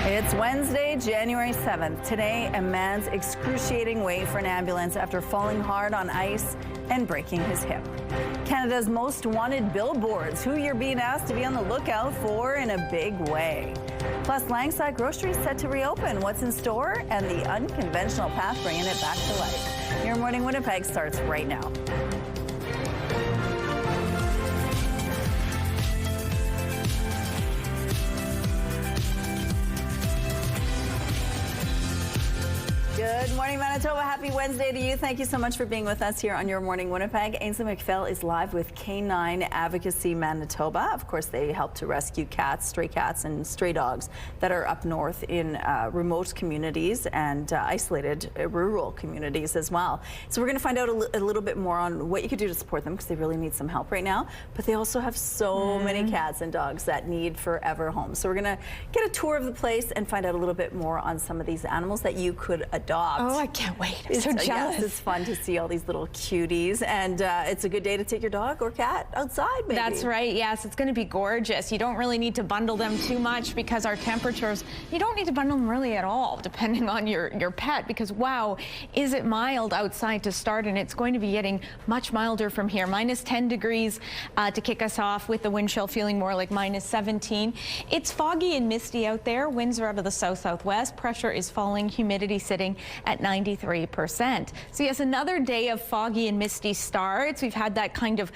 It's Wednesday, January 7th. Today, a man's excruciating wait for an ambulance after falling hard on ice and breaking his hip. Canada's most wanted billboards, who you're being asked to be on the lookout for in a big way. Plus, Langside Grocery set to reopen. What's in store and the unconventional path bringing it back to life. Your Morning Winnipeg starts right now. Good morning, Manitoba. Happy Wednesday to you. Thank you so much for being with us here on Your Morning Winnipeg. Ainsley McPhail is live with Canine Advocacy Manitoba. Of course, they help to rescue cats, stray cats, and stray dogs that are up north in remote communities and isolated rural communities as well. So we're going to find out a little bit more on what you could do to support them, because they really need some help right now. But they also have so many cats and dogs that need forever homes. So we're going to get a tour of the place and find out a little bit more on some of these animals that you could adopt. Oh, I can't wait. I'm so jealous. Yes, it's fun to see all these little cuties, and it's a good day to take your dog or cat outside, maybe. That's right. Yes, it's going to be gorgeous. You don't really need to bundle them too much because our temperatures, you don't need to bundle them really at all, depending on your pet, because wow, is it mild outside to start, and it's going to be getting much milder from here. Minus 10 degrees to kick us off, with the wind chill feeling more like minus 17. It's foggy and misty out there. Winds are out of the south-southwest. Pressure is falling. Humidity sitting at 93%. So yes, another day of foggy and misty starts. We've had that kind of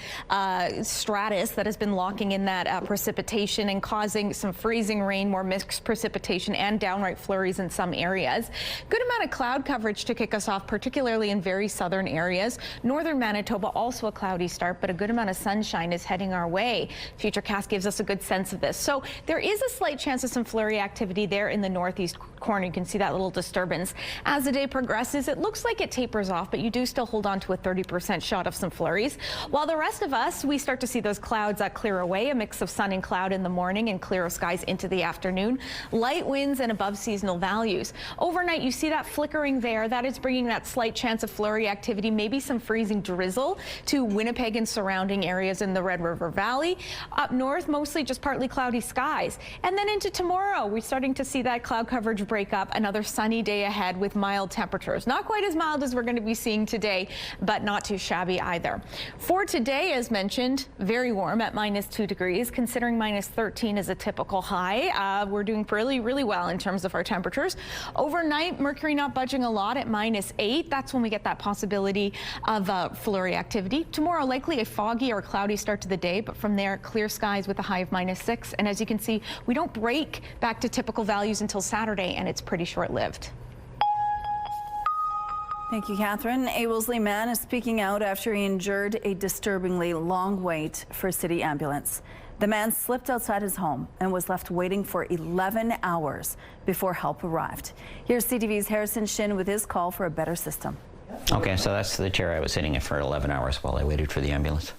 stratus that has been locking in that precipitation and causing some freezing rain, more mixed precipitation, and downright flurries in some areas. Good amount of cloud coverage to kick us off, particularly in very southern areas. Northern Manitoba also a cloudy start, but a good amount of sunshine is heading our way. Futurecast gives us a good sense of this. So there is a slight chance of some flurry activity there in the northeast corner. You can see that little disturbance. As the day progresses, it looks like it tapers off, but you do still hold on to a 30% shot of some flurries. While the rest of us, we start to see those clouds clear away, a mix of sun and cloud in the morning and clearer skies into the afternoon. Light winds and above seasonal values. Overnight, you see that flickering there. That is bringing that slight chance of flurry activity, maybe some freezing drizzle to Winnipeg and surrounding areas in the Red River Valley. Up north, mostly just partly cloudy skies. And then into tomorrow, we're starting to see that cloud coverage break up. Another sunny day ahead with mild temperatures. Not quite as mild as we're going to be seeing today, but not too shabby either. For today, as mentioned, very warm at minus 2 degrees, considering minus 13 is a typical high. We're doing really well in terms of our temperatures. Overnight, mercury not budging a lot at minus 8. That's when we get that possibility of flurry activity. Tomorrow, likely a foggy or cloudy start to the day, but from there, clear skies with a high of minus 6. And as you can see, we don't break back to typical values until Saturday, and it's pretty short-lived. Thank you, Catherine. A Wolseley man is speaking out after he endured a disturbingly long wait for a city ambulance. The man slipped outside his home and was left waiting for 11 hours before help arrived. Here's CTV's Harrison Shin with his call for a better system. Okay, so that's the chair I was sitting in for 11 hours while I waited for the ambulance.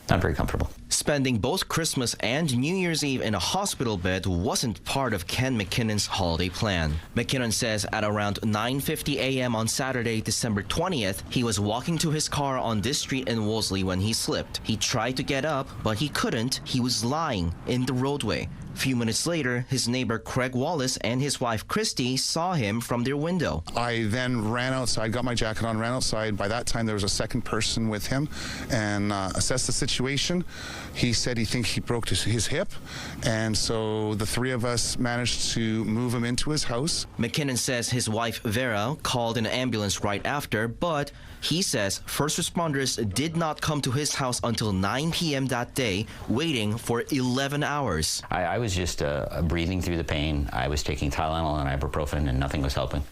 Not very comfortable. Spending both Christmas and New Year's Eve in a hospital bed wasn't part of Ken McKinnon's holiday plan. McKinnon says at around 9:50 a.m. on Saturday, December 20th, he was walking to his car on this street in Wolseley when he slipped. He tried to get up, but he couldn't. He was lying in the roadway. A few minutes later, his neighbor Craig Wallace and his wife Christy saw him from their window. I then ran outside, got my jacket on, ran outside. By that time, there was a second person with him, and assessed the situation. He said he thinks he broke his hip, and so the three of us managed to move him into his house. McKinnon says his wife Vera called an ambulance right after, but he says first responders did not come to his house until 9 p.m. that day, waiting for 11 hours. I was just breathing through the pain. I was taking Tylenol and ibuprofen, and nothing was helping.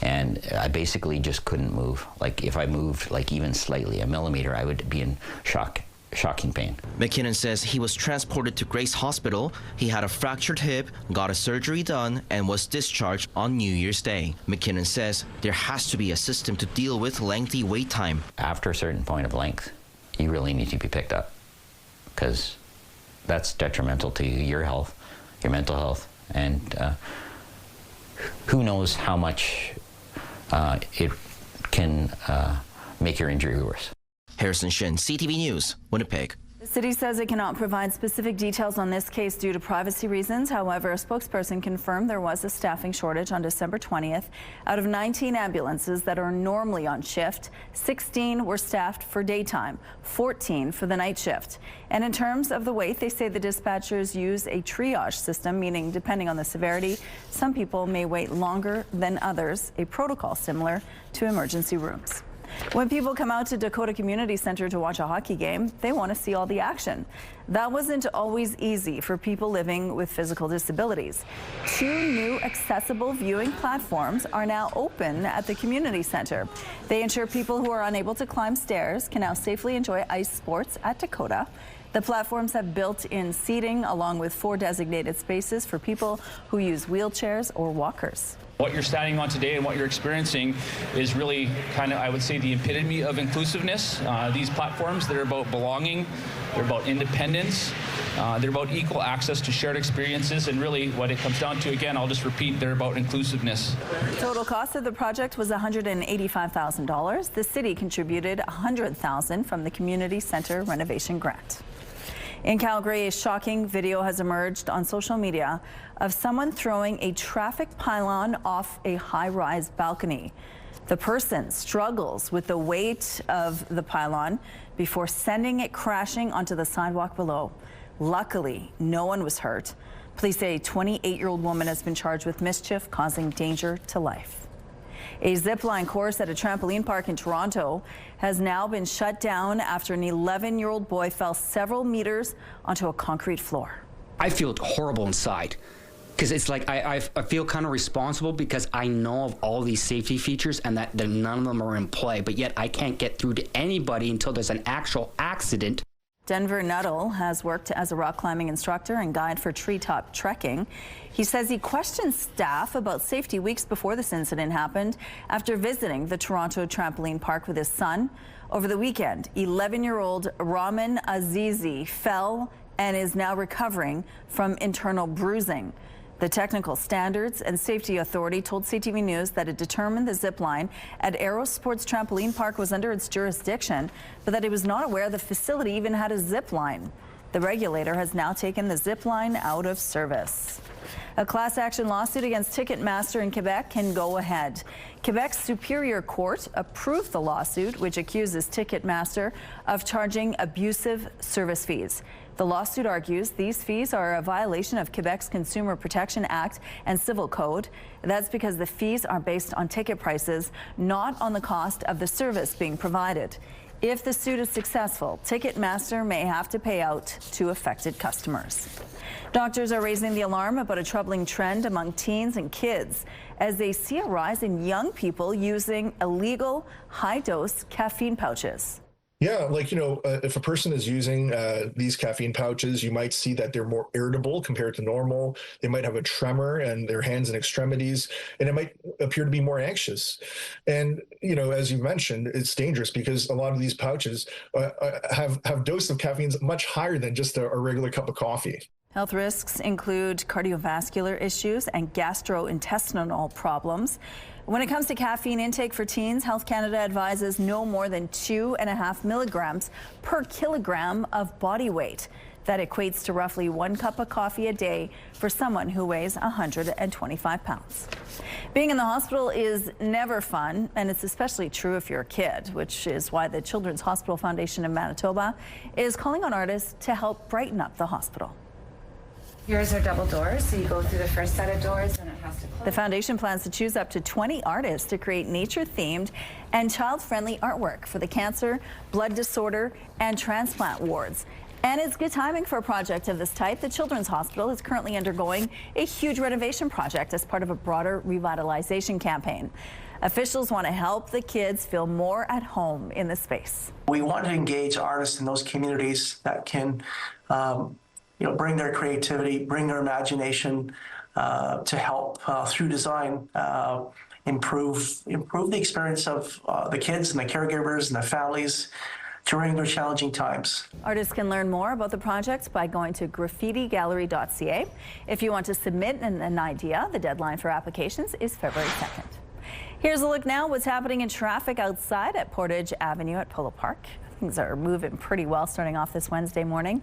And I basically just couldn't move. Like if I moved like even slightly, a millimeter, I would be in shocking pain. McKinnon says he was transported to Grace Hospital. He had a fractured hip, got a surgery done, and was discharged on New Year's Day. McKinnon says there has to be a system to deal with lengthy wait time. After a certain point of length, you really need to be picked up, because that's detrimental to your health, your mental health, and who knows how much it can make your injury worse. Harrison Shin, CTV News, Winnipeg. The city says it cannot provide specific details on this case due to privacy reasons. However, a spokesperson confirmed there was a staffing shortage on December 20th. Out of 19 ambulances that are normally on shift, 16 were staffed for daytime, 14 for the night shift. And in terms of the wait, they say the dispatchers use a triage system, meaning depending on the severity, some people may wait longer than others, a protocol similar to emergency rooms. When people come out to Dakota Community Center to watch a hockey game, they want to see all the action. That wasn't always easy for people living with physical disabilities. 2 new accessible viewing platforms are now open at the community center. They ensure people who are unable to climb stairs can now safely enjoy ice sports at Dakota. The platforms have built-in seating along with 4 designated spaces for people who use wheelchairs or walkers. What you're standing on today and what you're experiencing is really kind of, I would say, the epitome of inclusiveness. These platforms, they're about belonging, they're about independence, they're about equal access to shared experiences, and really what it comes down to, again, I'll just repeat, they're about inclusiveness. Total cost of the project was $185,000. The city contributed $100,000 from the community center renovation grant. In Calgary, a shocking video has emerged on social media of someone throwing a traffic pylon off a high-rise balcony. The person struggles with the weight of the pylon before sending it crashing onto the sidewalk below. Luckily, no one was hurt. Police say a 28-year-old woman has been charged with mischief causing danger to life. A zipline course at a trampoline park in Toronto has now been shut down after an 11-year-old boy fell several meters onto a concrete floor. I feel horrible inside because it's like I feel kind of responsible because I know of all these safety features and that none of them are in play, but yet I can't get through to anybody until there's an actual accident. Denver Nuttall has worked as a rock climbing instructor and guide for treetop trekking. He says he questioned staff about safety weeks before this incident happened after visiting the Toronto trampoline park with his son. Over the weekend, 11-year-old Raman Azizi fell and is now recovering from internal bruising. The Technical Standards and Safety Authority told CTV News that it determined the zip line at Aero Sports Trampoline Park was under its jurisdiction, but that it was not aware the facility even had a zip line. The regulator has now taken the zip line out of service. A class action lawsuit against Ticketmaster in Quebec can go ahead. Quebec's Superior Court approved the lawsuit, which accuses Ticketmaster of charging abusive service fees. The lawsuit argues these fees are a violation of Quebec's Consumer Protection Act and Civil Code. That's because the fees are based on ticket prices, not on the cost of the service being provided. If the suit is successful, Ticketmaster may have to pay out to affected customers. Doctors are raising the alarm about a troubling trend among teens and kids as they see a rise in young people using illegal high-dose caffeine pouches. Yeah, like, if a person is using these caffeine pouches, you might see that they're more irritable compared to normal. They might have a tremor in their hands and extremities, and it might appear to be more anxious. And, as you mentioned, it's dangerous because a lot of these pouches have doses of caffeine much higher than just a regular cup of coffee. Health risks include cardiovascular issues and gastrointestinal problems. When it comes to caffeine intake for teens, Health Canada advises no more than 2.5 milligrams per kilogram of body weight. That equates to roughly 1 cup of coffee a day for someone who weighs 125 pounds. Being in the hospital is never fun, and it's especially true if you're a kid, which is why the Children's Hospital Foundation of Manitoba is calling on artists to help brighten up the hospital. Yours are double doors, so you go through the first set of doors and it has to close. The foundation plans to choose up to 20 artists to create nature-themed and child-friendly artwork for the cancer, blood disorder, and transplant wards. And it's good timing for a project of this type. The Children's Hospital is currently undergoing a huge renovation project as part of a broader revitalization campaign. Officials want to help the kids feel more at home in the space. We want to engage artists in those communities that can bring their creativity, bring their imagination to help through design improve the experience of the kids and the caregivers and the families during their challenging times. Artists can learn more about the project by going to graffitigallery.ca. If you want to submit an idea, the deadline for applications is February 2nd. Here's a look now what's happening in traffic outside at Portage Avenue at Polo Park. Things are moving pretty well starting off this Wednesday morning.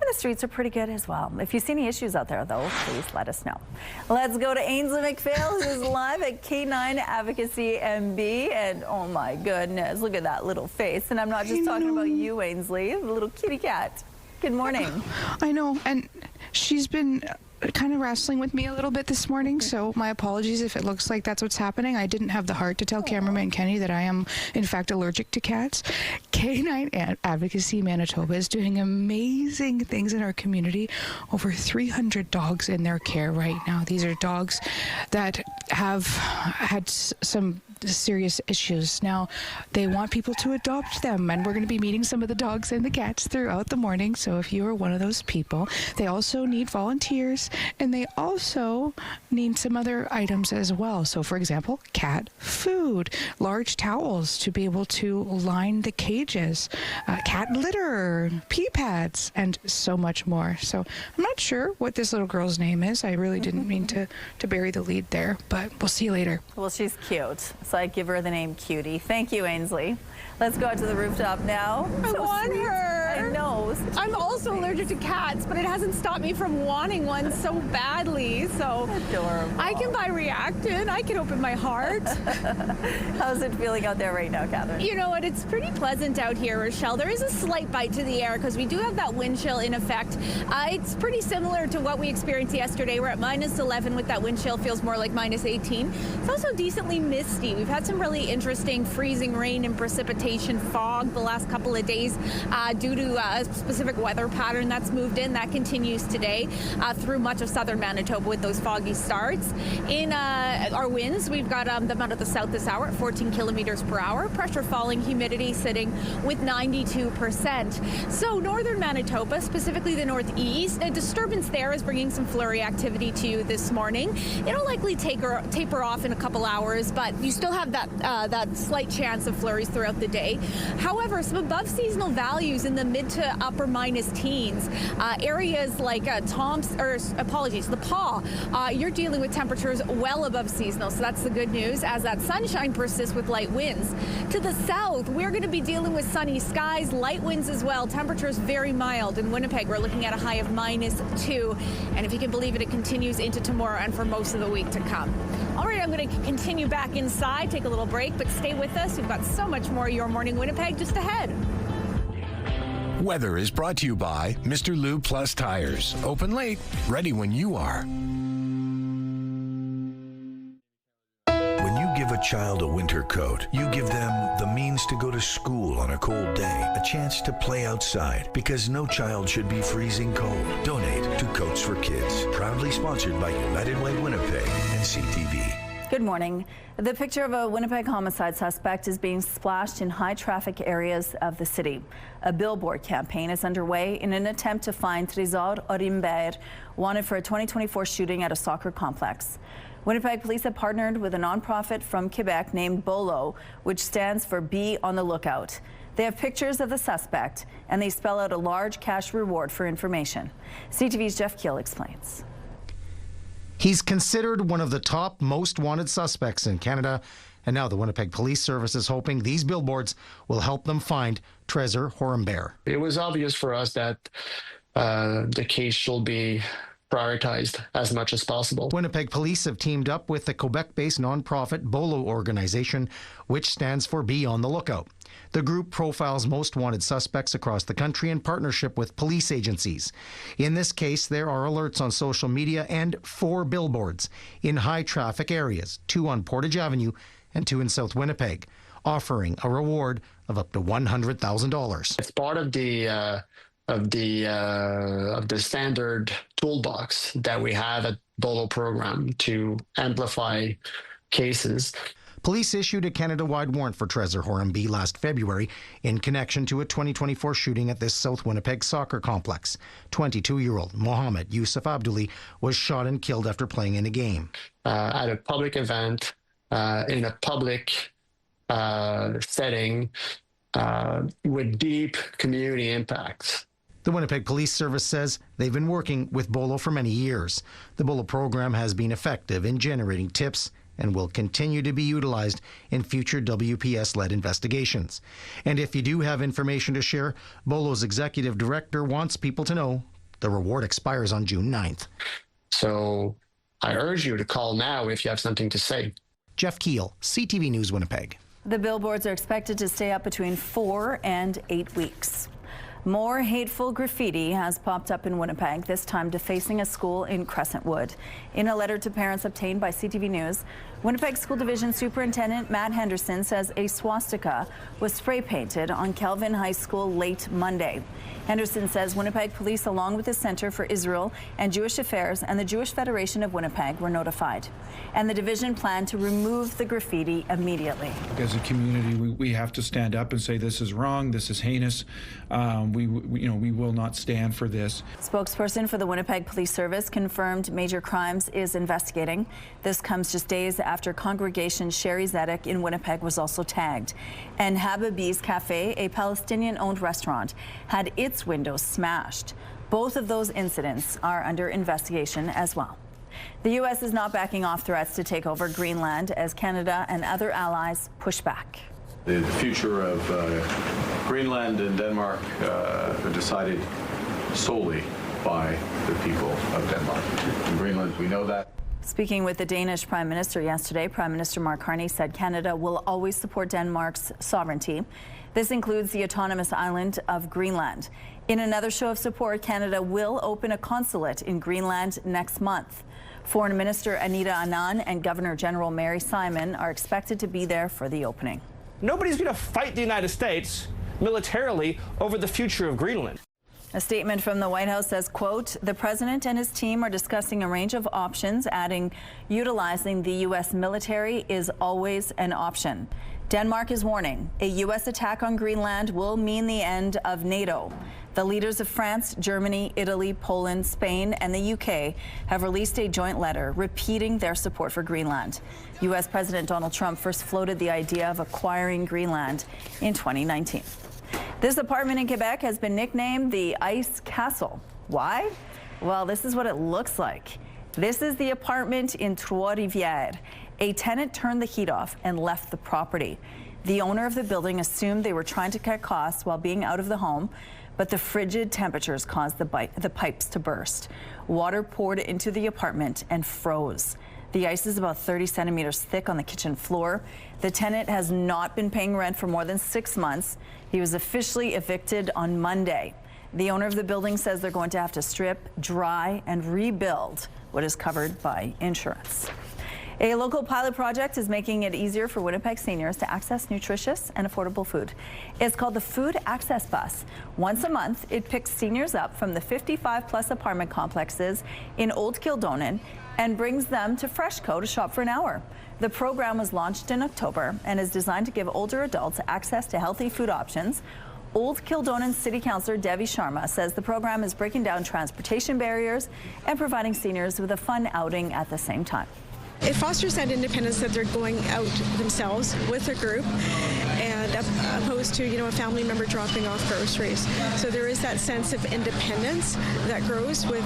And the streets are pretty good as well. If you see any issues out there, though, please let us know. Let's go to Ainsley McPhail, who's live at K9 Advocacy MB. And oh my goodness, look at that little face. And I'm not just talking about you, Ainsley, the little kitty cat. Good morning. I know, and she's been kind of wrestling with me a little bit this morning, so my apologies if it looks like that's what's happening. I didn't have the heart to tell cameraman Kenny that I am, in fact, allergic to cats. K9 Advocacy Manitoba is doing amazing things in our community. Over 300 dogs in their care right now. These are dogs that have had some serious issues. Now, they want people to adopt them, and we're going to be meeting some of the dogs and the cats throughout the morning, so if you are one of those people. They also need volunteers, and they also need some other items as well. So, for example, cat food, large towels to be able to line the cages, cat litter, pee pads, and so much more. So I'm not sure what this little girl's name is. I really didn't mean to bury the lead there, but we'll see you later. Well, she's cute, so I give her the name Cutie. Thank you, Ainsley. Let's go out to the rooftop now. I want sweet. her. I know. I'm also allergic to cats, but it hasn't stopped me from wanting one so badly. So adorable. I can buy Reactant. I can open my heart. How's it feeling out there right now, Catherine? You know what? It's pretty pleasant out here, Rochelle. There is a slight bite to the air because we do have that wind chill in effect. It's pretty similar to what we experienced yesterday. We're at -11 with that wind chill. Feels more like -18. It's also decently misty. We've had some really interesting freezing rain and precipitation fog the last couple of days due to a specific weather pattern that's moved in. That continues today through much of southern Manitoba with those foggy starts. In our winds, we've got them out of the south this hour at 14 kilometers per hour. Pressure falling, humidity sitting with 92%. So northern Manitoba, specifically the northeast, a disturbance there is bringing some flurry activity to you this morning. It'll likely taper off in a couple hours, but you still have that slight chance of flurries throughout the day. However, some above seasonal values in the mid to upper minus teens. Areas like the Paw, you're dealing with temperatures well above seasonal, so that's the good news as that sunshine persists with light winds. To the south, we're going to be dealing with sunny skies, light winds as well. Temperatures very mild. In Winnipeg, we're looking at a high of -2, and if you can believe it, it continues into tomorrow and for most of the week to come. All right, I'm going to continue back inside, take a little break, but stay with us. We've got so much more Your Morning Winnipeg just ahead. Weather is brought to you by Mr. Lube Plus Tires. Open late, ready when you are. When you give a child a winter coat, you give them the means to go to school on a cold day, a chance to play outside, because no child should be freezing cold. Donate to Coats for Kids. Proudly sponsored by United Way Winnipeg and CTV. Good morning. The picture of a Winnipeg homicide suspect is being splashed in high traffic areas of the city. A billboard campaign is underway in an attempt to find Trésor Orimber, wanted for a 2024 shooting at a soccer complex. Winnipeg police have partnered with a nonprofit from Quebec named BOLO, which stands for Be on the Lookout. They have pictures of the suspect, and they spell out a large cash reward for information. CTV's Jeff Keel explains. He's considered one of the top most wanted suspects in Canada, and now the Winnipeg Police Service is hoping these billboards will help them find Trésor Orimber. It was obvious for us that the case should be prioritized as much as possible. Winnipeg Police have teamed up with the Quebec-based nonprofit BOLO organization, which stands for Be on the Lookout. The group profiles most wanted suspects across the country in partnership with police agencies. In this case, there are alerts on social media and 4 billboards in high-traffic areas, 2 on Portage Avenue and 2 in South Winnipeg, offering a reward of up to $100,000. It's part of the standard toolbox that we have at BOLO program to amplify cases. Police issued a Canada-wide warrant for Trésor Orimber last February in connection to a 2024 shooting at this South Winnipeg soccer complex. 22-year-old Mohammed Yusuf Abduli was shot and killed after playing in a game. At a public event, in a public setting, with deep community impacts. The Winnipeg Police Service says they've been working with BOLO for many years. The BOLO program has been effective in generating tips and will continue to be utilized in future WPS-led investigations. And if you do have information to share, Bolo's executive director wants people to know the reward expires on June 9th. So I urge you to call now if you have something to say. Jeff Keel, CTV News, Winnipeg. The billboards are expected to stay up between 4 and 8 weeks. More hateful graffiti has popped up in Winnipeg, this time defacing a school in Crescentwood. In a letter to parents obtained by CTV News, Winnipeg School Division Superintendent Matt Henderson says a swastika was spray painted on Kelvin High School late Monday. Henderson says Winnipeg Police, along with the Center for Israel and Jewish Affairs and the Jewish Federation of Winnipeg, were notified. And the division planned to remove the graffiti immediately. As a community, we have to stand up and say this is wrong, this is heinous. We will not stand for this. Spokesperson for the Winnipeg Police Service confirmed Major Crimes is investigating. This comes just days after congregation Sherry Zedek in Winnipeg was also tagged. And Habibi's Cafe, a Palestinian-owned restaurant, had its windows smashed. Both of those incidents are under investigation as well. The U.S. is not backing off threats to take over Greenland as Canada and other allies push back. The future of Greenland and Denmark are decided solely by the people of Denmark. In Greenland, we know that. Speaking with the Danish Prime Minister yesterday, Prime Minister Mark Carney said Canada will always support Denmark's sovereignty. This includes the autonomous island of Greenland. In another show of support, Canada will open a consulate in Greenland next month. Foreign Minister Anita Anand and Governor General Mary Simon are expected to be there for the opening. Nobody's going to fight the United States militarily over the future of Greenland. A statement from the White House says, quote, the president and his team are discussing a range of options, adding, utilizing the U.S. military is always an option. Denmark is warning a U.S. attack on Greenland will mean the end of NATO. The leaders of France, Germany, Italy, Poland, Spain, and the U.K. have released a joint letter repeating their support for Greenland. U.S. President Donald Trump first floated the idea of acquiring Greenland in 2019. This apartment in Quebec has been nicknamed the Ice Castle. Why? Well, this is what it looks like. This is the apartment in Trois-Rivières. A tenant turned the heat off and left the property. The owner of the building assumed they were trying to cut costs while being out of the home, but the frigid temperatures caused the pipes to burst. Water poured into the apartment and froze. The ice is about 30 centimeters thick on the kitchen floor. The tenant has not been paying rent for more than 6 months. He was officially evicted on Monday. The owner of the building says they're going to have to strip, dry, and rebuild what is covered by insurance. A local pilot project is making it easier for Winnipeg seniors to access nutritious and affordable food. It's called the Food Access Bus. Once a month, it picks seniors up from the 55-plus apartment complexes in Old Kildonan and brings them to Freshco to shop for an hour. The program was launched in October and is designed to give older adults access to healthy food options. Old Kildonan City Councillor Devi Sharma says the program is breaking down transportation barriers and providing seniors with a fun outing at the same time. It fosters that independence that they're going out themselves with a group, and opposed to, a family member dropping off groceries. So there is that sense of independence that grows with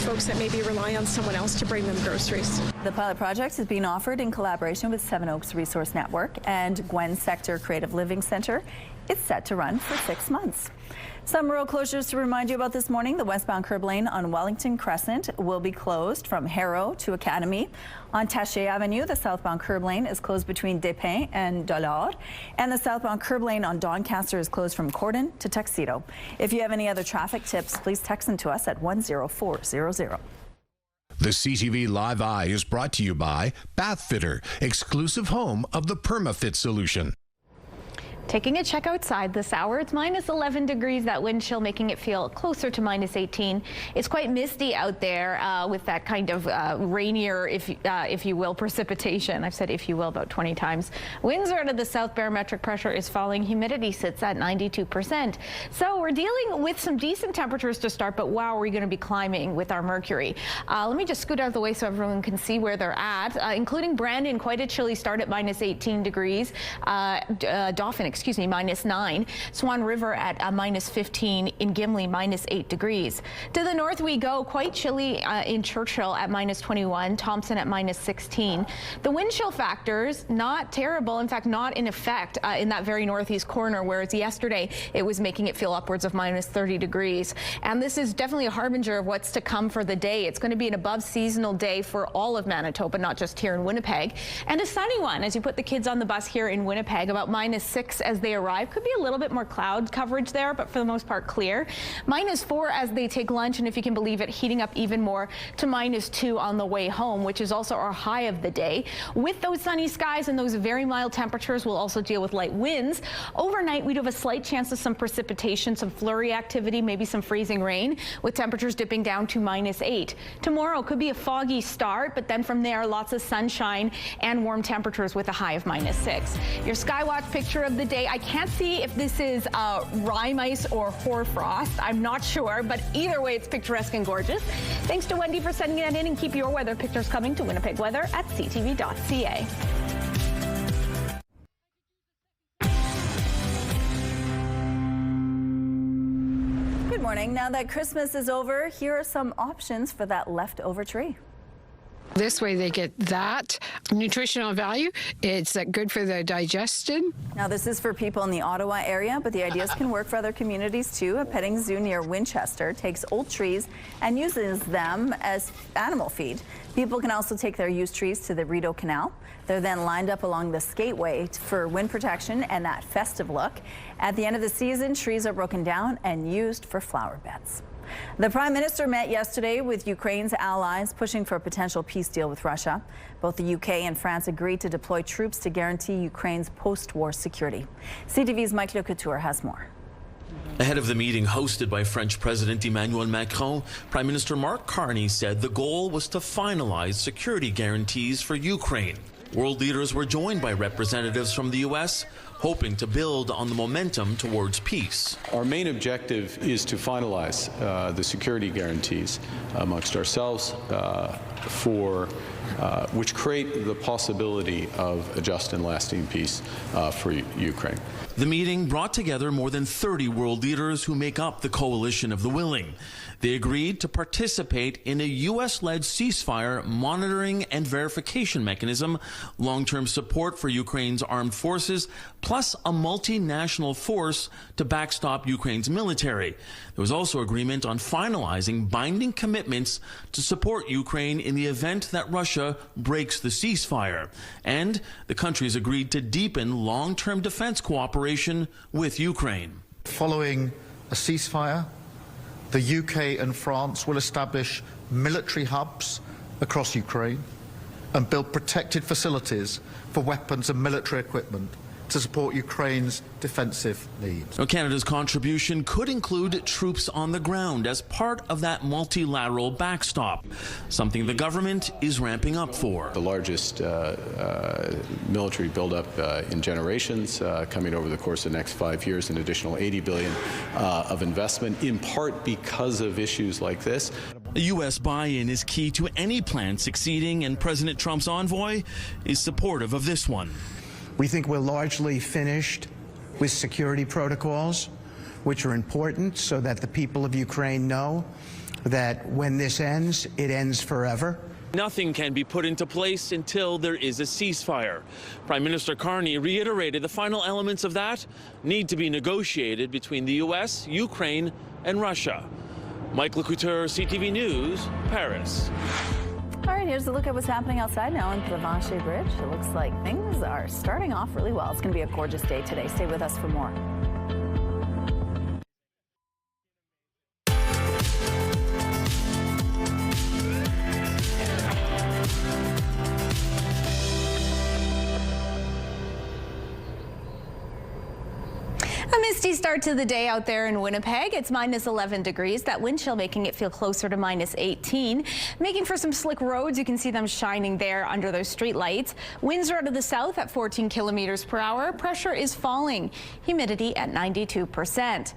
folks that maybe rely on someone else to bring them groceries. The pilot project is being offered in collaboration with Seven Oaks Resource Network and Gwen Sector Creative Living Center. It's set to run for 6 months. Some road closures to remind you about this morning. The westbound curb lane on Wellington Crescent will be closed from Harrow to Academy. On Taché Avenue, the southbound curb lane is closed between Despins and Dollard. And the southbound curb lane on Doncaster is closed from Cordon to Tuxedo. If you have any other traffic tips, please text them to us at 10400. The CTV Live Eye is brought to you by Bath Fitter, exclusive home of the PermaFit solution. Taking a check outside this hour, it's minus 11 degrees, that wind chill making it feel closer to minus 18. It's quite misty out there with that kind of rainier, if you will, precipitation. I've said if you will about 20 times. Winds are out of the south, barometric pressure is falling, humidity sits at 92%. So we're dealing with some decent temperatures to start, but wow, are we going to be climbing with our mercury. Let me just scoot out of the way so everyone can see where they're at, including Brandon, quite a chilly start at minus 18 degrees. Dauphin, -9. Swan River at -15. In Gimli, -8 degrees. To the north we go, quite chilly in Churchill at -21. Thompson at -16. The wind chill factors not terrible, in fact not in effect in that very northeast corner, whereas yesterday it was making it feel upwards of -30 degrees. And this is definitely a harbinger of what's to come for the day. It's going to be an above seasonal day for all of Manitoba, not just here in Winnipeg, and a sunny one as you put the kids on the bus here in Winnipeg. About -6 as they arrive. Could be a little bit more cloud coverage there, but for the most part clear. -4 as they take lunch, and if you can believe it, heating up even more to -2 on the way home, which is also our high of the day. With those sunny skies and those very mild temperatures, we'll also deal with light winds. Overnight, we do have a slight chance of some precipitation, some flurry activity, maybe some freezing rain, with temperatures dipping down to -8. Tomorrow could be a foggy start, but then from there, lots of sunshine and warm temperatures with a high of -6. Your Skywatch picture of the day, I can't see if this is rye mice or hoarfrost. I'm not sure, but either way, it's picturesque and gorgeous. Thanks to Wendy for sending that in, and keep your weather pictures coming to Winnipeg Weather at ctv.ca. Good morning. Now that Christmas is over, here are some options for that leftover tree. This way they get that nutritional value. It's good for the digestion. Now this is for people in the Ottawa area, but the ideas can work for other communities too. A petting zoo near Winchester takes old trees and uses them as animal feed. People can also take their used trees to the Rideau Canal. They're then lined up along the skateway for wind protection and that festive look. At the end of the season, trees are broken down and used for flower beds. The Prime Minister met yesterday with Ukraine's allies, pushing for a potential peace deal with Russia. Both the UK and France agreed to deploy troops to guarantee Ukraine's post-war security. CTV's Mike Le Couture has more. Ahead of the meeting hosted by French President Emmanuel Macron, Prime Minister Mark Carney said the goal was to finalize security guarantees for Ukraine. World leaders were joined by representatives from the US, hoping to build on the momentum towards peace. Our main objective is to finalize the security guarantees amongst ourselves which create the possibility of a just and lasting peace for Ukraine. The meeting brought together more than 30 world leaders who make up the Coalition of the Willing. They agreed to participate in a U.S.-led ceasefire monitoring and verification mechanism, long-term support for Ukraine's armed forces, plus a multinational force to backstop Ukraine's military. There was also agreement on finalizing binding commitments to support Ukraine in the event that Russia breaks the ceasefire. And the countries agreed to deepen long-term defense cooperation with Ukraine. Following a ceasefire, the UK and France will establish military hubs across Ukraine and build protected facilities for weapons and military equipment to support Ukraine's defensive needs. Now, Canada's contribution could include troops on the ground as part of that multilateral backstop, something the government is ramping up for. The largest military buildup in generations, coming over the course of the next 5 years, an additional $80 billion of investment, in part because of issues like this. The U.S. buy-in is key to any plan succeeding, and President Trump's envoy is supportive of this one. We think we're largely finished with security protocols, which are important so that the people of Ukraine know that when this ends, it ends forever. Nothing can be put into place until there is a ceasefire. Prime Minister Carney reiterated the final elements of that need to be negotiated between the U.S., Ukraine, and Russia. Mike Le Couture, CTV News, Paris. All right, here's a look at what's happening outside now on Prevention Bridge. It looks like things are starting off really well. It's going to be a gorgeous day today. Stay with us for more. A misty start to the day out there in Winnipeg. It's -11 degrees. That wind chill making it feel closer to -18. Making for some slick roads. You can see them shining there under those street lights. Winds are out of the south at 14 kilometers per hour. Pressure is falling. Humidity at 92%.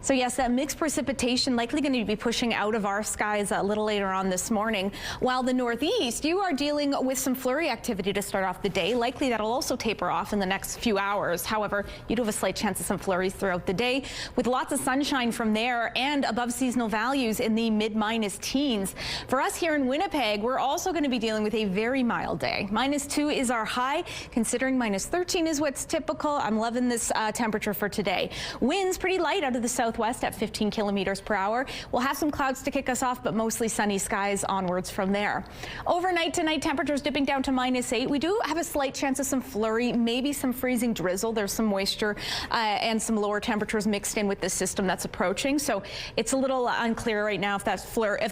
So yes, that mixed precipitation likely going to be pushing out of our skies a little later on this morning. While the northeast, you are dealing with some flurry activity to start off the day. Likely that'll also taper off in the next few hours. However, you do have a slight chance of some flurries throughout the day with lots of sunshine from there and above seasonal values in the mid-minus teens. For us here in Winnipeg, we're also going to be dealing with a very mild day. -2 is our high, considering -13 is what's typical. I'm loving this temperature for today. Winds pretty light out of the southwest at 15 kilometers per hour. We'll have some clouds to kick us off, but mostly sunny skies onwards from there. Overnight tonight, temperatures dipping down to -8. We do have a slight chance of some flurry, maybe some freezing drizzle. There's some moisture and some lower temperatures mixed in with this system that's approaching. So it's a little unclear right now if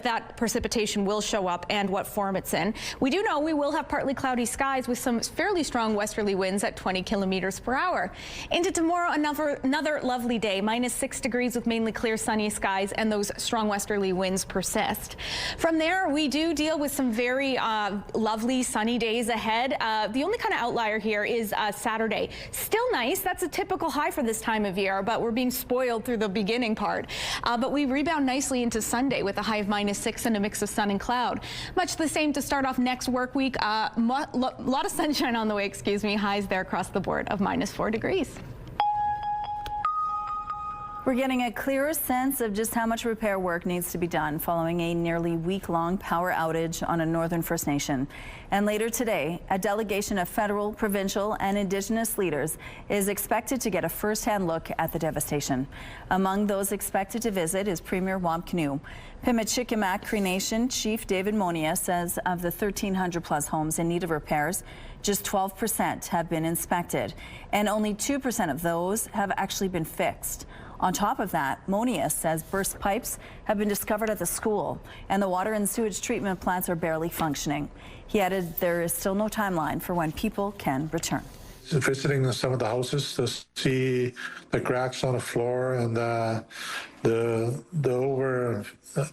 that precipitation will show up and what form it's in. We do know we will have partly cloudy skies with some fairly strong westerly winds at 20 kilometers per hour. Into tomorrow, another lovely day, -6 degrees with mainly clear sunny skies, and those strong westerly winds persist. From there, we do deal with some very lovely sunny days ahead. The only kind of outlier here is Saturday. Still nice. That's a typical high for this time of year, but we're being spoiled through the beginning part. But we rebound nicely into Sunday with a high of -6 and a mix of sun and cloud. Much the same to start off next work week. Lot of sunshine on the way, excuse me. Highs there across the board of -4 degrees. We're getting a clearer sense of just how much repair work needs to be done following a nearly week-long power outage on a northern First Nation. And later today, a delegation of federal, provincial, and Indigenous leaders is expected to get a first-hand look at the devastation. Among those expected to visit is Premier Wampcanoe. Pimicikamak Cree Nation Chief David Monia says of the 1,300-plus homes in need of repairs, just 12% have been inspected, and only 2% of those have actually been fixed. On top of that, Monia says burst pipes have been discovered at the school, and the water and sewage treatment plants are barely functioning. He added there is still no timeline for when people can return. Visiting some of the houses to see the cracks on the floor and the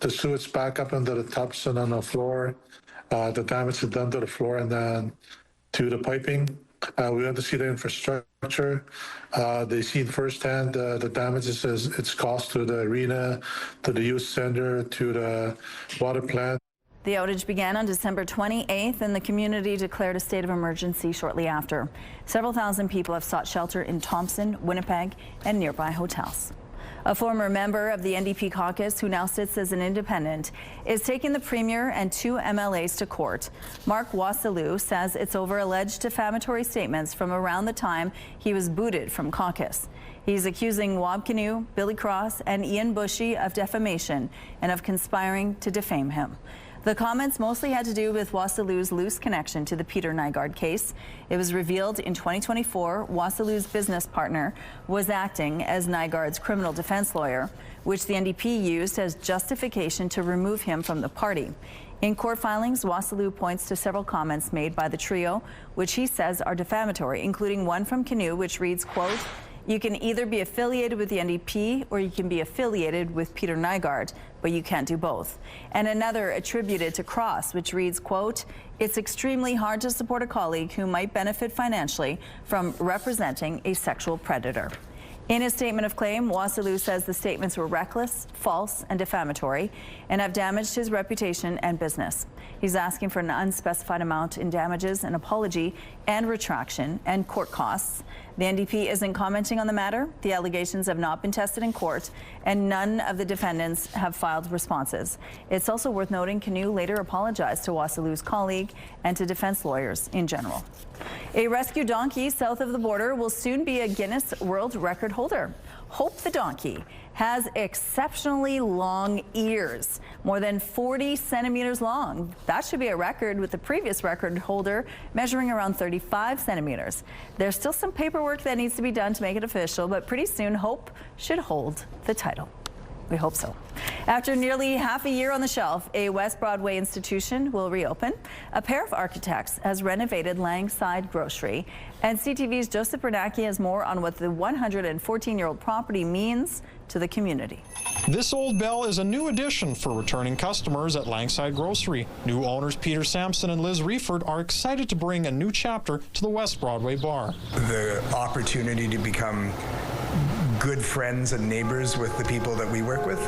sewage back up into the tubs and on the floor, the damage is done to the floor and then to the piping. We want to see the infrastructure. They see firsthand the damages it's caused to the arena, to the youth center, to the water plant. The outage began on December 28th, and the community declared a state of emergency shortly after. Several thousand people have sought shelter in Thompson, Winnipeg, and nearby hotels. A former member of the NDP caucus, who now sits as an independent, is taking the Premier and 2 MLAs to court. Mark Wasilou says it's over alleged defamatory statements from around the time he was booted from caucus. He's accusing Wampcanoe, Billy Cross, and Ian Bushy of defamation and of conspiring to defame him. The comments mostly had to do with Wasilou's loose connection to the Peter Nygaard case. It was revealed in 2024 Wasilou's business partner was acting as Nygaard's criminal defense lawyer, which the NDP used as justification to remove him from the party. In court filings, Wasilou points to several comments made by the trio, which he says are defamatory, including one from Canoe, which reads, quote, "You can either be affiliated with the NDP or you can be affiliated with Peter Nygaard, but you can't do both." And another attributed to Cross, which reads, quote, "It's extremely hard to support a colleague who might benefit financially from representing a sexual predator." In his statement of claim, Wasilou says the statements were reckless, false, and defamatory, and have damaged his reputation and business. He's asking for an unspecified amount in damages, an apology, and retraction, and court costs. The NDP isn't commenting on the matter. The allegations have not been tested in court, and none of the defendants have filed responses. It's also worth noting Canoe later apologized to Wasilou's colleague and to defense lawyers in general. A rescue donkey south of the border will soon be a Guinness World Record holder. Hope the donkey has exceptionally long ears, more than 40 centimeters long. That should be a record, with the previous record holder measuring around 35 centimeters. There's still some paperwork that needs to be done to make it official, but pretty soon Hope should hold the title. We hope so. After nearly half a year on the shelf, a West Broadway institution will reopen. A pair of architects has renovated Langside Grocery, and CTV's Joseph Bernacki has more on what the 114-year-old property means to the community. This old bell is a new addition for returning customers at Langside Grocery. New owners Peter Sampson and Liz Reeford are excited to bring a new chapter to the West Broadway bar. The opportunity to become good friends and neighbors with the people that we work with.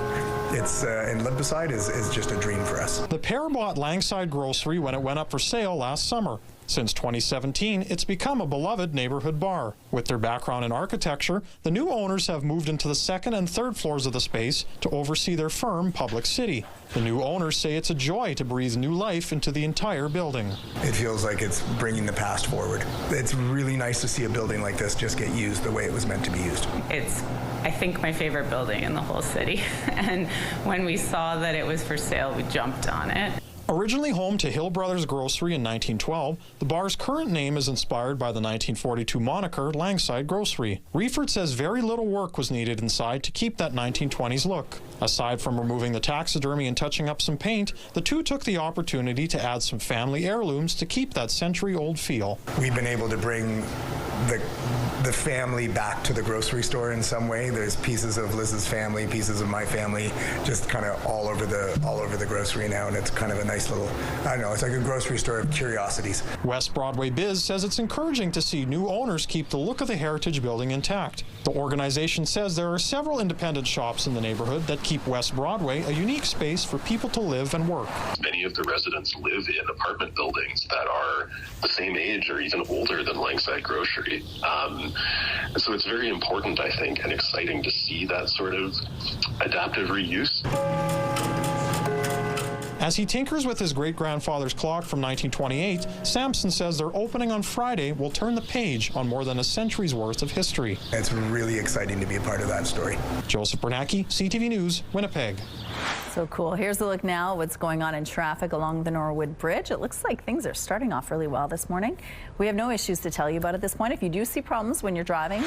It's and live beside is just a dream for us. The pair bought Langside Grocery when it went up for sale last summer. Since 2017, it's become a beloved neighborhood bar. With their background in architecture, the new owners have moved into the second and third floors of the space to oversee their firm, Public City. The new owners say it's a joy to breathe new life into the entire building. It feels like it's bringing the past forward. It's really nice to see a building like this just get used the way it was meant to be used. It's, I think, my favorite building in the whole city. And when we saw that it was for sale, we jumped on it. Originally home to Hill Brothers Grocery in 1912, the bar's current name is inspired by the 1942 moniker Langside Grocery. Reifert says very little work was needed inside to keep that 1920s look. Aside from removing the taxidermy and touching up some paint, the two took the opportunity to add some family heirlooms to keep that century-old feel. We've been able to bring the family back to the grocery store in some way. There's pieces of Liz's family, pieces of my family, just kind of all over the grocery now, and it's kind of a nice little, I don't know, it's like a grocery store of curiosities. West Broadway Biz says it's encouraging to see new owners keep the look of the heritage building intact. The organization says there are several independent shops in the neighborhood that keep West Broadway a unique space for people to live and work. Many of the residents live in apartment buildings that are the same age or even older than Langside Grocery. So it's very important, I think, and exciting to see that sort of adaptive reuse. As he tinkers with his great-grandfather's clock from 1928, Sampson says their opening on Friday will turn the page on more than a century's worth of history. It's really exciting to be a part of that story. Joseph Bernacki, CTV News, Winnipeg. So cool. Here's a look now what's going on in traffic along the Norwood Bridge. It looks like things are starting off really well this morning. We have no issues to tell you about at this point. If you do see problems when you're driving,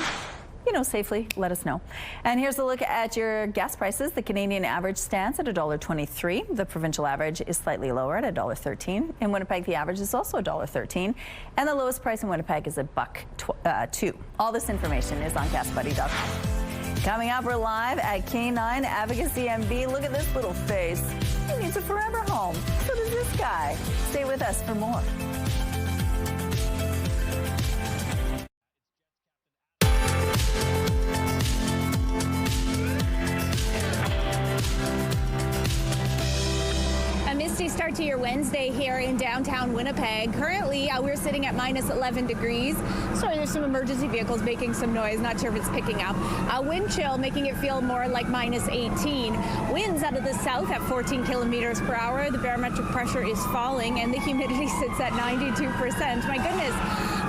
safely, let us know. And here's a look at your gas prices. The Canadian average stands at $1.23. The provincial average is slightly lower at $1.13. In Winnipeg, the average is also $1.13. And the lowest price in Winnipeg is $1.02. All this information is on GasBuddy.com. Coming up, we're live at K9 Advocacy MB. Look at this little face. He needs a forever home. So does this guy. Stay with us for more. Misty start to your Wednesday here in downtown Winnipeg. Currently, we're sitting at minus 11 degrees. Sorry, there's some emergency vehicles making some noise. Not sure if it's picking up. Wind chill making it feel more like minus 18. Winds out of the south at 14 kilometers per hour. The barometric pressure is falling and the humidity sits at 92%. My goodness.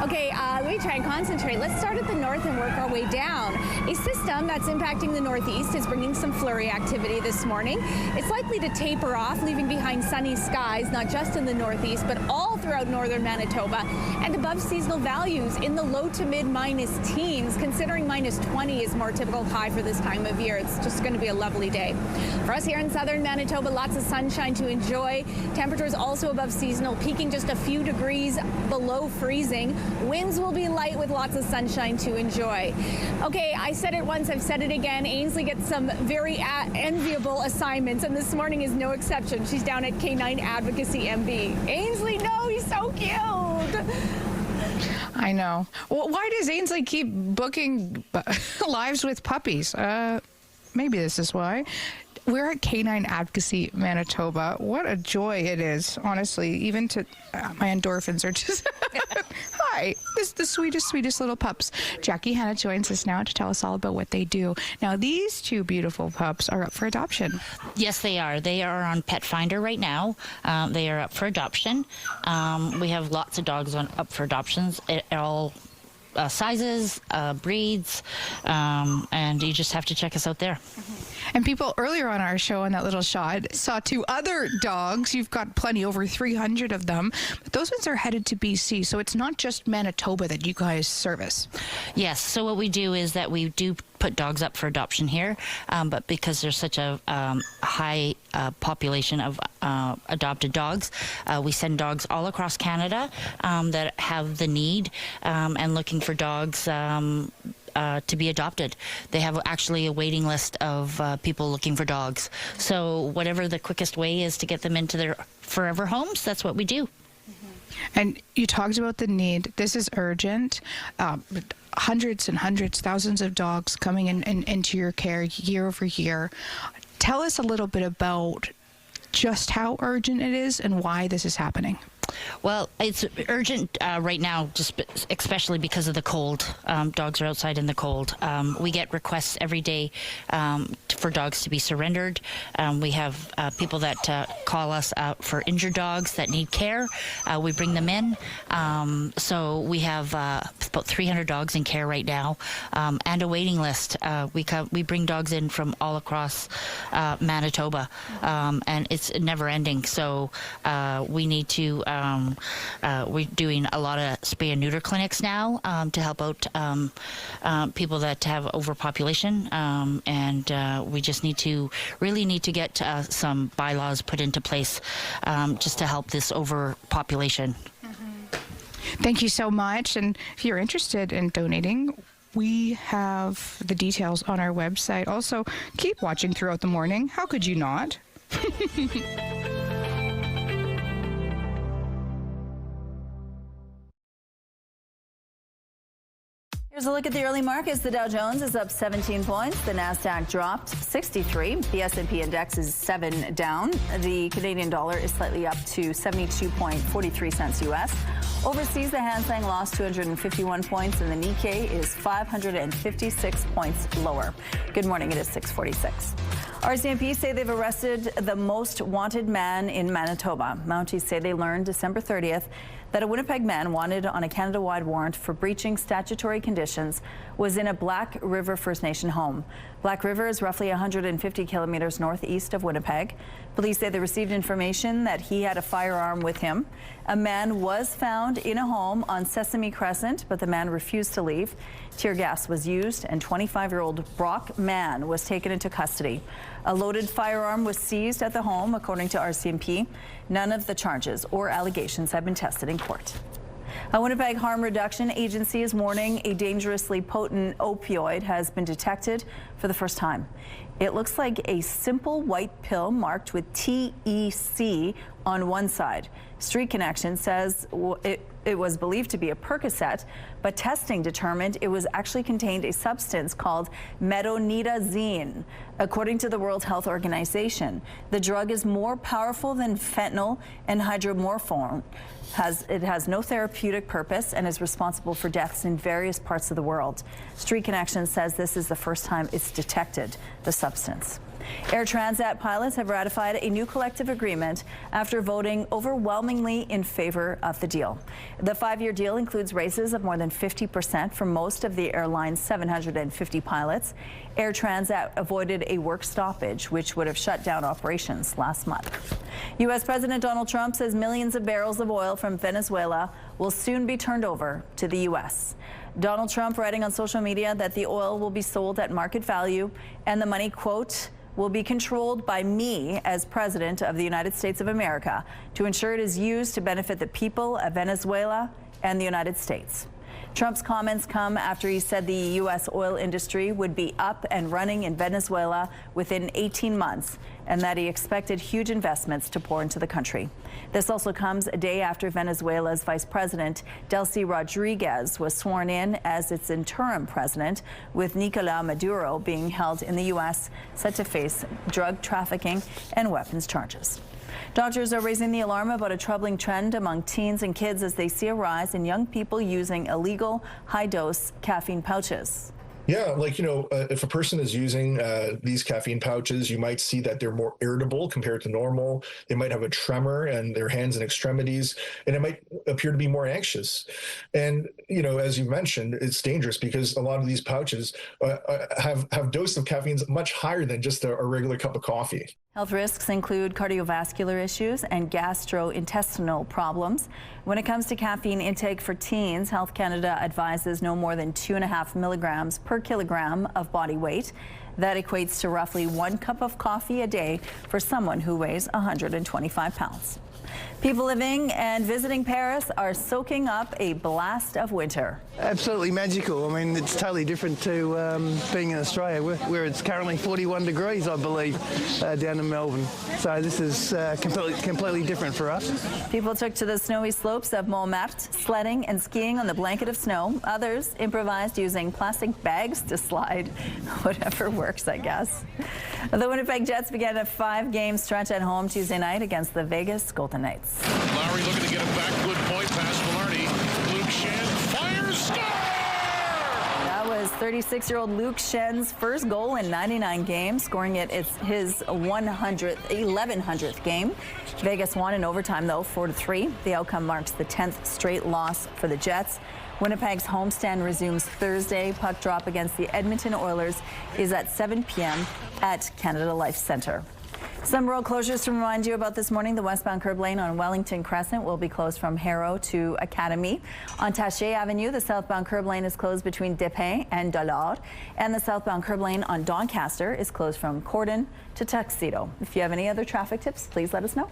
Okay, let me try and concentrate. Let's start at the north and work our way down. A system that's impacting the northeast is bringing some flurry activity this morning. It's likely to taper off, leaving behind sunny skies, not just in the northeast, but all throughout northern Manitoba, and above seasonal values in the low to mid minus teens, considering minus 20 is more typical high for this time of year. It's just going to be a lovely day. For us here in southern Manitoba, lots of sunshine to enjoy. Temperatures also above seasonal, peaking just a few degrees below freezing. Winds will be light with lots of sunshine to enjoy. Okay, I said it once, I've said it again. Ainsley gets some very enviable assignments, and this morning is no exception. She's down at K9 Advocacy MB. Ainsley, no, he's so cute. I know. Well, why does Ainsley keep booking lives with puppies? Maybe this is why. We're at K9 Advocacy Manitoba. What a joy it is, honestly. Even to my endorphins are just hi. This is the sweetest little pups. Jackie Hanna joins us now to tell us all about what they do. Now, these two beautiful pups are up for adoption. Yes, they are. They are on Pet Finder right now. They are up for adoption. We have lots of dogs up for adoptions. All sizes, breeds, and you just have to check us out there. And people earlier on our show on that little shot saw two other dogs. You've got plenty, over 300 of them. But those ones are headed to BC, so it's not just Manitoba that you guys service. Yes, so what we do is that we do put dogs up for adoption here, but because there's such a high population of adopted dogs, we send dogs all across Canada that have the need and looking for dogs to be adopted. They have actually a waiting list of people looking for dogs. So whatever the quickest way is to get them into their forever homes, that's what we do. And you talked about the need. This is urgent. hundreds and hundreds, thousands of dogs coming into your care year over year. Tell us a little bit about just how urgent it is and why this is happening. Well, it's urgent right now, just especially because of the cold. Dogs are outside in the cold. We get requests every day for dogs to be surrendered. We have people that call us out for injured dogs that need care. We bring them in. So we have about 300 dogs in care right now, and a waiting list. We bring dogs in from all across Manitoba, and it's never ending. So we need to. We're doing a lot of spay and neuter clinics now to help out people that have overpopulation, and we just really need to get some bylaws put into place just to help this overpopulation. Thank you so much. And if you're interested in donating, we have the details on our website. Also, keep watching throughout the morning. How could you not? Here's a look at the early markets. The Dow Jones is up 17 points. The Nasdaq dropped 63. The S&P index is 7 down. The Canadian dollar is slightly up to 72.43 cents U.S. Overseas, the Hang Seng lost 251 points, and the Nikkei is 556 points lower. Good morning. It is 6:46. RCMP say they've arrested the most wanted man in Manitoba. Mounties say they learned December 30th that a Winnipeg man wanted on a Canada-wide warrant for breaching statutory conditions was in a Black River First Nation home. Black River is roughly 150 kilometers northeast of Winnipeg. Police say they received information that he had a firearm with him. A man was found in a home on Sesame Crescent, but the man refused to leave. Tear gas was used, and 25-year-old Brock Mann was taken into custody. A loaded firearm was seized at the home, according to RCMP. None of the charges or allegations have been tested in court. A Winnipeg Harm Reduction Agency is warning a dangerously potent opioid has been detected for the first time. It looks like a simple white pill marked with TEC on one side. Street Connection says it was believed to be a Percocet, but testing determined it was actually contained a substance called metonidazine. According to the World Health Organization, the drug is more powerful than fentanyl and hydromorphone. It has no therapeutic purpose and is responsible for deaths in various parts of the world. Street Connection says this is the first time it's detected the substance. Air Transat pilots have ratified a new collective agreement after voting overwhelmingly in favor of the deal. The 5-year deal includes raises of more than 50% for most of the airline's 750 pilots. Air Transat avoided a work stoppage, which would have shut down operations last month. U.S. President Donald Trump says millions of barrels of oil from Venezuela will soon be turned over to the U.S. Donald Trump writing on social media that the oil will be sold at market value and the money, quote, will be controlled by me as President of the United States of America to ensure it is used to benefit the people of Venezuela and the United States. Trump's comments come after he said the U.S. oil industry would be up and running in Venezuela within 18 months and that he expected huge investments to pour into the country. This also comes a day after Venezuela's Vice President Delcy Rodriguez was sworn in as its interim president, with Nicolás Maduro being held in the U.S., set to face drug trafficking and weapons charges. Doctors are raising the alarm about a troubling trend among teens and kids as they see a rise in young people using illegal high-dose caffeine pouches. Yeah, like, if a person is using these caffeine pouches, you might see that they're more irritable compared to normal. They might have a tremor in their hands and extremities, and it might appear to be more anxious. And, as you mentioned, it's dangerous because a lot of these pouches have doses of caffeine much higher than just a regular cup of coffee. Health risks include cardiovascular issues and gastrointestinal problems. When it comes to caffeine intake for teens, Health Canada advises no more than 2.5 milligrams per kilogram of body weight. That equates to roughly 1 cup of coffee a day for someone who weighs 125 pounds. People living and visiting Paris are soaking up a blast of winter. Absolutely magical. I mean, it's totally different to being in Australia, where it's currently 41 degrees, I believe, down in Melbourne. So this is completely different for us. People took to the snowy slopes of Montmartre, sledding and skiing on the blanket of snow. Others improvised using plastic bags to slide. Whatever works, I guess. The Winnipeg Jets began a 5-game stretch at home Tuesday night against the Vegas Golden Knights. Lowry looking to get him back. Good point pass. Velarde. Luke Shen fires. Score! That was 36-year-old Luke Shen's first goal in 99 games, scoring it his 1100th game. Vegas won in overtime, though, 4-3. The outcome marks the 10th straight loss for the Jets. Winnipeg's homestand resumes Thursday. Puck drop against the Edmonton Oilers is at 7 p.m. at Canada Life Centre. Some road closures to remind you about this morning. The westbound curb lane on Wellington Crescent will be closed from Harrow to Academy. On Taché Avenue, the southbound curb lane is closed between Despins and Dollard. And the southbound curb lane on Doncaster is closed from Cordon to Tuxedo. If you have any other traffic tips, please let us know.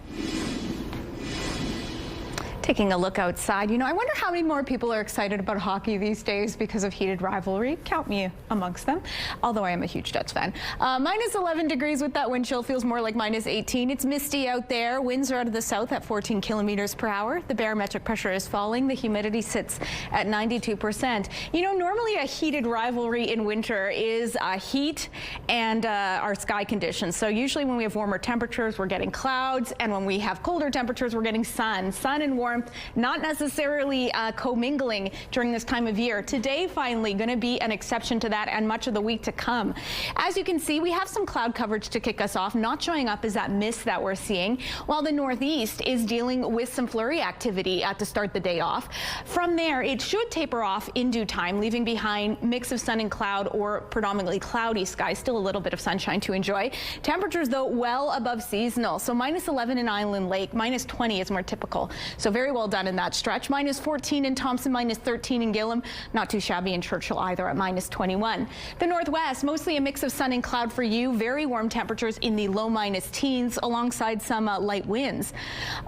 Taking a look outside, I wonder how many more people are excited about hockey these days because of heated rivalry. Count me amongst them, although I am a huge Jets fan. Minus 11 degrees with that wind chill, feels more like minus 18. It's misty out there. Winds are out of the south at 14 kilometers per hour. The barometric pressure is falling. The humidity sits at 92%. Normally a heated rivalry in winter is heat and our sky conditions. So usually when we have warmer temperatures, we're getting clouds, and when we have colder temperatures, we're getting sun and warmth. Not necessarily commingling during this time of year. Today, finally, going to be an exception to that, and much of the week to come. As you can see, we have some cloud coverage to kick us off. Not showing up is that mist that we're seeing, while the northeast is dealing with some flurry activity to start the day off. From there, it should taper off in due time, leaving behind mix of sun and cloud or predominantly cloudy skies. Still a little bit of sunshine to enjoy. Temperatures, though, well above seasonal. So minus 11 in Island Lake, minus 20 is more typical. So very well done in that stretch. Minus 14 in Thompson, minus 13 in Gillam. Not too shabby in Churchill either at minus 21. The northwest, mostly a mix of sun and cloud for you. Very warm temperatures in the low minus teens alongside some light winds.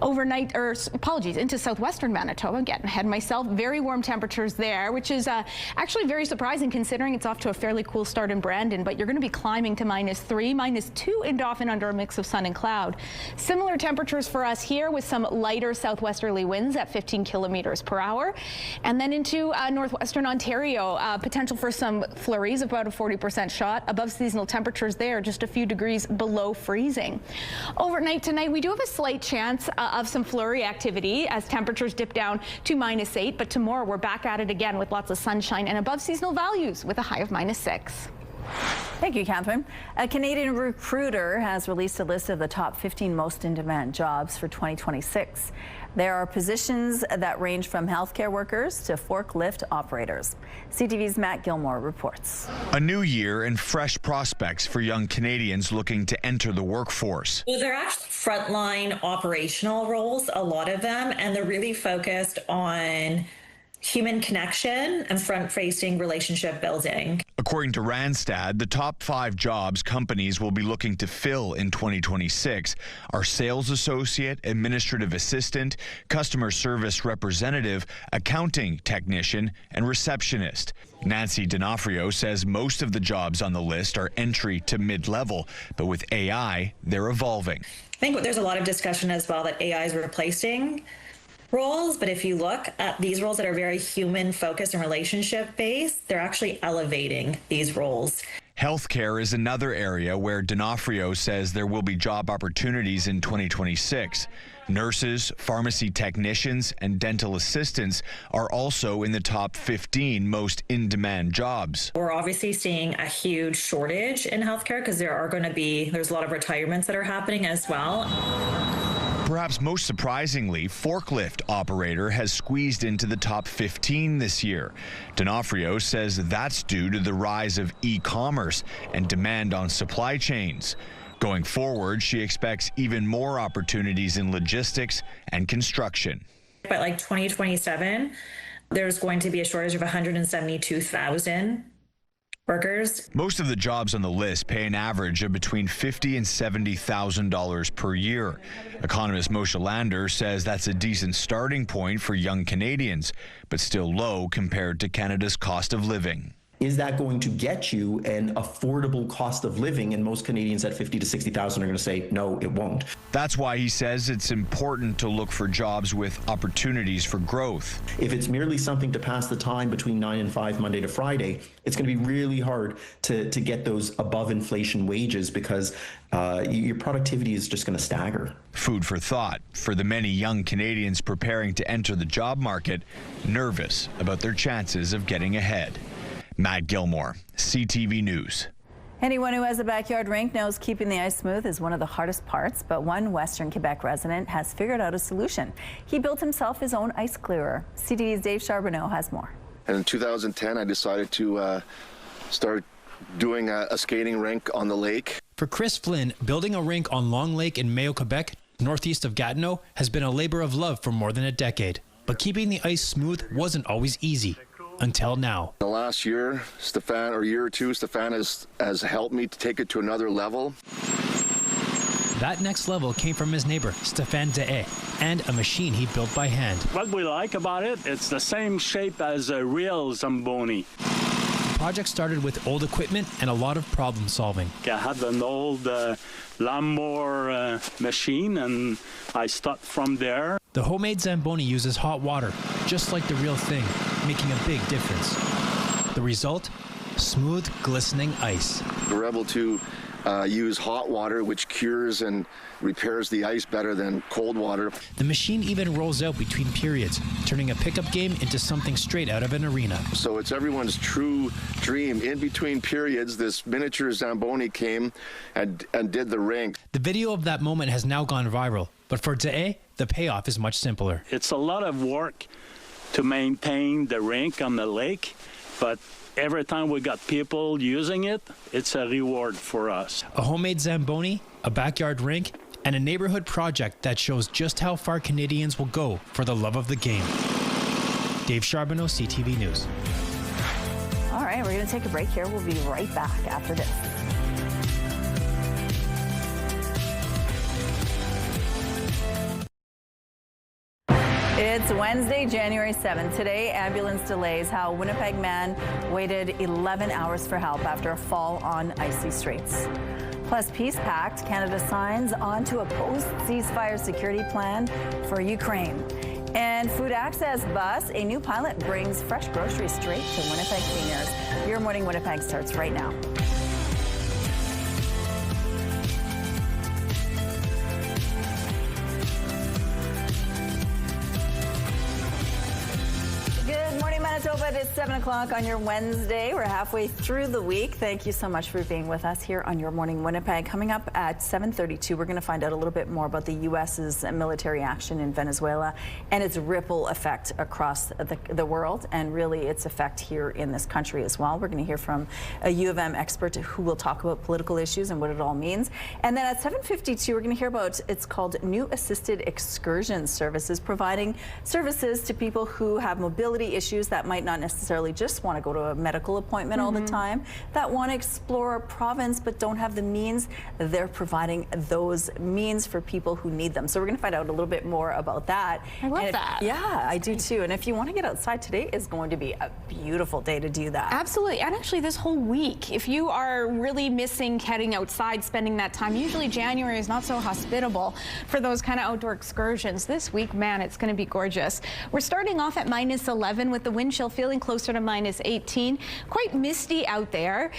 Overnight, into southwestern Manitoba. Getting ahead of myself. Very warm temperatures there, which is actually very surprising considering it's off to a fairly cool start in Brandon, but you're going to be climbing to minus 3, minus 2 in Dauphin under a mix of sun and cloud. Similar temperatures for us here with some lighter southwesterly winds at 15 kilometers per hour. And then into northwestern Ontario, potential for some flurries, about a 40% shot. Above seasonal temperatures there, just a few degrees below freezing. Overnight tonight, we do have a slight chance of some flurry activity as temperatures dip down to minus 8. But tomorrow we're back at it again with lots of sunshine and above seasonal values with a high of minus 6. Thank you, Catherine. A Canadian recruiter has released a list of the top 15 most in-demand jobs for 2026. There are positions that range from healthcare workers to forklift operators. CTV's Matt Gilmore reports. A new year and fresh prospects for young Canadians looking to enter the workforce. Well, they're actually frontline operational roles, a lot of them, and they're really focused on human connection and front-facing relationship building. According to Randstad, the top 5 jobs companies will be looking to fill in 2026 are sales associate, administrative assistant, customer service representative, accounting technician, and receptionist. Nancy D'Onofrio says most of the jobs on the list are entry to mid-level, but with AI, they're evolving. I think there's a lot of discussion as well that AI is replacing roles, but if you look at these roles that are very human focused and relationship based, they're actually elevating these roles. Healthcare is another area where D'Onofrio says there will be job opportunities in 2026. Nurses, pharmacy technicians, and dental assistants are also in the top 15 most in-demand jobs. We're obviously seeing a huge shortage in healthcare because there's a lot of retirements that are happening as well. Perhaps most surprisingly, forklift operator has squeezed into the top 15 this year. D'Onofrio says that's due to the rise of e-commerce and demand on supply chains. Going forward, she expects even more opportunities in logistics and construction. By 2027, there's going to be a shortage of 172,000 workers. Most of the jobs on the list pay an average of between $50,000 and $70,000 per year. Economist Moshe Lander says that's a decent starting point for young Canadians, but still low compared to Canada's cost of living. Is that going to get you an affordable cost of living? And most Canadians at $50,000 to $60,000 are going to say, no, it won't. That's why he says it's important to look for jobs with opportunities for growth. If it's merely something to pass the time between 9 and 5, Monday to Friday, it's going to be really hard to get those above inflation wages because your productivity is just going to stagger. Food for thought for the many young Canadians preparing to enter the job market, nervous about their chances of getting ahead. Matt Gilmore, CTV News. Anyone who has a backyard rink knows keeping the ice smooth is one of the hardest parts, but one Western Quebec resident has figured out a solution. He built himself his own ice clearer. CTV's Dave Charbonneau has more. And in 2010, I decided to start doing a skating rink on the lake. For Chris Flynn, building a rink on Long Lake in Mayo, Quebec, northeast of Gatineau, has been a labor of love for more than a decade. But keeping the ice smooth wasn't always easy. Until now. The last year, year or two, Stefan has helped me to take it to another level. That next level came from his neighbor, Stéphane Dehaye, and a machine he built by hand. What we like about it, it's the same shape as a real Zamboni. The project started with old equipment and a lot of problem solving. I had an old lawnmower machine, and I start from there. The homemade Zamboni uses hot water, just like the real thing, making a big difference. The result? Smooth, glistening ice. We're able to use hot water, which cures and repairs the ice better than cold water. The machine even rolls out between periods, turning a pickup game into something straight out of an arena. So it's everyone's true dream. In between periods, this miniature Zamboni came and did the rink. The video of that moment has now gone viral, but for Dehaye, the payoff is much simpler. It's a lot of work to maintain the rink on the lake, but every time we got people using it, it's a reward for us. A homemade Zamboni, a backyard rink, and a neighborhood project that shows just how far Canadians will go for the love of the game. Dave Charbonneau, CTV News. All right, we're going to take a break here. We'll be right back after this. It's Wednesday, January 7th. Today, ambulance delays. How a Winnipeg man waited 11 hours for help after a fall on icy streets. Plus, Peace Pact, Canada signs on to a post-ceasefire security plan for Ukraine. And Food Access Bus, a new pilot brings fresh groceries straight to Winnipeg seniors. Your Morning Winnipeg starts right now. Good morning, Manitoba. It is 7 o'clock on your Wednesday. We're halfway through the week. Thank you so much for being with us here on Your Morning Winnipeg. Coming up at 7:32, we're going to find out a little bit more about the U.S.'s military action in Venezuela and its ripple effect across the world, and really its effect here in this country as well. We're going to hear from a U of M expert who will talk about political issues and what it all means. And then at 7:52, we're going to hear about, it's called New Assisted Excursion Services, providing services to people who have mobility issues that might not necessarily just want to go to a medical appointment all the time, that want to explore a province but don't have the means. They're providing those means for people who need them. So we're going to find out a little bit more about that. I love that. Yeah, I do too. And if you want to get outside, today is going to be a beautiful day to do that. Absolutely. And actually this whole week, if you are really missing heading outside, spending that time, usually January is not so hospitable for those kind of outdoor excursions. This week, man, it's going to be gorgeous. We're starting off at -11 with the wind chill feeling closer to -18. Quite misty out there.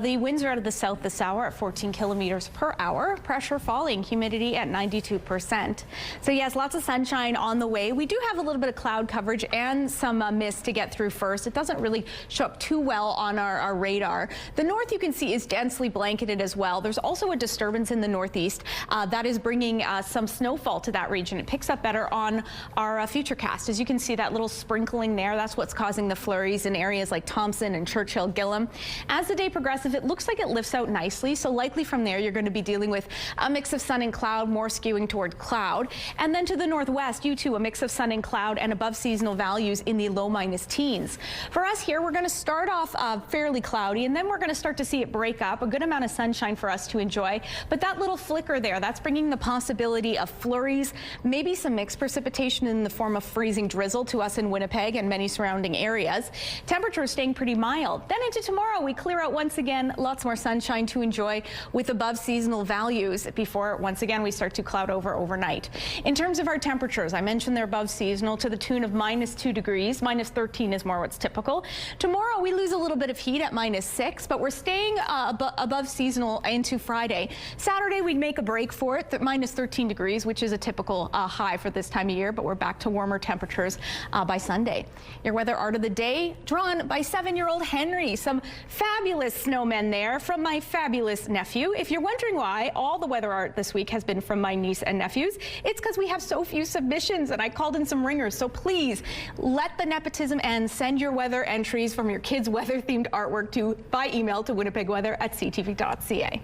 The winds are out of the south this hour at 14 kilometers per hour. Pressure falling, humidity at 92%. So yes, lots of sunshine on the way. We do have a little bit of cloud coverage and some mist to get through first. It doesn't really show up too well on our radar. The north, you can see, is densely blanketed as well. There's also a disturbance in the northeast that is bringing some snowfall to that region. It picks up better on our futurecast. As you can see, that little sprinkling there, that's what's causing causing the flurries in areas like Thompson and Churchill Gillam. As the day progresses, it looks like it lifts out nicely, so likely from there you're going to be dealing with a mix of sun and cloud, more skewing toward cloud. And then to the northwest, you too, a mix of sun and cloud and above seasonal values in the low minus teens. For us here, we're going to start off fairly cloudy, and then we're going to start to see it break up. A good amount of sunshine for us to enjoy, but that little flicker there, that's bringing the possibility of flurries, maybe some mixed precipitation in the form of freezing drizzle to us in Winnipeg and many surrounding areas. Temperatures staying pretty mild. Then into tomorrow, we clear out once again, lots more sunshine to enjoy with above seasonal values before once again we start to cloud over overnight. In terms of our temperatures, I mentioned they're above seasonal to the tune of -2 degrees. -13 is more what's typical. Tomorrow we lose a little bit of heat at -6, but we're staying above seasonal into Friday. Saturday we'd make a break for it at -13 degrees, which is a typical high for this time of year, but we're back to warmer temperatures by Sunday. Your weather art of the day drawn by 7-year-old Henry. Some fabulous snowmen there from my fabulous nephew. If you're wondering why all the weather art this week has been from my niece and nephews, it's because we have so few submissions and I called in some ringers. So please let the nepotism end. Send your weather entries from your kids' weather-themed artwork by email to winnipegweather@ctv.ca.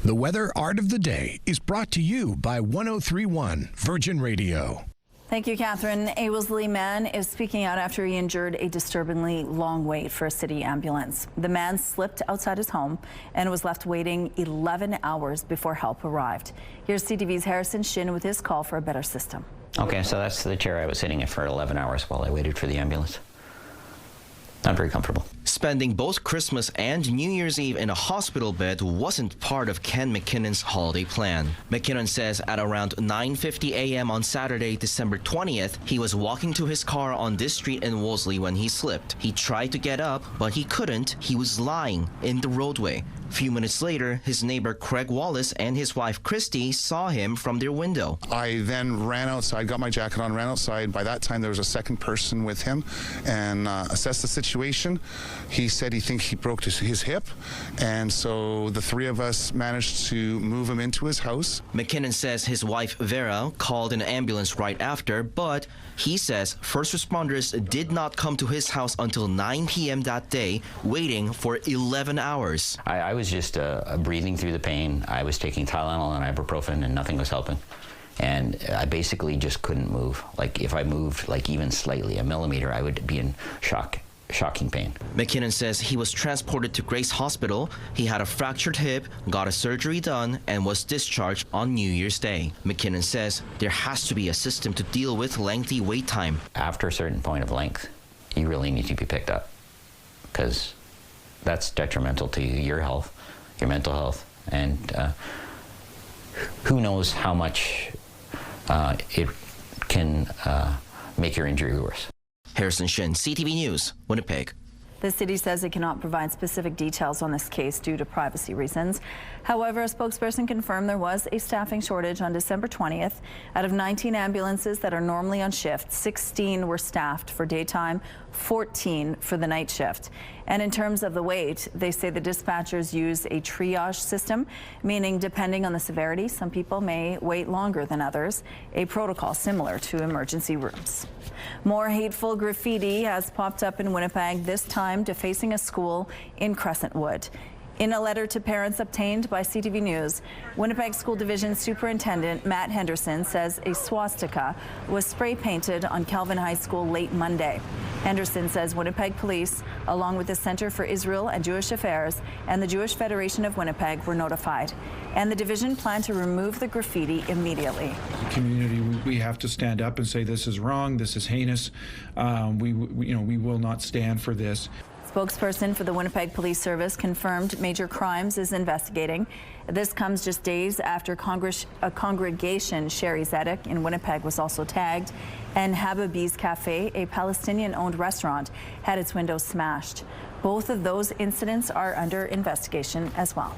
The Weather Art of the Day is brought to you by 103.1 Virgin Radio. Thank you, Catherine. A Wellesley man is speaking out after he endured a disturbingly long wait for a city ambulance. The man slipped outside his home and was left waiting 11 hours before help arrived. Here's CTV's Harrison Shin with his call for a better system. Okay, so that's the chair I was sitting in for 11 hours while I waited for the ambulance. Not very comfortable. Spending both Christmas and New Year's Eve in a hospital bed wasn't part of Ken McKinnon's holiday plan. McKinnon says at around 9:50 a.m. on Saturday, December 20th, he was walking to his car on this street in Wolseley when he slipped. He tried to get up, but he couldn't. He was lying in the roadway. A few minutes later, his neighbor Craig Wallace and his wife Christy saw him from their window. I then ran outside, got my jacket on, ran outside. By that time, there was a second person with him and assessed the situation. He said he thinks he broke his hip, and so the three of us managed to move him into his house. McKinnon says his wife Vera called an ambulance right after, but he says first responders did not come to his house until 9 p.m. that day, waiting for 11 hours. I was just breathing through the pain. I was taking Tylenol and ibuprofen and nothing was helping. And I basically just couldn't move. Like if I moved like even slightly, a millimeter, I would be in shocking pain. McKinnon says he was transported to Grace Hospital. He had a fractured hip, got a surgery done, and was discharged on New Year's Day. McKinnon says there has to be a system to deal with lengthy wait time. After a certain point of length, you really need to be picked up because that's detrimental to your health, your mental health, and who knows how much it can make your injury worse. Harrison Shin, CTV News, Winnipeg. The city says it cannot provide specific details on this case due to privacy reasons. However, a spokesperson confirmed there was a staffing shortage on December 20th. Out of 19 ambulances that are normally on shift, 16 were staffed for daytime, 14 for the night shift. And in terms of the wait, they say the dispatchers use a triage system, meaning depending on the severity, some people may wait longer than others, a protocol similar to emergency rooms. More hateful graffiti has popped up in Winnipeg, this time defacing a school in Crescentwood. In a letter to parents obtained by CTV News, Winnipeg School Division Superintendent Matt Henderson says a swastika was spray painted on Calvin High School late Monday. Henderson says Winnipeg Police, along with the Center for Israel and Jewish Affairs and the Jewish Federation of Winnipeg, were notified, and the division planned to remove the graffiti immediately. The community, we have to stand up and say this is wrong, this is heinous. We will not stand for this. Spokesperson for the Winnipeg Police Service confirmed Major Crimes is investigating. This comes just days after a congregation, Sherry Zedek in Winnipeg, was also tagged, and Habibi's Cafe, a Palestinian-owned restaurant, had its windows smashed. Both of those incidents are under investigation as well.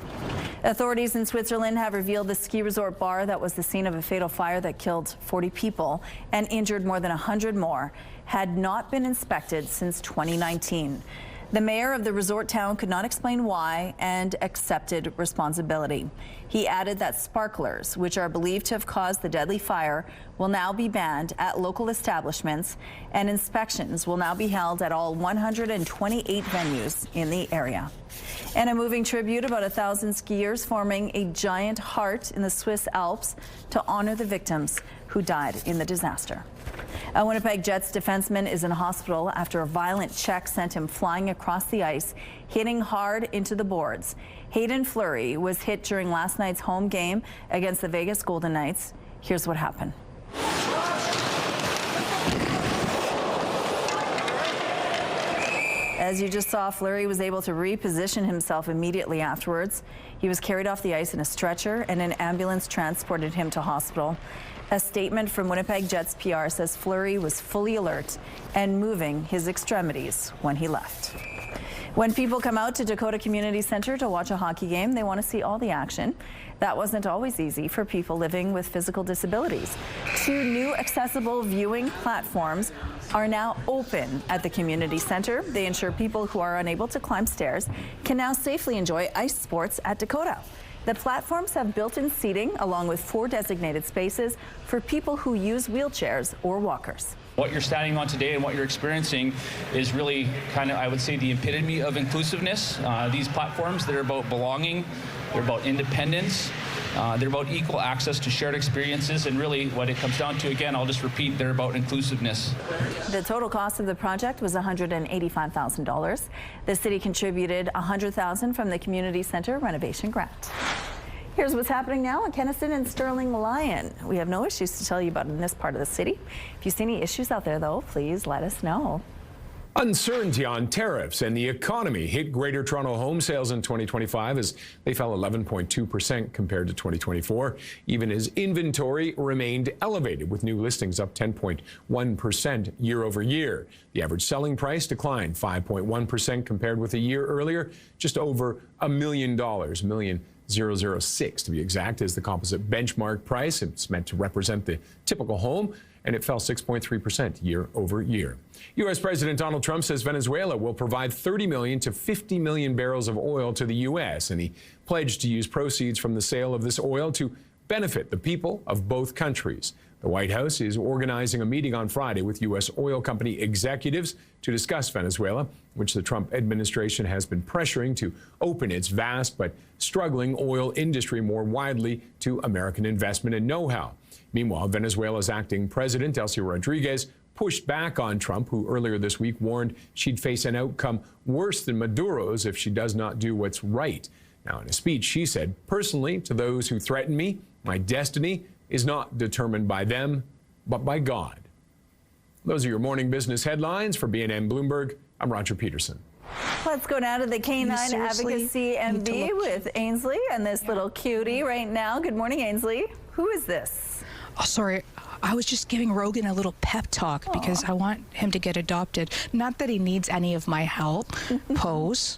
Authorities in Switzerland have revealed the ski resort bar that was the scene of a fatal fire that killed 40 people and injured more than 100 more had not been inspected since 2019. The mayor of the resort town could not explain why and accepted responsibility. He added that sparklers, which are believed to have caused the deadly fire, will now be banned at local establishments, and inspections will now be held at all 128 venues in the area. And a moving tribute, about 1,000 skiers forming a giant heart in the Swiss Alps to honor the victims who died in the disaster. A Winnipeg Jets defenseman is in hospital after a violent check sent him flying across the ice, hitting hard into the boards. Hayden Fleury was hit during last night's home game against the Vegas Golden Knights. Here's what happened. As you just saw, Fleury was able to reposition himself immediately afterwards. He was carried off the ice in a stretcher, and an ambulance transported him to hospital. A statement from Winnipeg Jets PR says Fleury was fully alert and moving his extremities when he left. When people come out to Dakota Community Center to watch a hockey game, they want to see all the action. That wasn't always easy for people living with physical disabilities. 2 new accessible viewing platforms are now open at the community center. They ensure people who are unable to climb stairs can now safely enjoy ice sports at Dakota. The platforms have built-in seating along with 4 designated spaces for people who use wheelchairs or walkers. What you're standing on today and what you're experiencing is really kind of, I would say, the epitome of inclusiveness. These platforms, they're about belonging, they're about independence, they're about equal access to shared experiences, and really what it comes down to, again, I'll just repeat, they're about inclusiveness. The total cost of the project was $185,000. The city contributed $100,000 from the community center renovation grant. Here's what's happening now in Kenaston and Sterling Lion. We have no issues to tell you about in this part of the city. If you see any issues out there, though, please let us know. Uncertainty on tariffs and the economy hit Greater Toronto home sales in 2025 as they fell 11.2% compared to 2024, even as inventory remained elevated, with new listings up 10.1% year over year. The average selling price declined 5.1% compared with a year earlier, just over $1 million, $1,006 to be exact, is the composite benchmark price. It's meant to represent the typical home, and it fell 6.3% year over year. U.S. President Donald Trump says Venezuela will provide 30 million to 50 million barrels of oil to the U.S., and he pledged to use proceeds from the sale of this oil to benefit the people of both countries. The White House is organizing a meeting on Friday with U.S. oil company executives to discuss Venezuela, which the Trump administration has been pressuring to open its vast but struggling oil industry more widely to American investment and know-how. Meanwhile, Venezuela's acting president, Delcy Rodriguez, pushed back on Trump, who earlier this week warned she'd face an outcome worse than Maduro's if she does not do what's right. Now, in a speech, she said, "Personally, to those who threaten me, my destiny is not determined by them, but by God." Those are your morning business headlines. For BNN Bloomberg, I'm Roger Peterson. Let's go now to the Canine Advocacy MB with Ainsley and this little cutie right now. Good morning, Ainsley. Who is this? Oh, sorry. I was just giving Rogan a little pep talk because I want him to get adopted. Not that he needs any of my help. Pose.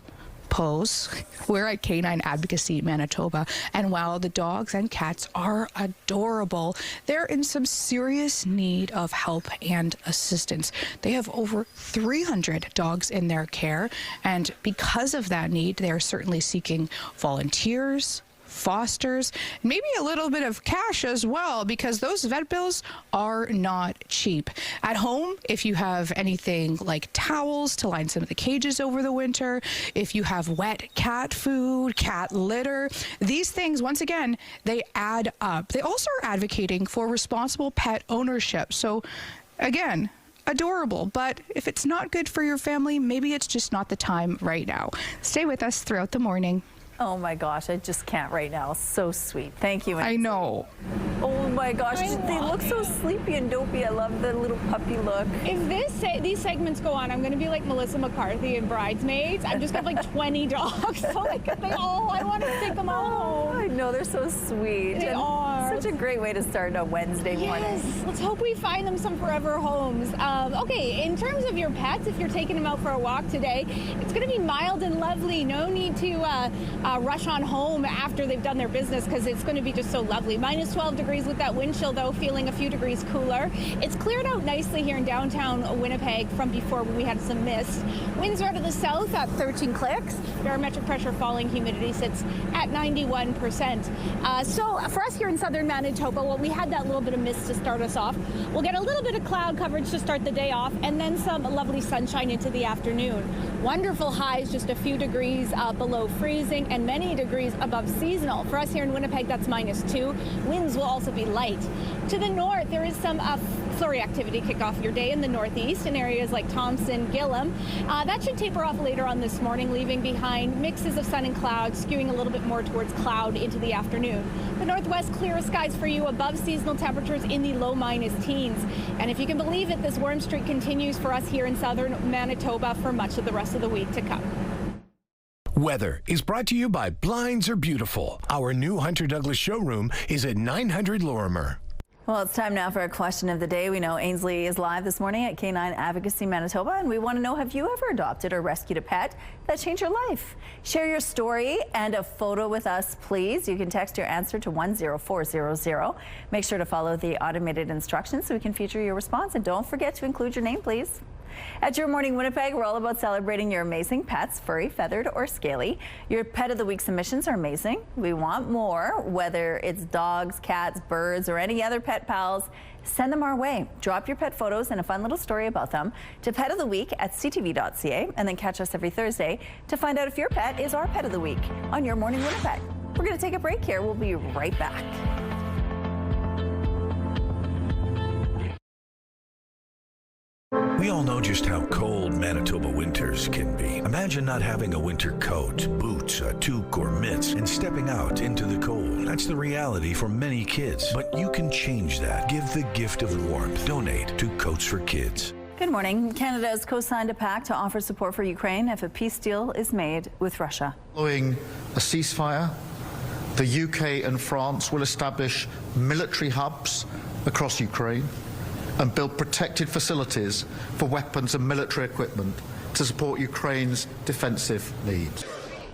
We're at Canine Advocacy Manitoba, and while the dogs and cats are adorable, they're in some serious need of help and assistance. They have over 300 dogs in their care, and because of that need, they are certainly seeking volunteers, fosters, maybe a little bit of cash as well, because those vet bills are not cheap. At home, if you have anything like towels to line some of the cages over the winter, if you have wet cat food, cat litter, these things, once again, they add up. They also are advocating for responsible pet ownership. So again, adorable, but if it's not good for your family, maybe it's just not the time right now. Stay with us throughout the morning. Oh my gosh, I just can't right now. So sweet. Thank you. I know. Oh my gosh, they look so sleepy and dopey. I love the little puppy look. If these segments go on, I'm going to be like Melissa McCarthy in Bridesmaids. I'm just going to have like 20 dogs. So like I want to take them all home. I know, they're so sweet. They are. Such a great way to start a Wednesday morning. Yes, let's hope we find them some forever homes. Okay, in terms of your pets, if you're taking them out for a walk today, it's going to be mild and lovely. No need to rush on home after they've done their business because it's going to be just so lovely. Minus 12 degrees with that wind chill, though, feeling a few degrees cooler. It's cleared out nicely here in downtown Winnipeg from before when we had some mist. Winds are out of the south at 13 clicks. Barometric pressure falling, humidity sits at 91%. So for us here in southern Manitoba, well, we had that little bit of mist to start us off. We'll get a little bit of cloud coverage to start the day off, and then some lovely sunshine into the afternoon. Wonderful highs, just a few degrees below freezing and many degrees above seasonal. For us here in Winnipeg, that's -2. Winds will also be light. To the north, there is some flurry activity kick off your day in the northeast in areas like Thompson, Gillam. That should taper off later on this morning, leaving behind mixes of sun and clouds, skewing a little bit more towards cloud into the afternoon. The northwest, clearest skies for you, above seasonal temperatures in the low -teens. And if you can believe it, this warm streak continues for us here in southern Manitoba for much of the rest of the week to come. Weather is brought to you by Blinds Are Beautiful. Our new Hunter Douglas showroom is at 900 Lorimer. Well, it's time now for a question of the day. We know Ainsley is live this morning at K9 Advocacy Manitoba, and we want to know, have you ever adopted or rescued a pet that changed your life? Share your story and a photo with us, please. You can text your answer to 10400. Make sure to follow the automated instructions so we can feature your response, and don't forget to include your name, please. At Your Morning Winnipeg, we're all about celebrating your amazing pets, furry, feathered, or scaly. Your Pet of the Week submissions are amazing. We want more, whether it's dogs, cats, birds, or any other pet pals. Send them our way. Drop your pet photos and a fun little story about them to Pet of the Week at ctv.ca, and then catch us every Thursday to find out if your pet is our Pet of the Week on Your Morning Winnipeg. We're going to take a break here. We'll be right back. We all know just how cold Manitoba winters can be. Imagine not having a winter coat, boots, a toque, or mitts, and stepping out into the cold. That's the reality for many kids, but you can change that. Give the gift of warmth. Donate to Coats for Kids. Good morning. Canada has co-signed a pact to offer support for Ukraine if a peace deal is made with Russia. Following a ceasefire, the UK and France will establish military hubs across Ukraine and build protected facilities for weapons and military equipment to support Ukraine's defensive needs.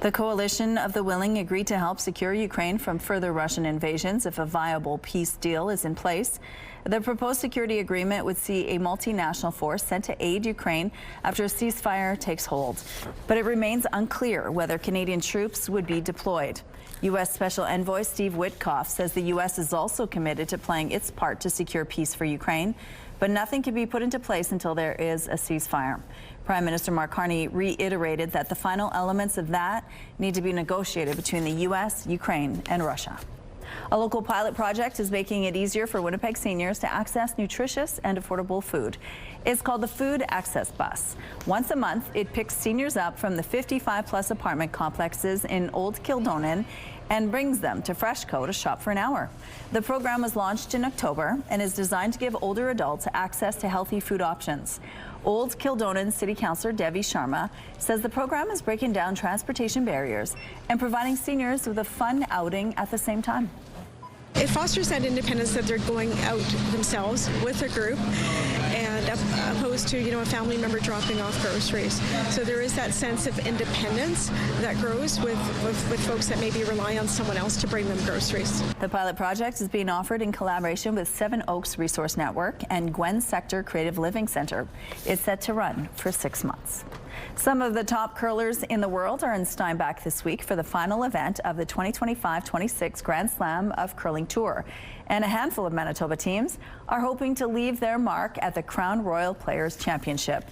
The coalition of the willing agreed to help secure Ukraine from further Russian invasions if a viable peace deal is in place. The proposed security agreement would see a multinational force sent to aid Ukraine after a ceasefire takes hold. But it remains unclear whether Canadian troops would be deployed. U.S. Special Envoy Steve Witkoff says the U.S. is also committed to playing its part to secure peace for Ukraine, but nothing can be put into place until there is a ceasefire. Prime Minister Mark Carney reiterated that the final elements of that need to be negotiated between the U.S., Ukraine, and Russia. A local pilot project is making it easier for Winnipeg seniors to access nutritious and affordable food. It's called the Food Access Bus. Once a month, it picks seniors up from the 55-plus apartment complexes in Old Kildonan and brings them to Freshco to shop for an hour. The program was launched in October and is designed to give older adults access to healthy food options. Old Kildonan City Councillor Devi Sharma says the program is breaking down transportation barriers and providing seniors with a fun outing at the same time. It fosters that independence that they're going out themselves with a group, and opposed to, a family member dropping off groceries. So there is that sense of independence that grows with folks that maybe rely on someone else to bring them groceries. The pilot project is being offered in collaboration with Seven Oaks Resource Network and Gwen Sector Creative Living Center. It's set to run for 6 months. Some of the top curlers in the world are in Steinbach this week for the final event of the 2025-26 Grand Slam of Curling Tour. And a handful of Manitoba teams are hoping to leave their mark at the Crown Royal Players Championship.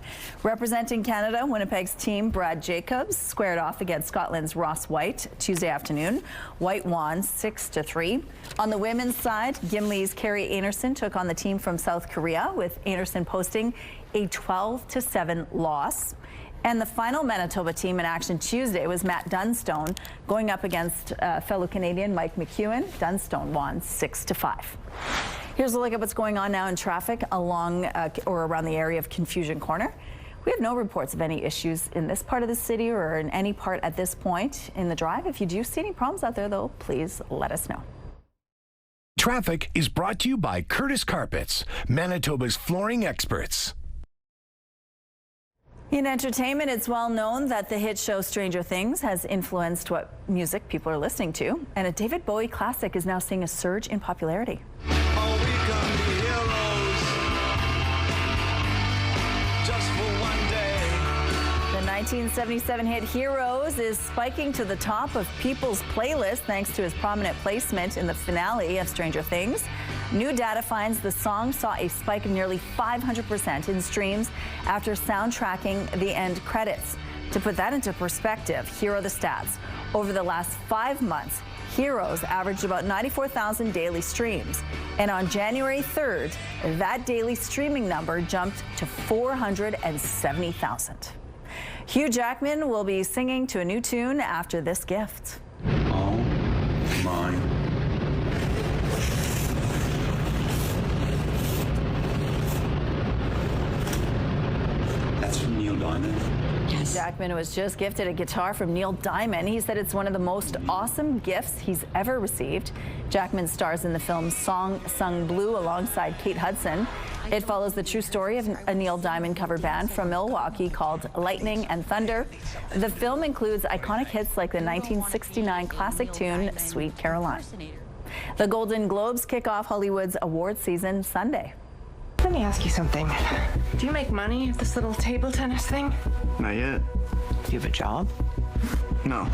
Representing Canada, Winnipeg's team Brad Jacobs squared off against Scotland's Ross White Tuesday afternoon. White won 6-3. On the women's side, Gimli's Carrie Anderson took on the team from South Korea, with Anderson posting a 12-7 loss. And the final Manitoba team in action Tuesday was Matt Dunstone going up against fellow Canadian Mike McEwen. Dunstone won 6-5. Here's a look at what's going on now in traffic along or around the area of Confusion Corner. We have no reports of any issues in this part of the city or in any part at this point in the drive. If you do see any problems out there, though, please let us know. Traffic is brought to you by Curtis Carpets, Manitoba's flooring experts. In entertainment, it's well known that the hit show Stranger Things has influenced what music people are listening to, and a David Bowie classic is now seeing a surge in popularity. The 1977 hit Heroes is spiking to the top of people's playlists thanks to his prominent placement in the finale of Stranger Things. New data finds the song saw a spike of nearly 500% in streams after soundtracking the end credits. To put that into perspective, here are the stats. Over the last 5 months, Heroes averaged about 94,000 daily streams. And on January 3rd, that daily streaming number jumped to 470,000. Hugh Jackman will be singing to a new tune after this gift. Oh my. That's from Neil Diamond. Yes. Jackman was just gifted a guitar from Neil Diamond. He said it's one of the most awesome gifts he's ever received. Jackman stars in the film Song Sung Blue alongside Kate Hudson. It follows the true story of a Neil Diamond cover band from Milwaukee called Lightning and Thunder. The film includes iconic hits like the 1969 classic tune Sweet Caroline. The Golden Globes kick off Hollywood's award season Sunday. Let me ask you something. Do you make money at this little table tennis thing? Not yet. Do you have a job? No.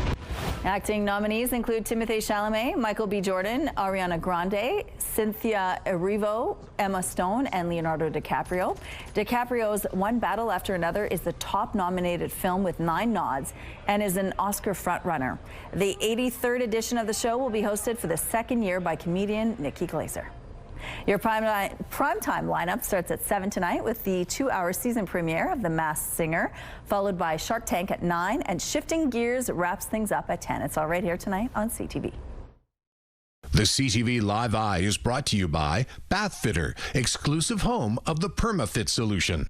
Acting nominees include Timothée Chalamet, Michael B. Jordan, Ariana Grande, Cynthia Erivo, Emma Stone, and Leonardo DiCaprio. DiCaprio's One Battle After Another is the top nominated film with 9 nods and is an Oscar frontrunner. The 83rd edition of the show will be hosted for the second year by comedian Nikki Glaser. Your primetime lineup starts at 7 tonight with the 2-hour season premiere of The Masked Singer, followed by Shark Tank at 9, and Shifting Gears wraps things up at 10. It's all right here tonight on CTV. The CTV Live Eye is brought to you by Bath Fitter, exclusive home of the PermaFit solution.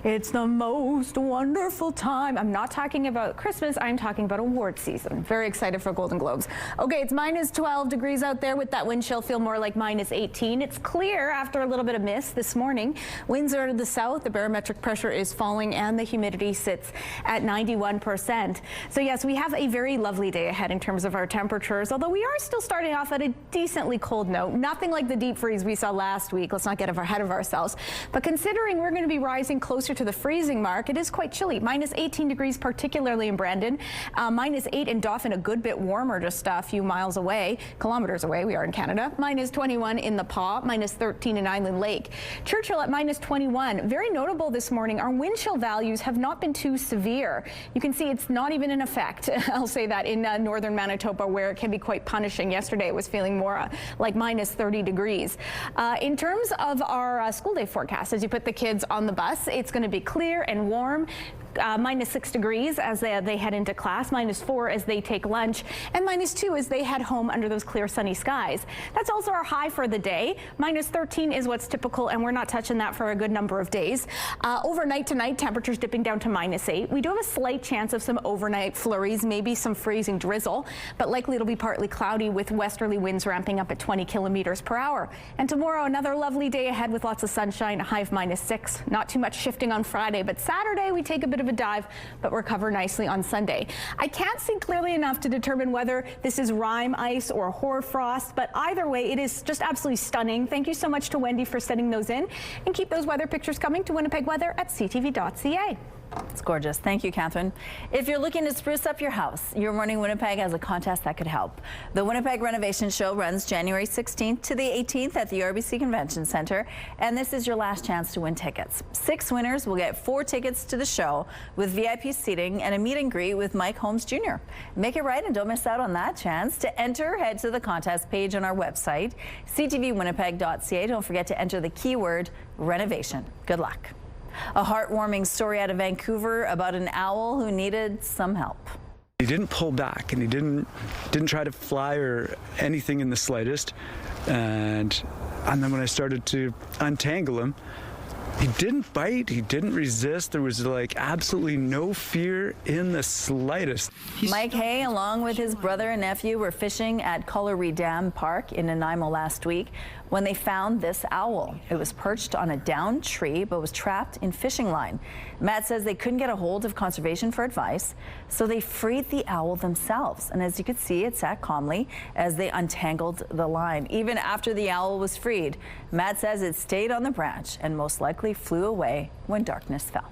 It's the most wonderful time. I'm not talking about Christmas. I'm talking about award season. Very excited for Golden Globes. Okay, it's minus 12 degrees out there with that wind chill. Feel more like minus 18. It's clear after a little bit of mist this morning. Winds are to the south. The barometric pressure is falling and the humidity sits at 91%. So yes, we have a very lovely day ahead in terms of our temperatures, although we are still starting off at a decently cold note. Nothing like the deep freeze we saw last week. Let's not get ahead of ourselves. But considering we're going to be rising closer to the freezing mark, it is quite chilly. Minus 18 degrees, particularly in Brandon. Minus 8 in Dauphin, a good bit warmer, just a few miles away, kilometers away. We are in Canada. Minus 21 in the Paw. Minus 13 in Island Lake. Churchill at minus 21. Very notable this morning. Our wind chill values have not been too severe. You can see it's not even in effect. I'll say that in northern Manitoba, where it can be quite punishing. Yesterday it was feeling more like minus 30 degrees. In terms of our school day forecast, as you put the kids on the bus, it's going to be clear and warm. Minus 6 degrees as they head into class, minus 4 as they take lunch, and minus 2 as they head home under those clear sunny skies. That's also our high for the day. Minus 13 is what's typical, and we're not touching that for a good number of days. Overnight tonight, temperatures dipping down to minus 8. We do have a slight chance of some overnight flurries, maybe some freezing drizzle, but likely it'll be partly cloudy with westerly winds ramping up at 20 kilometers per hour. And tomorrow, another lovely day ahead with lots of sunshine, a high of minus 6. Not too much shifting on Friday, but Saturday we take a bit of a dive, but recover nicely on Sunday. I can't see clearly enough to determine whether this is rime ice or hoarfrost, but either way, it is just absolutely stunning. Thank you so much to Wendy for sending those in, and keep those weather pictures coming to Winnipeg Weather at ctv.ca. It's gorgeous. Thank you, Catherine. If you're looking to spruce up your house, Your Morning Winnipeg has a contest that could help. The Winnipeg Renovation Show runs January 16th to the 18th at the RBC Convention Center, and this is your last chance to win tickets. 6 winners will get 4 tickets to the show with VIP seating and a meet and greet with Mike Holmes Jr. Make it right and don't miss out on that chance. To enter, head to the contest page on our website, ctvwinnipeg.ca. Don't forget to enter the keyword renovation. Good luck. A heartwarming story out of Vancouver about an owl who needed some help. He didn't pull back, and he didn't try to fly or anything in the slightest. And then when I started to untangle him, He didn't bite. He didn't resist. There was like absolutely no fear in the slightest. Mike Hay, along with his brother and nephew, were fishing at Colliery Dam Park in Nanaimo last week when they found this owl. It was perched on a downed tree but was trapped in fishing line. Matt says they couldn't get a hold of conservation for advice, so they freed the owl themselves. And as you could see, it sat calmly as they untangled the line. Even after the owl was freed, Matt says it stayed on the branch and most likely flew away when darkness fell.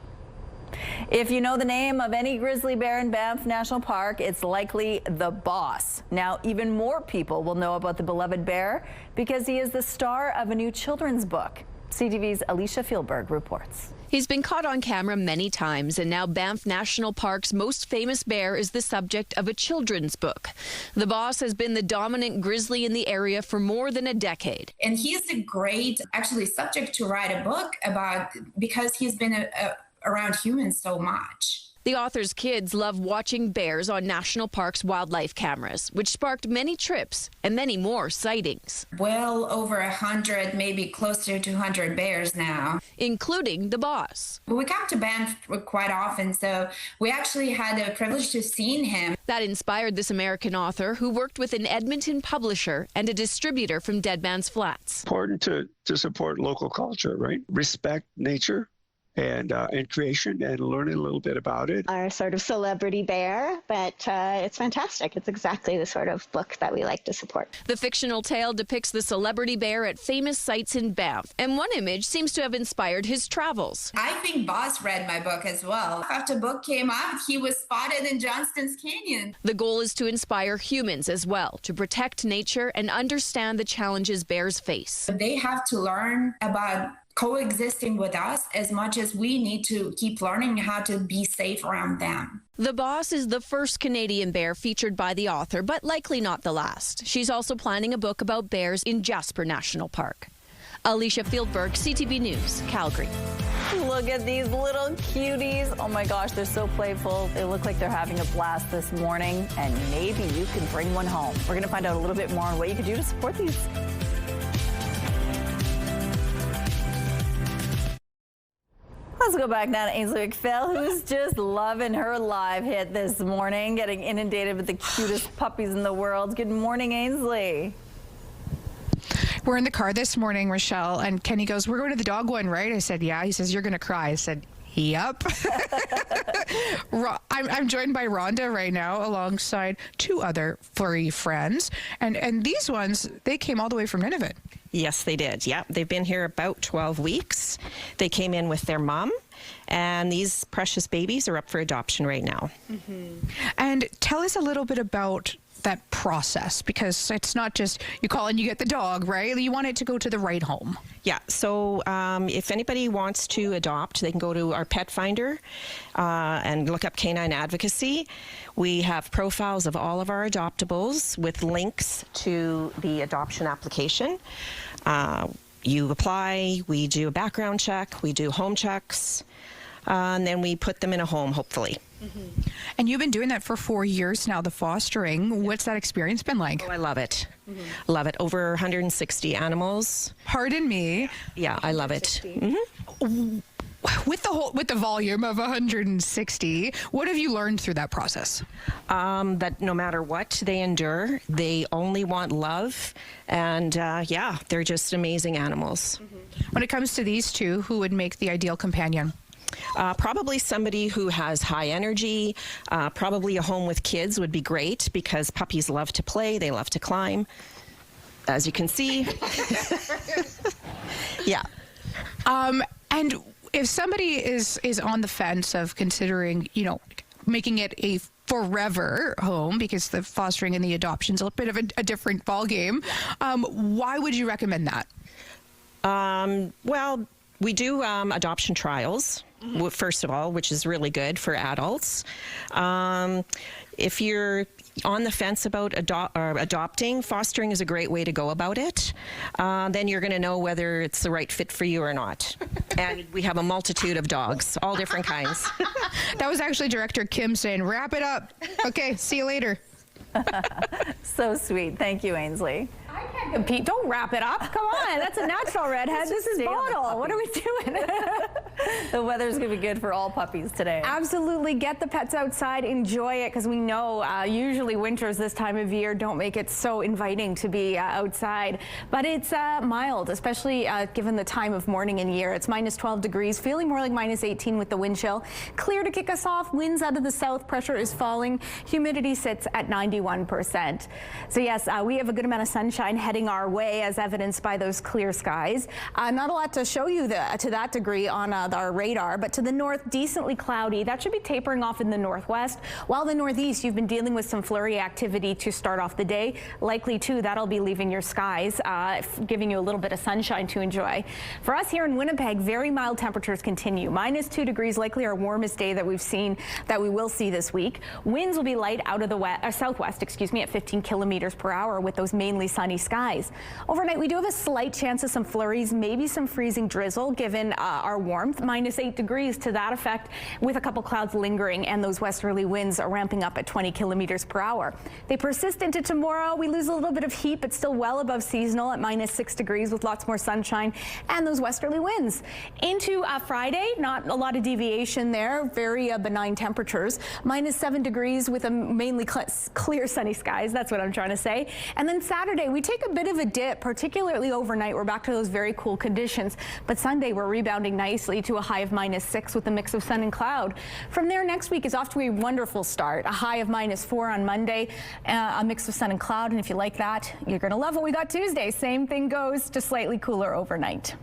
If you know the name of any grizzly bear in Banff National Park, it's likely the boss. Now, even more people will know about the beloved bear because he is the star of a new children's book. CTV's Alicia Fieldberg reports. He's been caught on camera many times, and now Banff National Park's most famous bear is the subject of a children's book. The boss has been the dominant grizzly in the area for more than a decade. And he's a great, actually, subject to write a book about because he's been around humans so much. The author's kids love watching bears on National Park's wildlife cameras, which sparked many trips and many more sightings. Well over 100, maybe close to 200 bears now. Including the boss. We come to Banff quite often, so we actually had the privilege to see him. That inspired this American author who worked with an Edmonton publisher and a distributor from Dead Man's Flats. Important to support local culture, right? Respect nature and creation and learning a little bit about it. Our sort of celebrity bear, but it's fantastic. It's exactly the sort of book that we like to support. The fictional tale depicts the celebrity bear at famous sites in Banff, and one image seems to have inspired his travels. I think Boss read my book as well. After the book came out, he was spotted in Johnston's Canyon. The goal is to inspire humans as well, to protect nature and understand the challenges bears face. They have to learn about coexisting with us as much as we need to keep learning how to be safe around them. The boss is the first Canadian bear featured by the author, but likely not the last. She's also planning a book about bears in Jasper National Park. Alicia Fieldberg, CTV News, Calgary. Look at these little cuties. Oh my gosh, they're so playful. They look like they're having a blast this morning, and maybe you can bring one home. We're going to find out a little bit more on what you can do to support these. Let's go back now to Ainsley McPhail, who's just loving her live hit this morning, getting inundated with the cutest puppies in the world. Good morning, Ainsley. We're in the car this morning, Rochelle, and Kenny goes, "We're going to the dog one, right?" I said, "Yeah." He says, "You're going to cry." I said, "Yep." I'm joined by Rhonda right now alongside two other furry friends. And these ones, they came all the way from Nunavut. Yes, they did. Yeah, they've been here about 12 weeks. They came in with their mom, and these precious babies are up for adoption right now. Mm-hmm. And tell us a little bit about that process, because it's not just you call and you get the dog, right? You want it to go to the right home. Yeah, so if anybody wants to adopt, they can go to our pet finder and look up Canine Advocacy. We have profiles of all of our adoptables with links to the adoption application. You apply, we do a background check, we do home checks, and then we put them in a home, hopefully. Mm-hmm. And you've been doing that for 4 years now, the fostering. What's that experience been like? Oh, I love it. Mm-hmm. Love it. Over 160 animals. Pardon me. Yeah, I love it. Mm-hmm. With the volume of 160, what have you learned through that process? That no matter what they endure, they only want love, and yeah, they're just amazing animals. Mm-hmm. When it comes to these two, who would make the ideal companion? Probably somebody who has high energy. Probably a home with kids would be great, because puppies love to play, they love to climb, as you can see. Yeah. And if somebody is on the fence of considering, making it a forever home, because the fostering and the adoption is a bit of a different ballgame, why would you recommend that? Well, we do adoption trials, first of all, which is really good for adults. If you're on the fence about adopting, fostering is a great way to go about it. Then you're going to know whether it's the right fit for you or not. And we have a multitude of dogs, all different kinds. That was actually Director Kim saying, "Wrap it up." Okay, see you later. So sweet. Thank you, Ainsley. I can't Pete, don't wrap it up. Come on, that's a natural redhead. This is bottle. What are we doing? The weather's going to be good for all puppies today. Absolutely. Get the pets outside. Enjoy it, because we know usually winters this time of year don't make it so inviting to be outside. But it's mild, especially given the time of morning and year. It's minus 12 degrees, feeling more like minus 18 with the wind chill. Clear to kick us off. Winds out of the south. Pressure is falling. Humidity sits at 91%. So yes, we have a good amount of sunshine heading our way, as evidenced by those clear skies. Not a lot to show you to that degree on our radar, but to the north, decently cloudy. That should be tapering off in the northwest. While the northeast, you've been dealing with some flurry activity to start off the day. Likely, too, that'll be leaving your skies, giving you a little bit of sunshine to enjoy. For us here in Winnipeg, very mild temperatures continue. Minus 2 degrees, likely our warmest day that we've seen, that we will see this week. Winds will be light out of the southwest, at 15 kilometers per hour with those mainly sunny skies. Overnight, we do have a slight chance of some flurries, maybe some freezing drizzle, given our warmth. Minus 8 degrees to that effect, with a couple clouds lingering and those westerly winds are ramping up at 20 kilometers per hour. They persist into tomorrow. We lose a little bit of heat, but still well above seasonal at minus 6 degrees with lots more sunshine and those westerly winds. Into Friday, not a lot of deviation there. Very benign temperatures. Minus 7 degrees with a mainly clear sunny skies. That's what I'm trying to say. And then Saturday, we take a bit of a dip, particularly overnight. We're back to those very cool conditions. But Sunday, we're rebounding nicely to a high of minus 6 with a mix of sun and cloud. From there, next week is off to a wonderful start. A high of minus 4 on Monday, a mix of sun and cloud. And if you like that, you're going to love what we got Tuesday. Same thing goes, just slightly cooler overnight.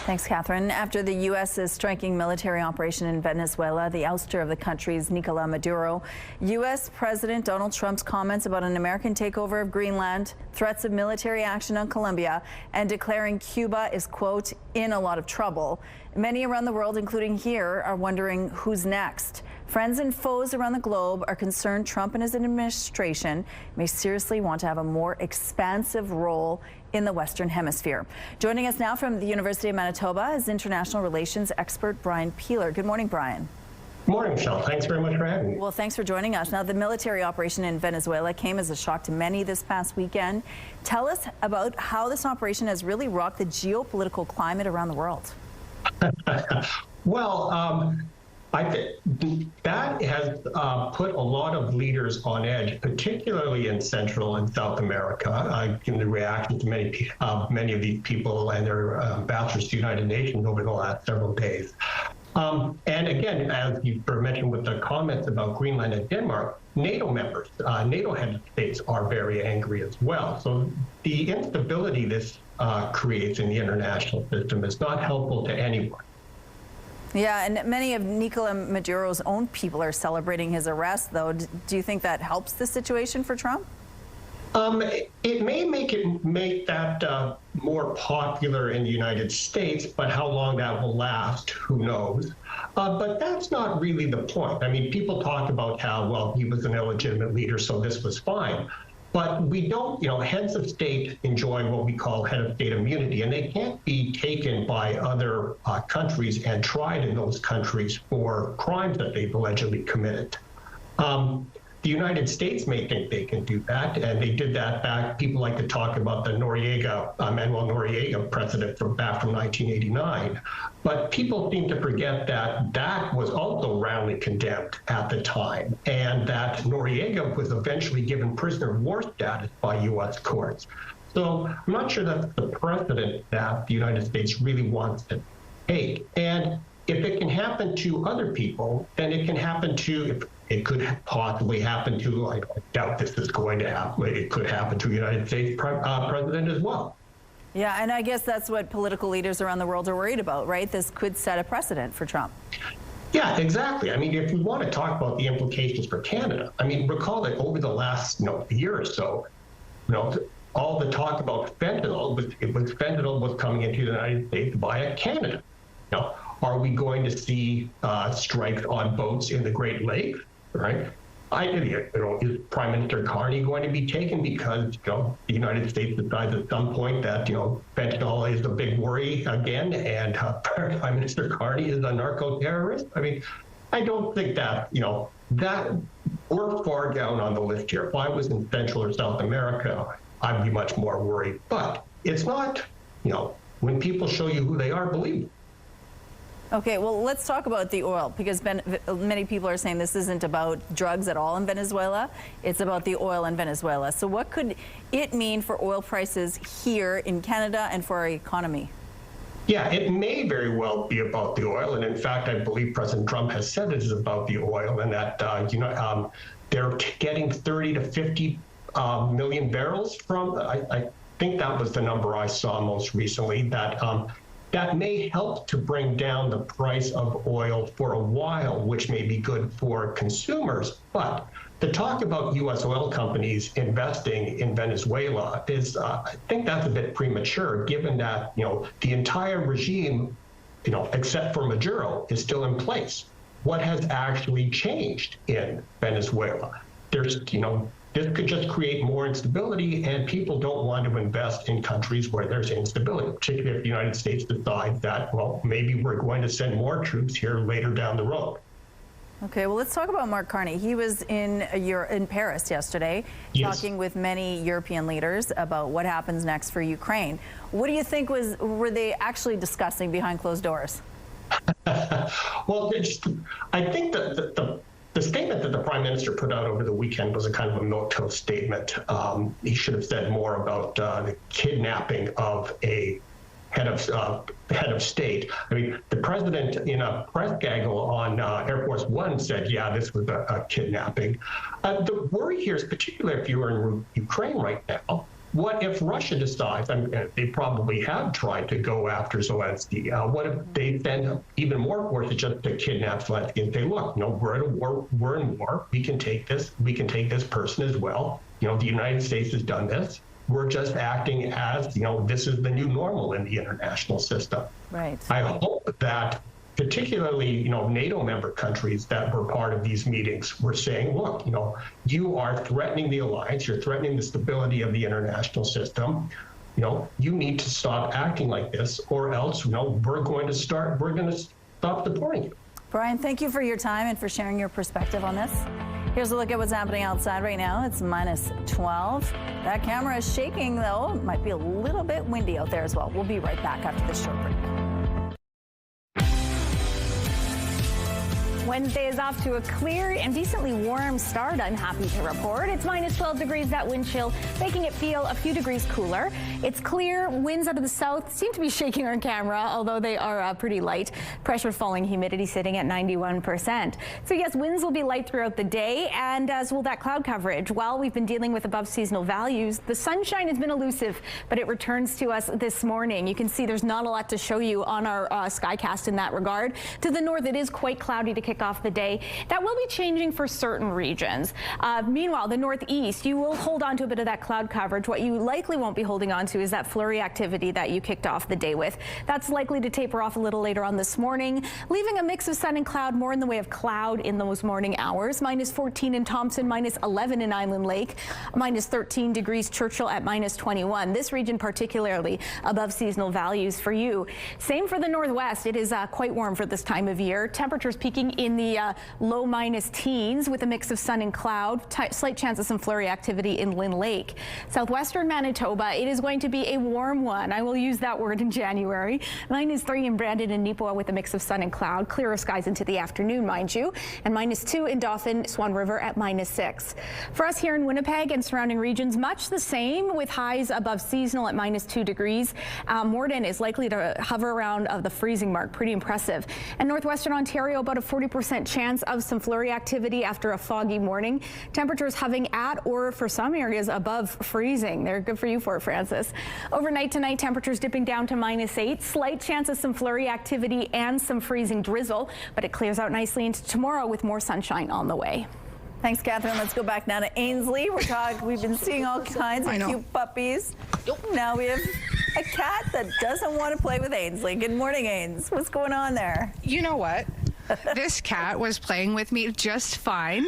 Thanks, Catherine. After the U.S.'s striking military operation in Venezuela, the ouster of the country's Nicolás Maduro, U.S. President Donald Trump's comments about an American takeover of Greenland, threats of military action on Colombia, and declaring Cuba is, quote, in a lot of trouble. Many around the world, including here, are wondering who's next. Friends and foes around the globe are concerned Trump and his administration may seriously want to have a more expansive role in the Western Hemisphere. Joining us now from the University of Manitoba is international relations expert Brian Pierre. Good morning, Brian. Good morning, Michelle. Thanks very much for having me. Well, thanks for joining us. Now, the military operation in Venezuela came as a shock to many this past weekend. Tell us about how this operation has really rocked the geopolitical climate around the world. Well, I think that has put a lot of leaders on edge, particularly in Central and South America, in the reaction to many of these people and their ambassadors to the United Nations over the last several days. And again, as you mentioned with the comments about Greenland and Denmark, NATO members, NATO head states are very angry as well. So the instability this creates in the international system is not helpful to anyone. Yeah, and many of Nicolás Maduro's own people are celebrating his arrest, though. Do you think that helps the situation for Trump? It may make that more popular in the United States, but how long that will last, who knows? But that's not really the point. I mean, people talk about how, well, he was an illegitimate leader, so this was fine. But we don't, heads of state enjoy what we call head of state immunity, and they can't be taken by other countries and tried in those countries for crimes that they've allegedly committed. The United States may think they can do that, and they did that back. People like to talk about the Manuel Noriega precedent from 1989. But people seem to forget that that was also roundly condemned at the time, and that Noriega was eventually given prisoner of war status by U.S. courts. So I'm not sure that's the precedent that the United States really wants to take. And if it can happen to other people, then it can happen to, it could possibly happen to, I doubt this is going to happen, it could happen to a United States president as well. Yeah, and I guess that's what political leaders around the world are worried about, right? This could set a precedent for Trump. Yeah, exactly. I mean, if we want to talk about the implications for Canada, I mean, recall that over the last year or so, all the talk about fentanyl, fentanyl was coming into the United States via Canada. Are we going to see strikes on boats in the Great Lakes, right? Is Prime Minister Carney going to be taken because, the United States decides at some point that, fentanyl is a big worry again, and Prime Minister Carney is a narco-terrorist? I mean, I don't think that, that we're far down on the list here. If I was in Central or South America, I'd be much more worried. But it's not, when people show you who they are, believe them. Okay, well, let's talk about the oil, because many people are saying this isn't about drugs at all in Venezuela. It's about the oil in Venezuela. So what could it mean for oil prices here in Canada and for our economy? Yeah, it may very well be about the oil. And in fact, I believe President Trump has said it is about the oil, and that, they're getting 30 to 50 million barrels from, I think that was the number I saw most recently, that may help to bring down the price of oil for a while, which may be good for consumers. But the talk about U.S. oil companies investing in Venezuela is, I think that's a bit premature, given that, the entire regime, except for Maduro, is still in place. What has actually changed in Venezuela? There's, this could just create more instability, and people don't want to invest in countries where there's instability, particularly if the United States decides that, well, maybe we're going to send more troops here later down the road. Okay, well, let's talk about Mark Carney. He was in Paris yesterday, talking with many European leaders about what happens next for Ukraine. What do you think were they actually discussing behind closed doors? Well, I think that the statement that the Prime Minister put out over the weekend was a kind of a milquetoast statement. He should have said more about the kidnapping of a head of state. I mean, the president, in a press gaggle on Air Force One, said, yeah, this was a kidnapping. The worry here is, particularly if you are in Ukraine right now, what if Russia decides, I mean, they probably have tried to go after Zelensky, what if they send even more forces just to kidnap Zelensky and say, look, we're at a war, we're in war, we can take this person as well. The United States has done this. We're just acting as, this is the new normal in the international system. Right. I hope that particularly, NATO member countries that were part of these meetings were saying, look, you are threatening the alliance, you're threatening the stability of the international system. You need to stop acting like this, or else, we're going to stop supporting you. Brian, thank you for your time and for sharing your perspective on this. Here's a look at what's happening outside right now. It's -12. That camera is shaking, though. It might be a little bit windy out there as well. We'll be right back after this short break. Wednesday is off to a clear and decently warm start, I'm happy to report. It's -12 degrees, that wind chill, making it feel a few degrees cooler. It's clear, winds out of the south seem to be shaking our camera, although they are pretty light. Pressure falling, humidity sitting at 91%. So yes, winds will be light throughout the day, and as will that cloud coverage. While we've been dealing with above seasonal values, the sunshine has been elusive, but it returns to us this morning. You can see there's not a lot to show you on our Skycast in that regard. To the north, it is quite cloudy to kick off the day. That will be changing for certain regions. Meanwhile, the northeast, you will hold on to a bit of that cloud coverage. What you likely won't be holding on to is that flurry activity that you kicked off the day with. That's likely to taper off a little later on this morning, leaving a mix of sun and cloud, more in the way of cloud in those morning hours. -14 in Thompson, -11 in Island Lake, -13 degrees Churchill at -21. This region particularly above seasonal values for you. Same for the northwest. It is quite warm for this time of year. Temperatures peaking in the low minus teens with a mix of sun and cloud. Slight chance of some flurry activity in Lynn Lake. Southwestern Manitoba, it is going to be a warm one. I will use that word in January. -3 in Brandon and Neepawa with a mix of sun and cloud. Clearer skies into the afternoon, mind you. And -2 in Dauphin, Swan River at -6. For us here in Winnipeg and surrounding regions, much the same with highs above seasonal at -2 degrees. Morden is likely to hover around the freezing mark. Pretty impressive. And northwestern Ontario, about a 40% chance of some flurry activity after a foggy morning. Temperatures hovering at or for some areas above freezing. They're good for you for it, Francis. Overnight tonight, temperatures dipping down to -8. Slight chance of some flurry activity and some freezing drizzle, but it clears out nicely into tomorrow with more sunshine on the way. Thanks, Catherine. Let's go back now to Ainsley. We've been seeing all kinds of cute puppies. Now we have a cat that doesn't want to play with Ainsley. Good morning, Ains. What's going on there? You know what? This cat was playing with me just fine.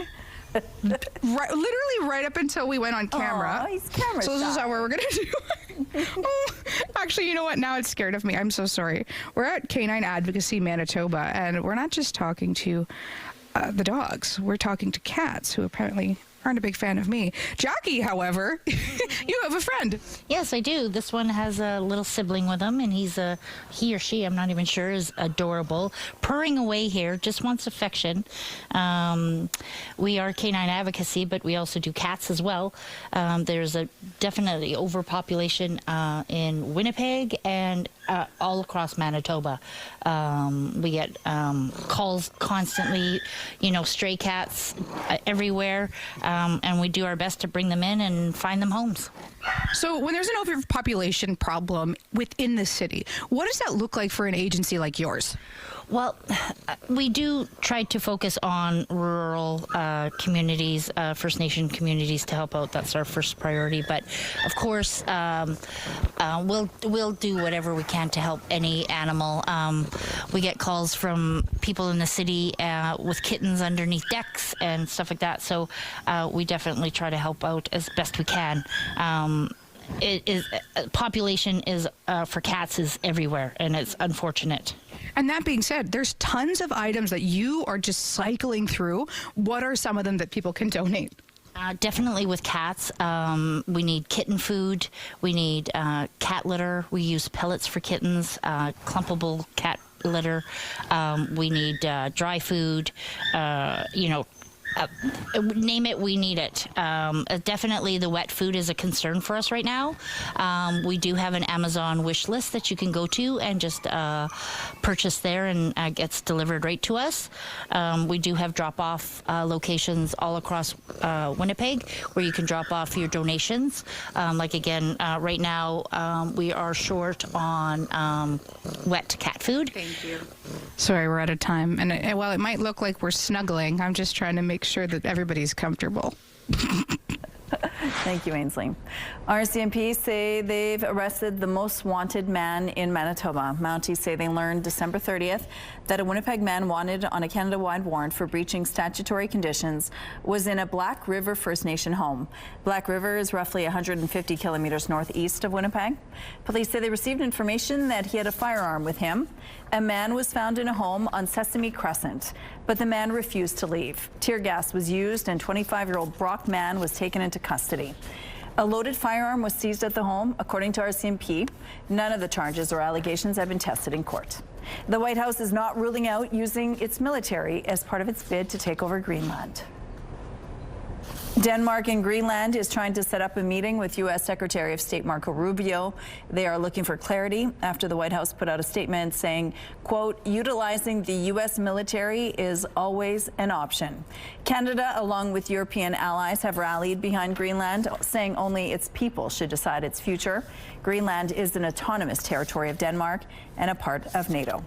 Literally right up until we went on camera. Oh, he's camera So this shy. is how we're going to do it. Actually, you know what? Now it's scared of me. I'm so sorry. We're at Canine Advocacy, Manitoba, and we're not just talking to the dogs. We're talking to cats who apparently aren't a big fan of me. Jackie, however, you have a friend. Yes, I do. This one has a little sibling with him, and he or she, I'm not even sure, is adorable. Purring away here, just wants affection. We are Canine Advocacy, but we also do cats as well. There's a definitely overpopulation in Winnipeg and all across Manitoba. We get calls constantly, stray cats everywhere, and we do our best to bring them in and find them homes. So when there's an overpopulation problem within the city, what does that look like for an agency like yours? Well, we do try to focus on rural communities, First Nation communities to help out. That's our first priority. But of course, we'll do whatever we can to help any animal. We get calls from people in the city with kittens underneath decks and stuff like that. So we definitely try to help out as best we can. Population is for cats is everywhere, and it's unfortunate. And that being said, there's tons of items that you are just cycling through. What are some of them that people can donate? Definitely with cats, we need kitten food, we need cat litter, we use pellets for kittens, clumpable cat litter, we need dry food, name it, we need it. Definitely the wet food is a concern for us right now. We do have an Amazon wish list that you can go to and just purchase there, and gets delivered right to us. We do have drop-off locations all across Winnipeg where you can drop off your donations. Right now we are short on wet cat food. Thank you. Sorry, we're out of time. And while it might look like we're snuggling, I'm just trying to make sure that everybody's comfortable. Thank you, Ainsley. RCMP say they've arrested the most wanted man in Manitoba. Mounties say they learned December 30th that a Winnipeg man wanted on a Canada-wide warrant for breaching statutory conditions was in a Black River First Nation home. Black River is roughly 150 kilometers northeast of Winnipeg. Police say they received information that he had a firearm with him. A man was found in a home on Sesame Crescent, but the man refused to leave. Tear gas was used, and 25-year-old Brock Mann was taken into custody. A loaded firearm was seized at the home, according to RCMP. None of the charges or allegations have been tested in court. The White House is not ruling out using its military as part of its bid to take over Greenland. Denmark and Greenland is trying to set up a meeting with U.S. Secretary of State Marco Rubio. They are looking for clarity after the White House put out a statement saying, quote, utilizing the U.S. military is always an option. Canada, along with European allies, have rallied behind Greenland, saying only its people should decide its future. Greenland is an autonomous territory of Denmark and a part of NATO.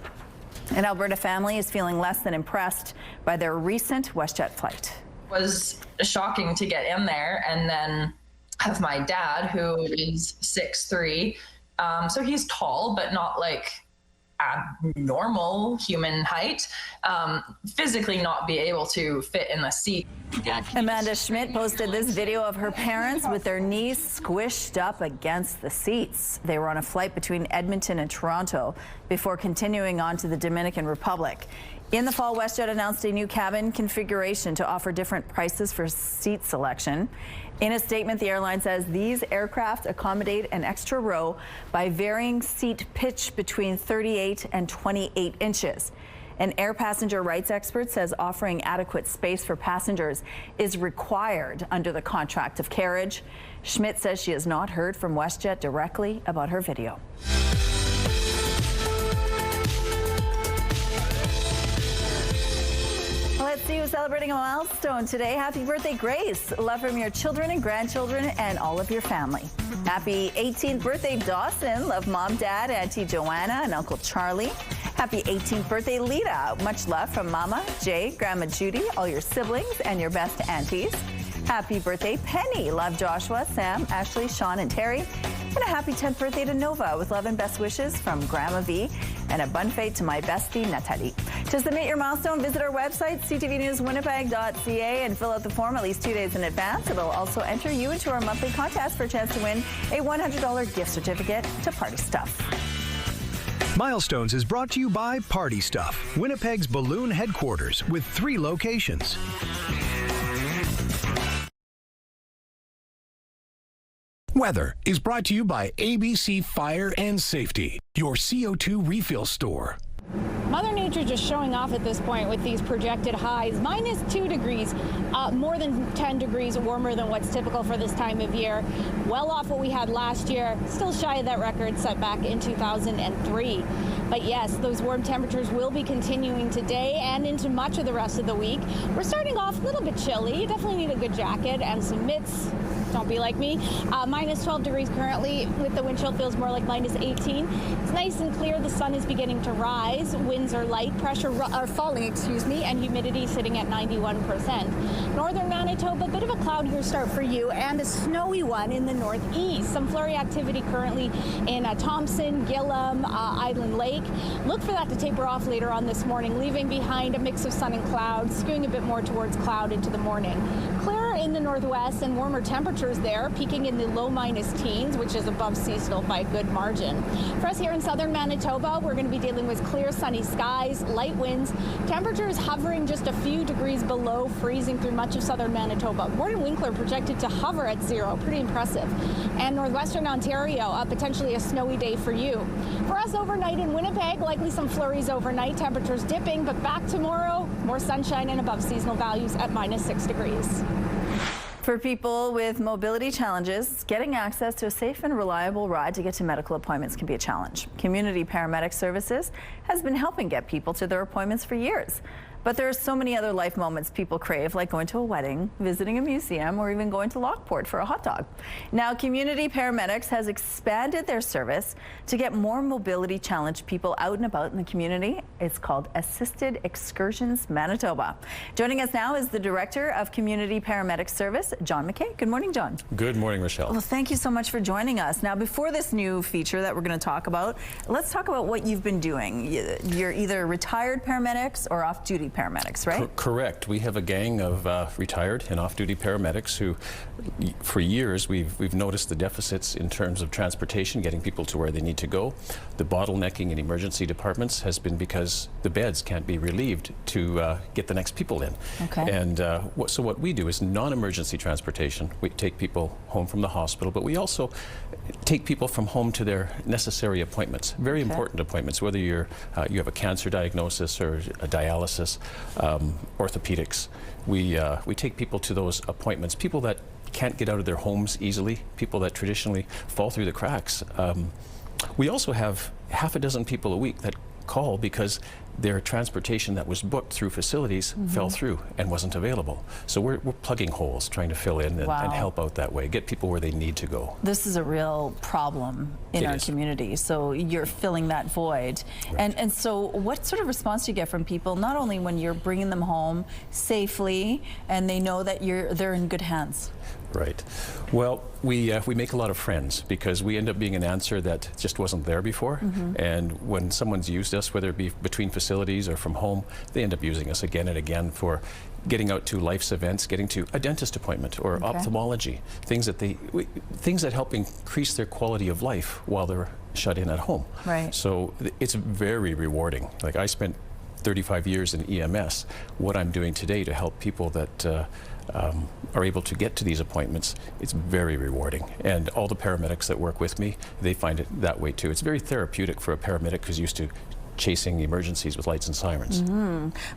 An Alberta family is feeling less than impressed by their recent WestJet flight. Was shocking to get in there and then have my dad, who is 6'3", so he's tall but not like abnormal human height, physically not be able to fit in the seat. Amanda Schmidt posted this video of her parents with their knees squished up against the seats. They were on a flight between Edmonton and Toronto before continuing on to the Dominican Republic. In the fall, WestJet announced a new cabin configuration to offer different prices for seat selection. In a statement, the airline says these aircraft accommodate an extra row by varying seat pitch between 38 and 28 inches. An air passenger rights expert says offering adequate space for passengers is required under the contract of carriage. Schmidt says she has not heard from WestJet directly about her video. Let's see who's celebrating a milestone today. Happy birthday, Grace. Love from your children and grandchildren and all of your family. Happy 18th birthday, Dawson. Love Mom, Dad, Auntie Joanna, and Uncle Charlie. Happy 18th birthday, Lita. Much love from Mama, Jay, Grandma Judy, all your siblings, and your best aunties. Happy birthday, Penny. Love Joshua, Sam, Ashley, Sean, and Terry. And a happy 10th birthday to Nova with love and best wishes from Grandma V, and a bon fete to my bestie, Natalie. To submit your milestone, visit our website, ctvnewswinnipeg.ca, and fill out the form at least 2 days in advance. It'll also enter you into our monthly contest for a chance to win a $100 gift certificate to Party Stuff. Milestones is brought to you by Party Stuff, Winnipeg's balloon headquarters with 3 locations. Weather is brought to you by ABC Fire and Safety, your CO2 refill store. Mother Nature just showing off at this point with these projected highs. -2 degrees, more than 10 degrees warmer than what's typical for this time of year. Well off what we had last year, still shy of that record set back in 2003. But yes, those warm temperatures will be continuing today and into much of the rest of the week. We're starting off a little bit chilly. You definitely need a good jacket and some mitts. Don't be like me. -12 degrees currently, with the wind chill feels more like -18. It's nice and clear. The sun is beginning to rise. Winds are light, pressure are falling, and humidity sitting at 91%. Northern Manitoba, a bit of a cloudier start for you and a snowy one in the northeast. Some flurry activity currently in Thompson, Gillam, Island Lake. Look for that to taper off later on this morning, leaving behind a mix of sun and clouds, skewing a bit more towards cloud into the morning. Clearer in the northwest and warmer temperatures there, peaking in the low -teens, which is above seasonal by a good margin. For us here in southern Manitoba, we're going to be dealing with clear sunny skies, light winds, temperatures hovering just a few degrees below freezing through much of southern Manitoba. Gordon Winkler projected to hover at 0, pretty impressive. And northwestern Ontario, potentially a snowy day for you. For us overnight in Winnipeg, likely some flurries overnight, temperatures dipping, but back tomorrow, more sunshine and above seasonal values at -6 degrees. For people with mobility challenges, getting access to a safe and reliable ride to get to medical appointments can be a challenge. Community Paramedic Services has been helping get people to their appointments for years. But there are so many other life moments people crave, like going to a wedding, visiting a museum, or even going to Lockport for a hot dog. Now, Community Paramedics has expanded their service to get more mobility challenged people out and about in the community. It's called Assisted Excursions Manitoba. Joining us now is the Director of Community Paramedic Service, John McKay. Good morning, John. Good morning, Rochelle. Well, thank you so much for joining us. Now, before this new feature that we're going to talk about, let's talk about what you've been doing. You're either retired paramedics or off-duty paramedics, right? Correct. We have a gang of retired and off-duty paramedics who, for years, we've noticed the deficits in terms of transportation, getting people to where they need to go. The bottlenecking in emergency departments has been because the beds can't be relieved to get the next people in. Okay. And so what we do is non-emergency transportation. We take people home from the hospital, but we also take people from home to their necessary appointments, very important appointments, whether you have a cancer diagnosis or a dialysis, orthopedics. We take people to those appointments, people that can't get out of their homes easily, people that traditionally fall through the cracks. We also have half a dozen people a week that call because their transportation that was booked through facilities fell through and wasn't available. So we're plugging holes, trying to fill in and help out that way, get people where they need to go. This is a real problem in our community, so you're filling that void. Right. And so what sort of response do you get from people, not only when you're bringing them home safely and they know that they're in good hands? Right. Well, we make a lot of friends because we end up being an answer that just wasn't there before. And when someone's used us, whether it be between facilities or from home, they end up using us again and again for getting out to life's events, getting to a dentist appointment or ophthalmology, things that help increase their quality of life while they're shut in at home. Right. So it's very rewarding. Like, I spent 35 years in EMS. What I'm doing today to help people that are able to get to these appointments, it's very rewarding. And all the paramedics that work with me, they find it that way too. It's very therapeutic for a paramedic who's used to chasing emergencies with lights and sirens.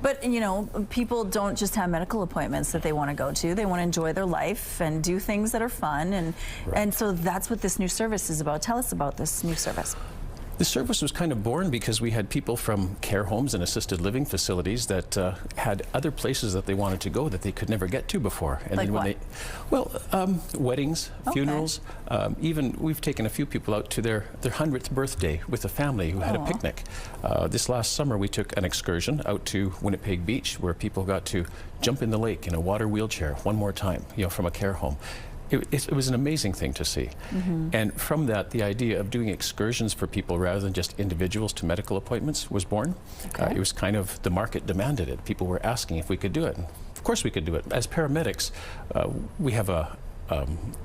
But, you know, people don't just have medical appointments that they want to go to. They want to enjoy their life and do things that are fun. And so that's what this new service is about. Tell us about this new service. The service was kind of born because we had people from care homes and assisted living facilities that had other places that they wanted to go that they could never get to before. And like then when weddings, funerals, even we've taken a few people out to their 100th birthday with a family who had a picnic. This last summer we took an excursion out to Winnipeg Beach where people got to jump in the lake in a water wheelchair one more time, you know, from a care home. It was an amazing thing to see. And from that, the idea of doing excursions for people rather than just individuals to medical appointments was born. It was kind of, the market demanded it. People were asking if we could do it. And of course we could do it. As paramedics, we have a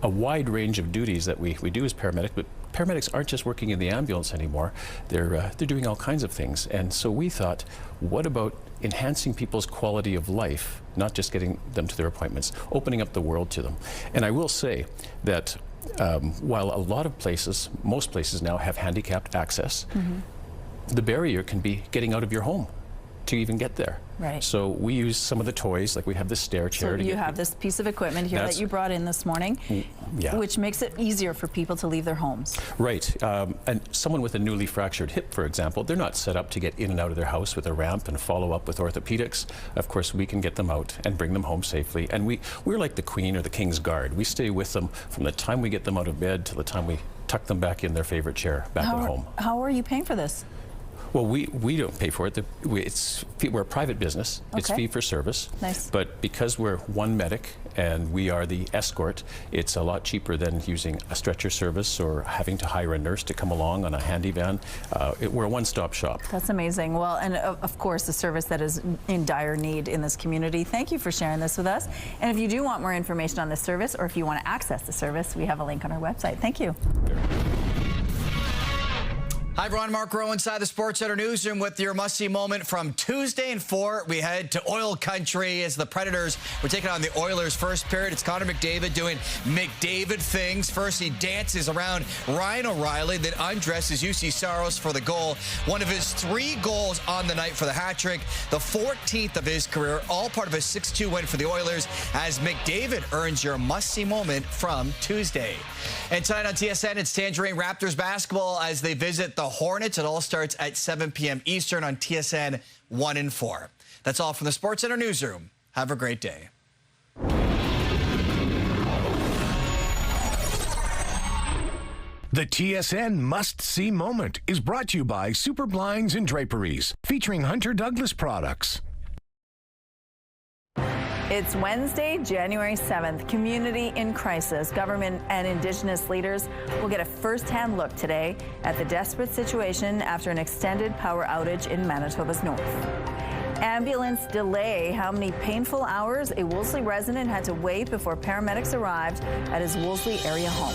wide range of duties that we do as paramedics, but paramedics aren't just working in the ambulance anymore. They're doing all kinds of things. And so we thought, what about enhancing people's quality of life, not just getting them to their appointments, opening up the world to them. And I will say that while a lot of places, most places now have handicapped access, the barrier can be getting out of your home to even get there. Right. So we use some of the toys, like we have this stair chair. So you have this piece of equipment here that you brought in this morning, which makes it easier for people to leave their homes. Right. And someone with a newly fractured hip, for example, they're not set up to get in and out of their house with a ramp and follow up with orthopedics. Of course, we can get them out and bring them home safely. And we're like the Queen or the King's Guard. We stay with them from the time we get them out of bed till the time we tuck them back in their favorite chair back at home. How are you paying for this? Well, we don't pay for it. We're a private business. Okay. It's fee for service. Nice. But because we're one medic and we are the escort, it's a lot cheaper than using a stretcher service or having to hire a nurse to come along on a handy van. We're a one-stop shop. That's amazing. Well, and of course, a service that is in dire need in this community. Thank you for sharing this with us. And if you do want more information on this service, or if you want to access the service, we have a link on our website. Thank you. Hi, everyone. Mark Rowe inside the Sports Center newsroom with your must-see moment from Tuesday and 4. We head to oil country as the Predators were taking on the Oilers first period. It's Connor McDavid doing McDavid things. First, he dances around Ryan O'Reilly, then undresses UC Saros for the goal. One of his 3 goals on the night for the hat trick, the 14th of his career, all part of a 6-2 win for the Oilers as McDavid earns your must-see moment from Tuesday. And tonight on TSN, it's Tangerine Raptors basketball as they visit the Hornets. It all starts at 7 p.m. Eastern on TSN 1 and 4. That's all from the Sports Center newsroom. Have a great day. The TSN must-see moment is brought to you by Super Blinds and Draperies, featuring Hunter Douglas products. It's Wednesday, January 7th. Community in crisis. Government and Indigenous leaders will get a first-hand look today at the desperate situation after an extended power outage in Manitoba's north. Ambulance delay. How many painful hours a Wolseley resident had to wait before paramedics arrived at his Wolseley area home.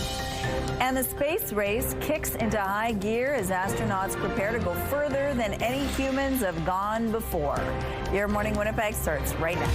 And the space race kicks into high gear as astronauts prepare to go further than any humans have gone before. Your Morning Winnipeg starts right now.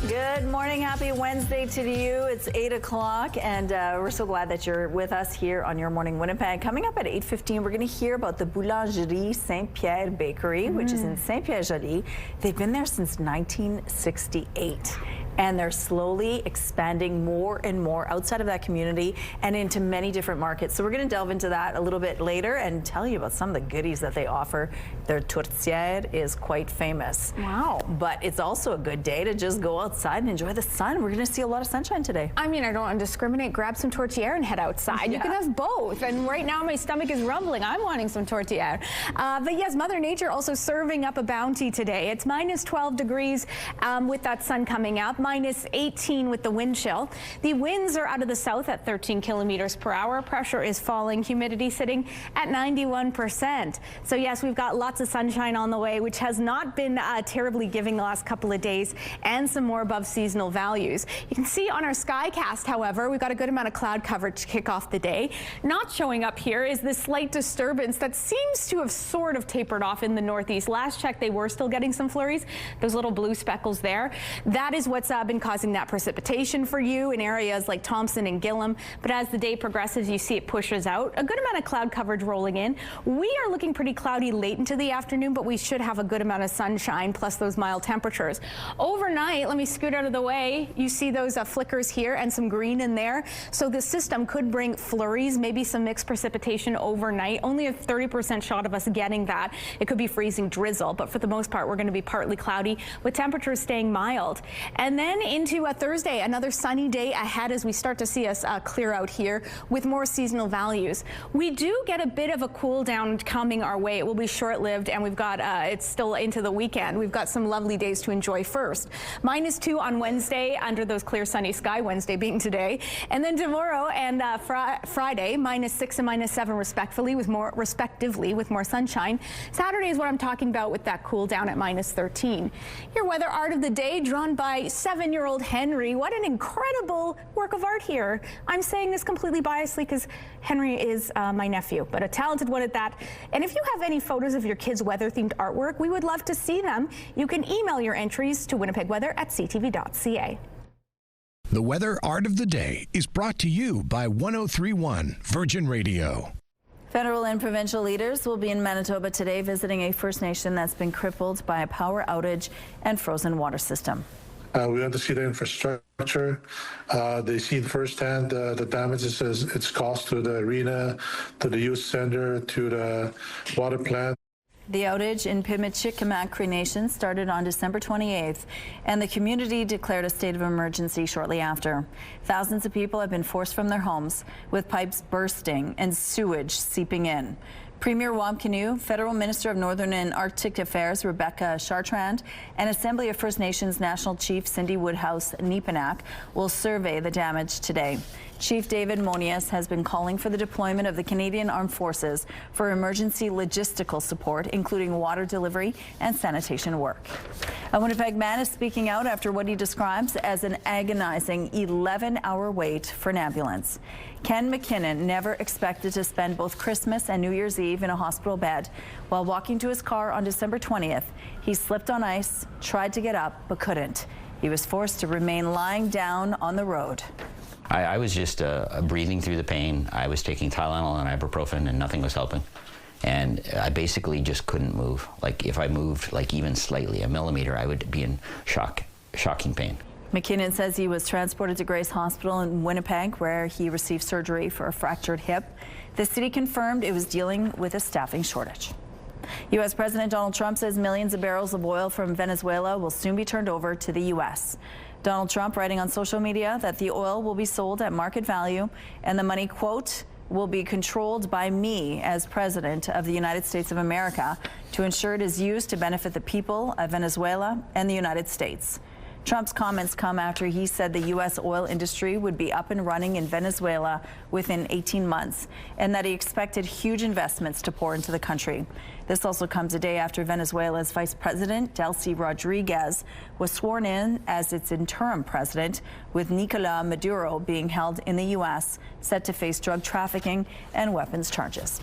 Good morning. Happy Wednesday to you. It's 8 o'clock, and we're so glad that you're with us here on Your Morning Winnipeg. Coming up at 8:15, we're going to hear about the Boulangerie Saint-Pierre Bakery, which is in Saint-Pierre-Joly. They've been there since 1968. And they're slowly expanding more and more outside of that community and into many different markets. So we're going to delve into that a little bit later and tell you about some of the goodies that they offer. Their tourtière is quite famous. Wow. But it's also a good day to just go outside and enjoy the sun. We're going to see a lot of sunshine today. I mean, I don't want to discriminate. Grab some tourtière and head outside. You can have both. And right now my stomach is rumbling. I'm wanting some tourtière. But yes, Mother Nature also serving up a bounty today. It's minus 12 degrees with that sun coming out. Minus 18 with the wind chill. The winds are out of the south at 13 kilometers per hour. Pressure is falling. Humidity sitting at 91%. So yes, we've got lots of sunshine on the way, which has not been terribly giving the last couple of days, and some more above seasonal values. You can see on our Skycast, however, we've got a good amount of cloud coverage to kick off the day. Not showing up here is this slight disturbance that seems to have sort of tapered off in the northeast. Last check, they were still getting some flurries. Those little blue speckles there. That is what's been causing that precipitation for you in areas like Thompson and Gillam. But as the day progresses, you see it pushes out. A good amount of cloud coverage rolling in. We are looking pretty cloudy late into the afternoon, but we should have a good amount of sunshine plus those mild temperatures. Overnight, let me scoot out of the way. You see those flickers here and some green in there. So the system could bring flurries, maybe some mixed precipitation overnight. Only a 30% shot of us getting that. It could be freezing drizzle, but for the most part, we're going to be partly cloudy with temperatures staying mild. And then into a Thursday, another sunny day ahead as we start to see us clear out here with more seasonal values. We do get a bit of a cool down coming our way. It will be short-lived, and we've got it's still into the weekend. We've got some lovely days to enjoy first. Minus 2 on Wednesday under those clear sunny sky, Wednesday being today. And then tomorrow and Friday, minus 6 and minus 7 respectively with more sunshine. Saturday is what I'm talking about with that cool down at minus 13. Your weather art of the day drawn by 7 7-year-old Henry. What an incredible work of art here. I'm saying this completely biasedly because Henry is my nephew, but a talented one at that. And if you have any photos of your kids' weather-themed artwork, we would love to see them. You can email your entries to winnipegweather@ctv.ca. The Weather Art of the Day is brought to you by 103.1 Virgin Radio. Federal and provincial leaders will be in Manitoba today visiting a First Nation that's been crippled by a power outage and frozen water system. We want to see the infrastructure. They see firsthand the damages it's caused to the arena, to the youth center, to the water plant. The outage in Pimicikamak Cree Nation started on December 28th, and the community declared a state of emergency shortly after. Thousands of people have been forced from their homes, with pipes bursting and sewage seeping in. Premier Wampkenu, Federal Minister of Northern and Arctic Affairs Rebecca Chartrand, and Assembly of First Nations National Chief Cindy Woodhouse-Neepanak will survey the damage today. Chief David Monias has been calling for the deployment of the Canadian Armed Forces for emergency logistical support, including water delivery and sanitation work. A Winnipeg man is speaking out after what he describes as an agonizing 11-hour wait for an ambulance. Ken McKinnon never expected to spend both Christmas and New Year's Eve in a hospital bed. While walking to his car on December 20th, he slipped on ice, tried to get up, but couldn't. He was forced to remain lying down on the road. I was just breathing through the pain. I was taking Tylenol and ibuprofen and nothing was helping. And I basically just couldn't move. Like if I moved like even slightly, a millimeter, I would be in shocking pain. McKinnon says he was transported to Grace Hospital in Winnipeg, where he received surgery for a fractured hip. The city confirmed it was dealing with a staffing shortage. U.S. President Donald Trump says millions of barrels of oil from Venezuela will soon be turned over to the U.S. Donald Trump writing on social media that the oil will be sold at market value and the money, quote, will be controlled by me as President of the United States of America to ensure it is used to benefit the people of Venezuela and the United States. Trump's comments come after he said the U.S. oil industry would be up and running in Venezuela within 18 months and that he expected huge investments to pour into the country. This also comes a day after Venezuela's Vice President, Delcy Rodriguez, was sworn in as its interim president, with Nicolas Maduro being held in the U.S., set to face drug trafficking and weapons charges.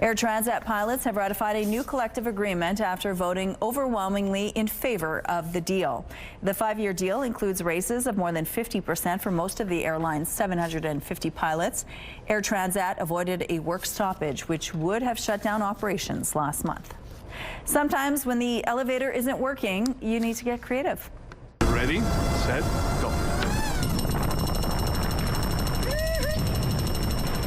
Air Transat pilots have ratified a new collective agreement after voting overwhelmingly in favor of the deal. The 5-year deal includes raises of more than 50% for most of the airline's 750 pilots. Air Transat avoided a work stoppage, which would have shut down operations last month. Sometimes when the elevator isn't working, you need to get creative. Ready, set, go.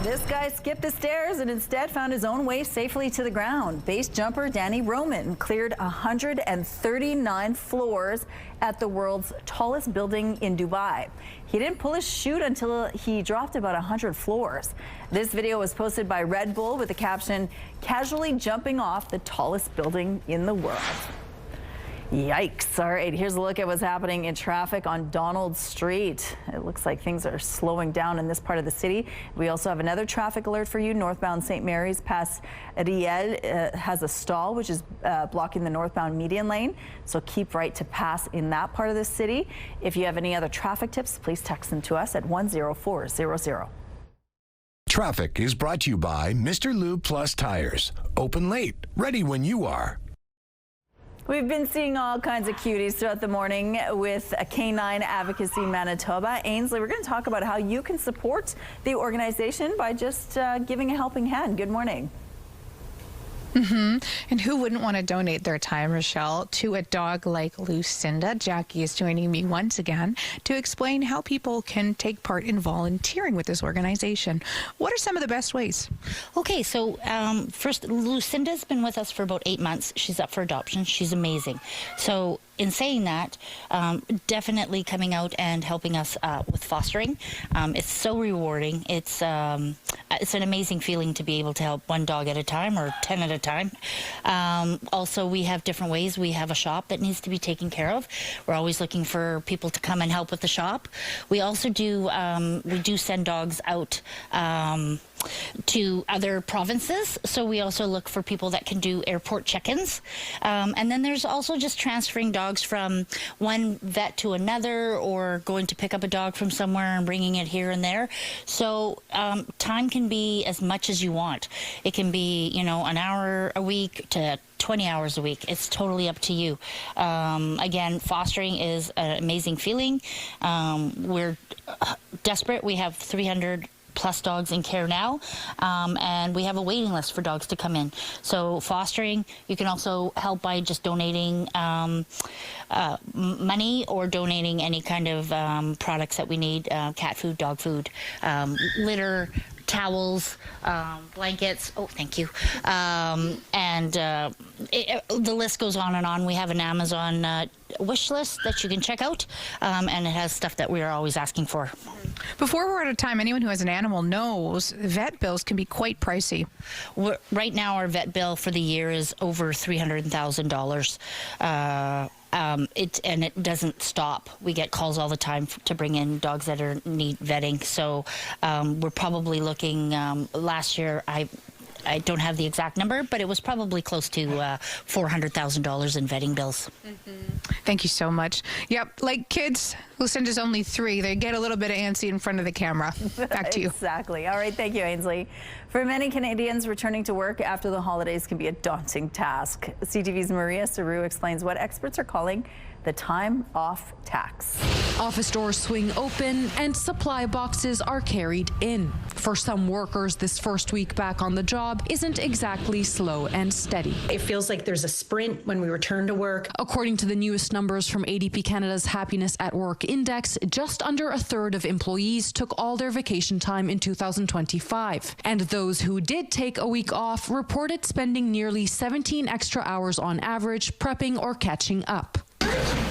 This guy skipped the stairs and instead found his own way safely to the ground. Base jumper Danny Roman cleared 139 floors at the world's tallest building in Dubai. He didn't pull his chute until he dropped about 100 floors. This video was posted by Red Bull with the caption, "Casually jumping off the tallest building in the world." Yikes. All right, here's a look at what's happening in traffic on Donald Street. It looks like things are slowing down in this part of the city. We also have another traffic alert for you. Northbound St. Mary's past Riel has a stall, which is blocking the northbound median lane. So keep right to pass in that part of the city. If you have any other traffic tips, please text them to us at 10400. Traffic is brought to you by Mr. Lube Plus Tires. Open late, ready when you are. We've been seeing all kinds of cuties throughout the morning with Canine Advocacy Manitoba. Ainsley, we're going to talk about how you can support the organization by just giving a helping hand. Good morning. And who wouldn't want to donate their time, Rochelle, to a dog like Lucinda? Jackie is joining me once again to explain how people can take part in volunteering with this organization. What are some of the best ways? Okay, so first, Lucinda's been with us for about 8 months. She's up for adoption. She's amazing. So in saying that, definitely coming out and helping us with fostering. It's so rewarding. It's an amazing feeling to be able to help one dog at a time or 10 at a time. Also, we have different ways. We have a shop that needs to be taken care of. We're always looking for people to come and help with the shop. We also do we do send dogs out other provinces. So we also look for people that can do airport check-ins. And then there's also just transferring dogs from one vet to another, or going to pick up a dog from somewhere and bringing it here and there. So time can be as much as you want. It can be, you know, an hour a week to 20 hours a week. It's totally up to you. Again, fostering is an amazing feeling. We're desperate. We have 300 plus dogs in care now, and we have a waiting list for dogs to come in. So fostering, you can also help by just donating money, or donating any kind of products that we need, cat food, dog food, litter, towels, blankets. Oh, thank you. And the list goes on and on. We have an Amazon wish list that you can check out, and it has stuff that we are always asking for. Before we're out of time, anyone who has an animal knows vet bills can be quite pricey. Right now, our vet bill for the year is over $300,000. And it doesn't stop. We get calls all the time to bring in dogs that need vetting. So we're probably looking, last year, I don't have the exact number, but it was probably close to $400,000 in vetting bills. Thank you so much. Yep, like kids, Lucinda's only 3. They get a little bit of antsy in front of the camera. Back to you. Exactly. All right, thank you, Ainsley. For many Canadians, returning to work after the holidays can be a daunting task. CTV's Maria Saru explains what experts are calling the time off tax. Office doors swing open and supply boxes are carried in. For some workers, this first week back on the job isn't exactly slow and steady. It feels like there's a sprint when we return to work. According to the newest numbers from ADP Canada's Happiness at Work Index, just under a third of employees took all their vacation time in 2025. And those who did take a week off reported spending nearly 17 extra hours on average prepping or catching up.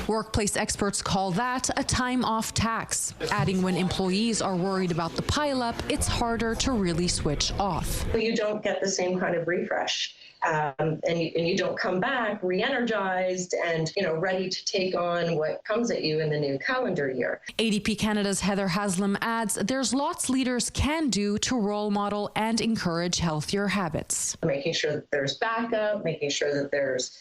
Workplace experts call that a time-off tax, adding when employees are worried about the pileup, it's harder to really switch off. You don't get the same kind of refresh. And you don't come back re-energized and ready to take on what comes at you in the new calendar year. ADP Canada's Heather Haslam adds there's lots leaders can do to role model and encourage healthier habits. Making sure that there's backup, making sure that there's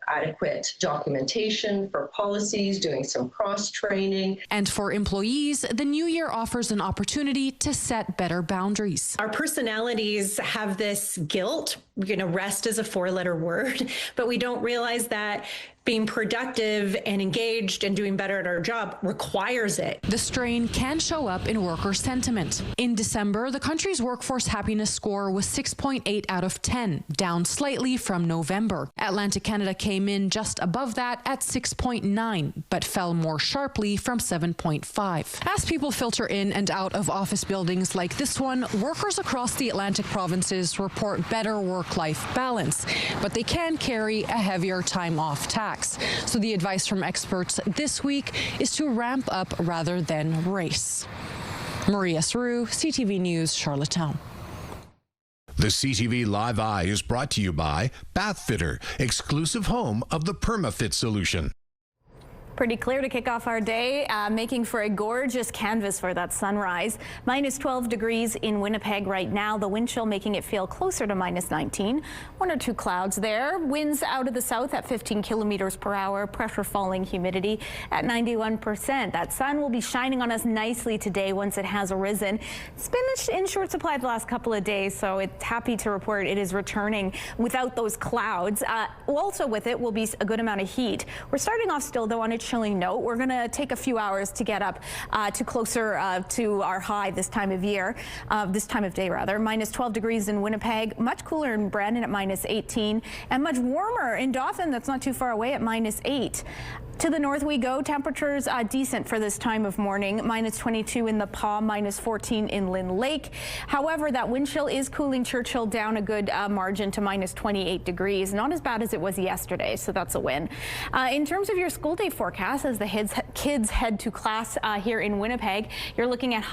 adequate documentation for policies, doing some cross-training. And for employees, the new year offers an opportunity to set better boundaries. Our personalities have this guilt. Rest is a 4-letter word, but we don't realize that being productive and engaged and doing better at our job requires it. The strain can show up in worker sentiment. In December, the country's workforce happiness score was 6.8 out of 10, down slightly from November. Atlantic Canada came in just above that at 6.9, but fell more sharply from 7.5. As people filter in and out of office buildings like this one, workers across the Atlantic provinces report better work-life balance, but they can carry a heavier time-off tax. So the advice from experts this week is to ramp up rather than race. Maria Saru, CTV News, Charlottetown. The CTV Live Eye is brought to you by Bathfitter, exclusive home of the PermaFit solution. Pretty clear to kick off our day, making for a gorgeous canvas for that sunrise. Minus 12 degrees in Winnipeg right now. The wind chill making it feel closer to minus 19. 1 or 2 clouds there. Winds out of the south at 15 kilometers per hour. Pressure falling, humidity at 91%. That sun will be shining on us nicely today once it has arisen. It's been in short supply the last couple of days, so it's happy to report it is returning without those clouds. Also with it will be a good amount of heat. We're starting off still though on a chilling note. We're going to take a few hours to get up to closer to our high this time of year, this time of day rather. Minus 12 degrees in Winnipeg, much cooler in Brandon at minus 18, and much warmer in Dauphin, that's not too far away, at minus 8. To the north we go. Temperatures decent for this time of morning. Minus 22 in the Paw, minus 14 in Lynn Lake. However, that wind chill is cooling Churchill down a good margin to minus 28 degrees. Not as bad as it was yesterday, so that's a win. In terms of your school day forecast, as the kids head to class here in Winnipeg, you're looking at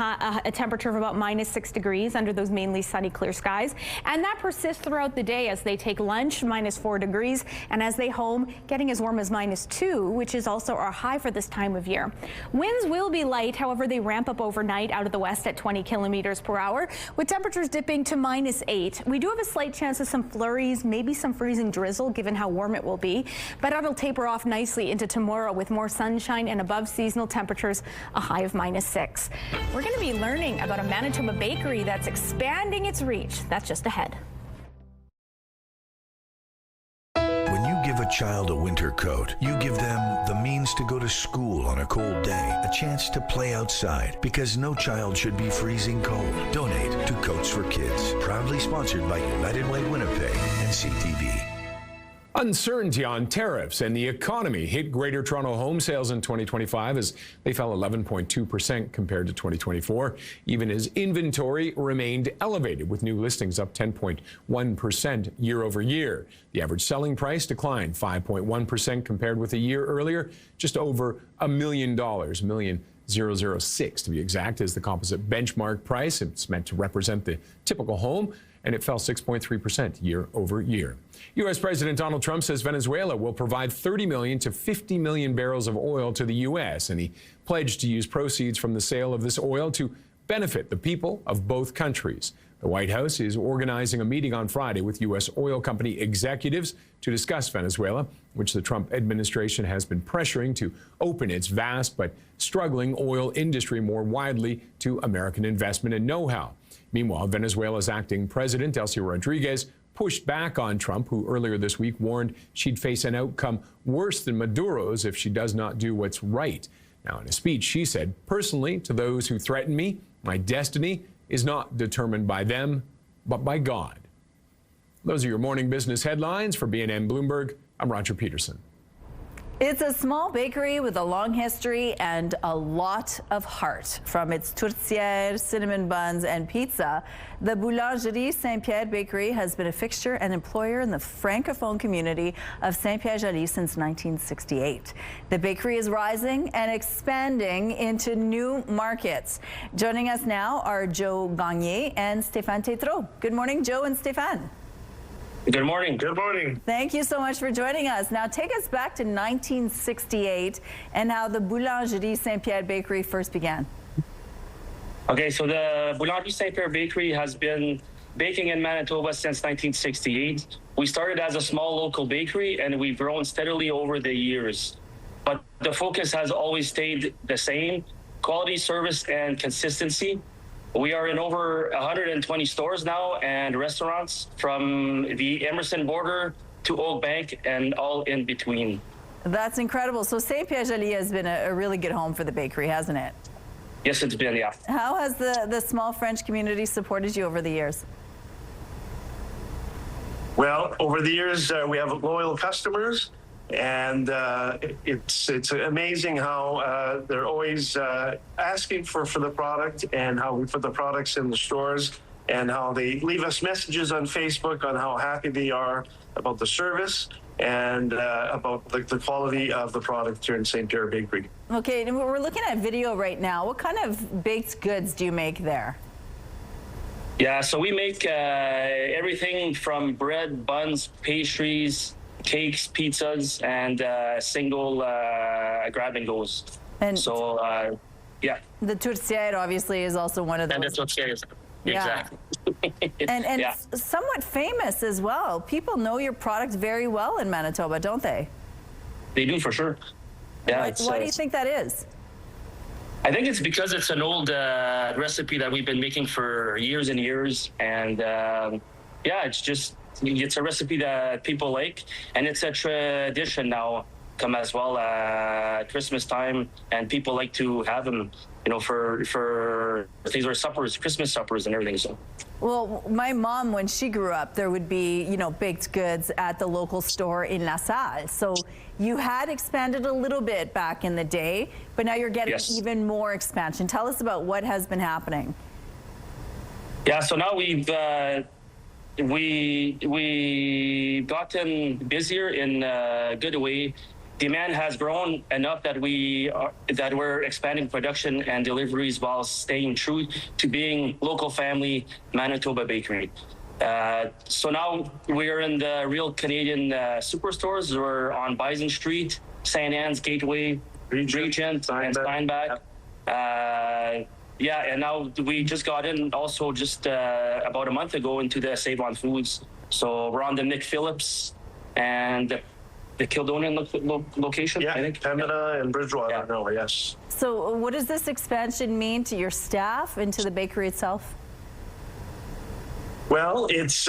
a temperature of about minus 6 degrees under those mainly sunny, clear skies. And that persists throughout the day as they take lunch, minus 4 degrees. And as they home, getting as warm as minus 2, which which is also our high for this time of year. Winds will be light, however, they ramp up overnight out of the west at 20 kilometers per hour, with temperatures dipping to -8. We do have a slight chance of some flurries, maybe some freezing drizzle, given how warm it will be, but that'll taper off nicely into tomorrow with more sunshine and above seasonal temperatures, a high of -6. We're going to be learning about a Manitoba bakery that's expanding its reach. That's just ahead. When you give a child a winter coat, you give them the means to go to school on a cold day, a chance to play outside, because no child should be freezing cold. Donate to Coats for Kids. Proudly sponsored by United Way Winnipeg and CTV. Uncertainty on tariffs and the economy hit Greater Toronto home sales in 2025 as they fell 11.2% compared to 2024, even as inventory remained elevated, with new listings up 10.1% year over year. The average selling price declined 5.1% compared with a year earlier, just over $1 million, $1,006 to be exact, is the composite benchmark price. It's meant to represent the typical home, and it fell 6.3% year over year. U.S. President Donald Trump says Venezuela will provide 30 million to 50 million barrels of oil to the U.S., and he pledged to use proceeds from the sale of this oil to benefit the people of both countries. The White House is organizing a meeting on Friday with U.S. oil company executives to discuss Venezuela, which the Trump administration has been pressuring to open its vast but struggling oil industry more widely to American investment and know-how. Meanwhile, Venezuela's acting president, Delcy Rodriguez, pushed back on Trump, who earlier this week warned she'd face an outcome worse than Maduro's if she does not do what's right. Now, in a speech, she said, "Personally, to those who threaten me, my destiny is not determined by them, but by God." Those are your morning business headlines. For BNN Bloomberg, I'm Roger Peterson. It's a small bakery with a long history and a lot of heart. From its tourtières, cinnamon buns, and pizza, the Boulangerie Saint-Pierre Bakery has been a fixture and employer in the francophone community of Saint-Pierre-Joli since 1968. The bakery is rising and expanding into new markets. Joining us now are Joe Gagné and Stéphane Tétrault. Good morning, Joe and Stéphane. Good morning. Good morning. Thank you so much for joining us. Now take us back to 1968 and how the Boulangerie Saint-Pierre Bakery first began. Okay, so the Boulangerie Saint-Pierre Bakery has been baking in Manitoba since 1968. We started as a small local bakery and we've grown steadily over the years. But the focus has always stayed the same: quality, service, and consistency. We are in over 120 stores now and restaurants, from the Emerson border to Oak Bank and all in between. That's incredible. So Saint-Pierre-Joli has been a really good home for the bakery, hasn't it? Yes, it's been, yeah. How has the small French community supported you over the years? Well, over the years, we have loyal customers. And it's amazing how they're always asking for the product, and how we put the products in the stores, and how they leave us messages on Facebook on how happy they are about the service and about the quality of the product here in Saint-Pierre Bakery. Okay, and we're looking at video right now. What kind of baked goods do you make there? Yeah, so we make everything from bread, buns, pastries, cakes, pizzas, and single grab and goes. And so, yeah. The tourtière obviously is also one of those. And the tourtière, exactly. And yeah. Somewhat famous as well. People know your product very well in Manitoba, don't they? They do, for sure. Yeah. Why do you think that is? I think it's because it's an old recipe that we've been making for years and years, and yeah, it's a recipe that people like, and it's a tradition now come as well at Christmas time, and people like to have them, for these are suppers, Christmas suppers and everything. So. Well, my mom, when she grew up, there would be, baked goods at the local store in La Salle. So you had expanded a little bit back in the day, but now you're getting even more expansion. Tell us about what has been happening. Yeah, so now we've gotten busier in a good way. Demand has grown enough that we're expanding production and deliveries while staying true to being local family Manitoba bakery. So now we're in the real Canadian superstores. We're on Bison Street, St. Anne's, Gateway, Regent, and Steinbach. Yeah, and now we just got in also just about a month ago into the Save on Foods. So we're on the Nick Phillips and the Kildonian location, I think. Pembina and Bridgewater, no, yes. So what does this expansion mean to your staff and to the bakery itself? Well, it's